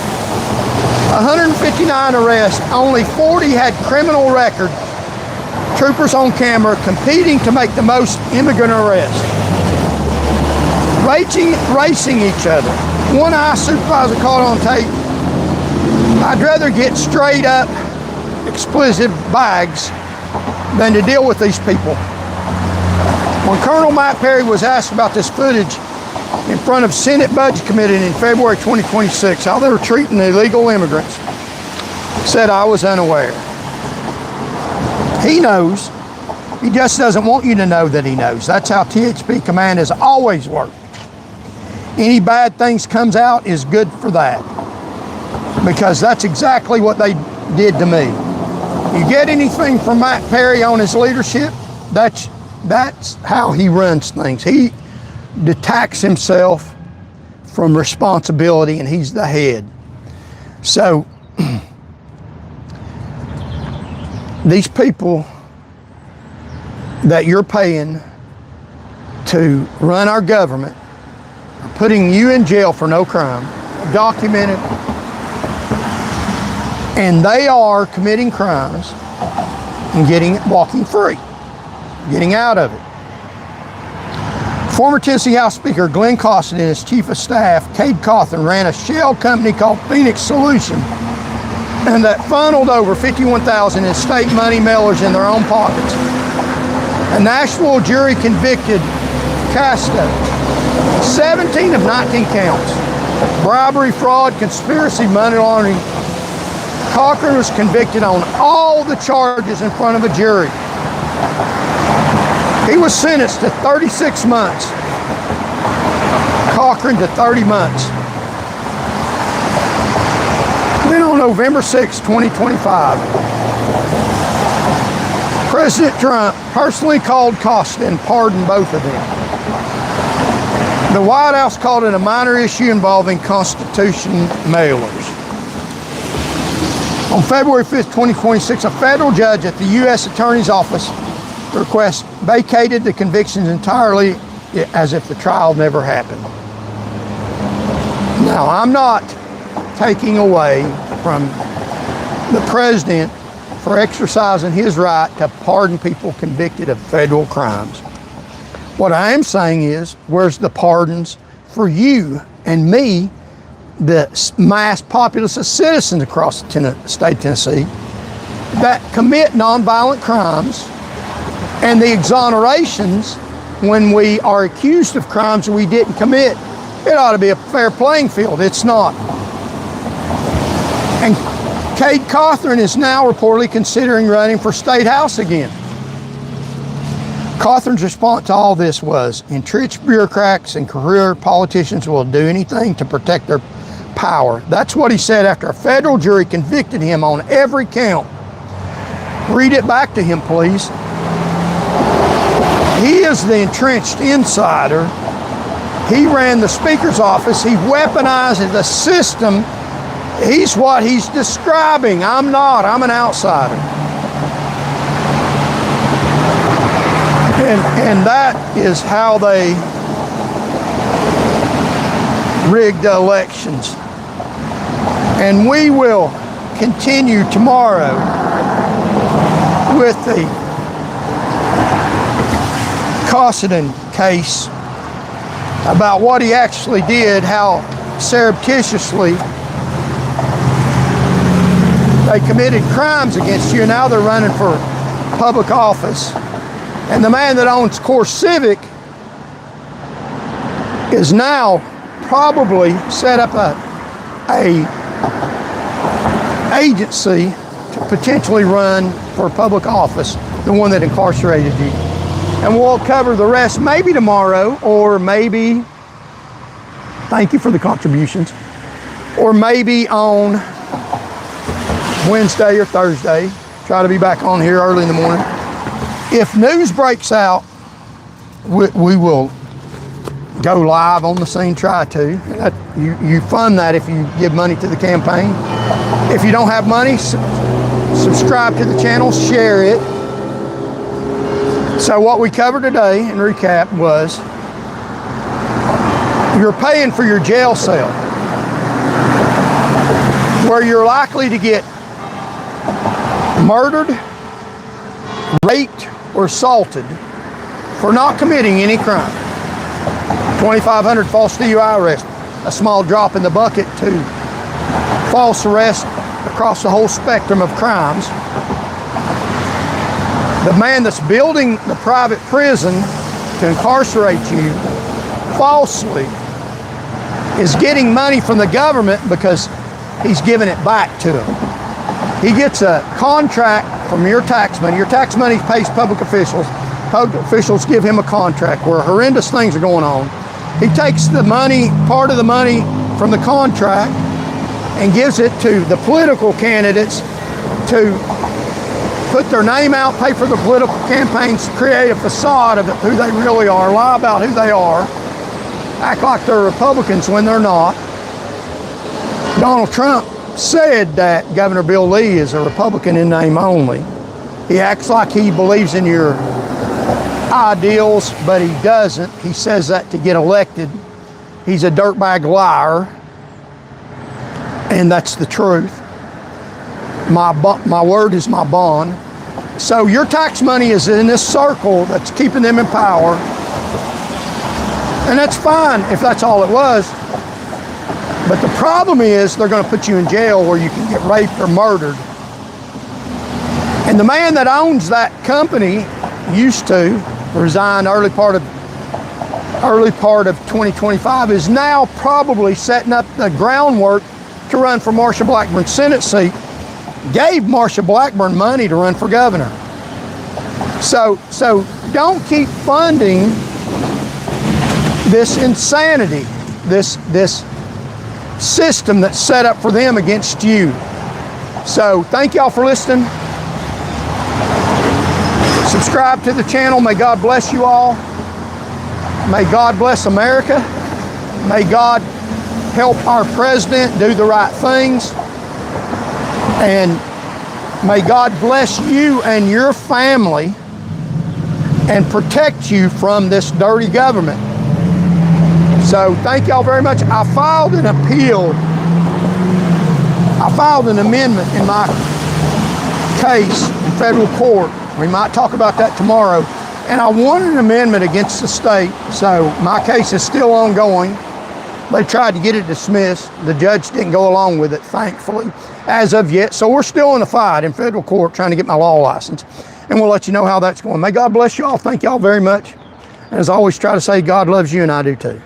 159 arrests, only 40 had criminal record. Troopers on camera competing to make the most immigrant arrests. Racing each other. One ICE supervisor caught on tape, "I'd rather get straight up explosive bags than to deal with these people." When Colonel Matt Perry was asked about this footage in front of Senate Budget Committee in February 2026, how they were treating the illegal immigrants, he said, "I was unaware." He knows. He just doesn't want you to know that he knows. That's how THP Command has always worked. Any bad things comes out is good for that, because that's exactly what they did to me. You get anything from Matt Perry on his leadership, that's how he runs things. He detacks himself from responsibility, and he's the head. So these people that you're paying to run our government are putting you in jail for no crime, documented, and they are committing crimes and walking free, getting out of it. Former Tennessee House Speaker Glenn Costin and his Chief of Staff, Cade Cawthon, ran a shell company called Phoenix Solution, and that funneled over $51,000 in state money mailers in their own pockets. A Nashville jury convicted Castro 17 of 19 counts. Bribery, fraud, conspiracy, money laundering. Cochran was convicted on all the charges in front of a jury. He was sentenced to 36 months. Cochran to 30 months. Then on November 6, 2025, President Trump personally called Costa and pardoned both of them. The White House called it a minor issue involving Constitution mailers. On February 5th, 2026, a federal judge at the U.S. Attorney's Office request vacated the convictions entirely as if the trial never happened. Now, I'm not taking away from the president for exercising his right to pardon people convicted of federal crimes. What I am saying is, where's the pardons for you and me, the mass populace of citizens across the state of Tennessee that commit nonviolent crimes, and the exonerations when we are accused of crimes we didn't commit? It ought to be a fair playing field. It's not. And Cade Cawthon is now reportedly considering running for state house again. Cawthon's response to all this was, entrenched bureaucrats and career politicians will do anything to protect their power. That's what he said after a federal jury convicted him on every count. Read it back to him, please. He is the entrenched insider. He ran the Speaker's office. He weaponized the system. He's what he's describing. I'm not. I'm an outsider. And that is how they rigged the elections. And we will continue tomorrow with the Cawthon case about what he actually did, how surreptitiously They committed crimes against you, and now they're running for public office. And the man that owns Core Civic is now probably set up a agency to potentially run for public office, the one that incarcerated you. And we'll cover the rest maybe tomorrow, or maybe, thank you for the contributions, or maybe on Wednesday or Thursday. Try to be back on here early in the morning. If news breaks out, we will go live on the scene, try to. You fund that if you give money to the campaign. If you don't have money, subscribe to the channel, share it. So what we covered today, in recap, was you're paying for your jail cell, where you're likely to get murdered, raped, or assaulted for not committing any crime. 2,500 false DUI arrests, a small drop in the bucket to false arrest across the whole spectrum of crimes. The man that's building the private prison to incarcerate you falsely is getting money from the government because he's giving it back to them. He gets a contract from your tax money. Your tax money pays public officials. Public officials give him a contract where horrendous things are going on. He takes the money, part of the money from the contract, and gives it to the political candidates to put their name out, pay for the political campaigns, create a facade of who they really are, lie about who they are, act like they're Republicans when they're not. Donald Trump said that Governor Bill Lee is a Republican in name only. He acts like he believes in your ideals, but he doesn't. He says that to get elected. He's a dirtbag liar, and that's the truth. My word is my bond. So your tax money is in this circle that's keeping them in power, and that's fine if that's all it was. But the problem is they're going to put you in jail where you can get raped or murdered. And the man that owns that company used to resign early part of 2025 is now probably setting up the groundwork to run for Marsha Blackburn's Senate seat. Gave Marsha Blackburn money to run for governor. So don't keep funding this insanity, this system that's set up for them against you. So thank y'all for listening. Subscribe to the channel. May God bless you all. May God bless America. May God help our president do the right things. And may God bless you and your family and protect you from this dirty government. So thank y'all very much. I filed an appeal. I filed an amendment in my case in federal court. We might talk about that tomorrow. And I won an amendment against the state. So my case is still ongoing. They tried to get it dismissed. The judge didn't go along with it, thankfully, as of yet. So we're still in a fight in federal court trying to get my law license. And we'll let you know how that's going. May God bless you all. Thank y'all very much. And as I always try to say, God loves you and I do too.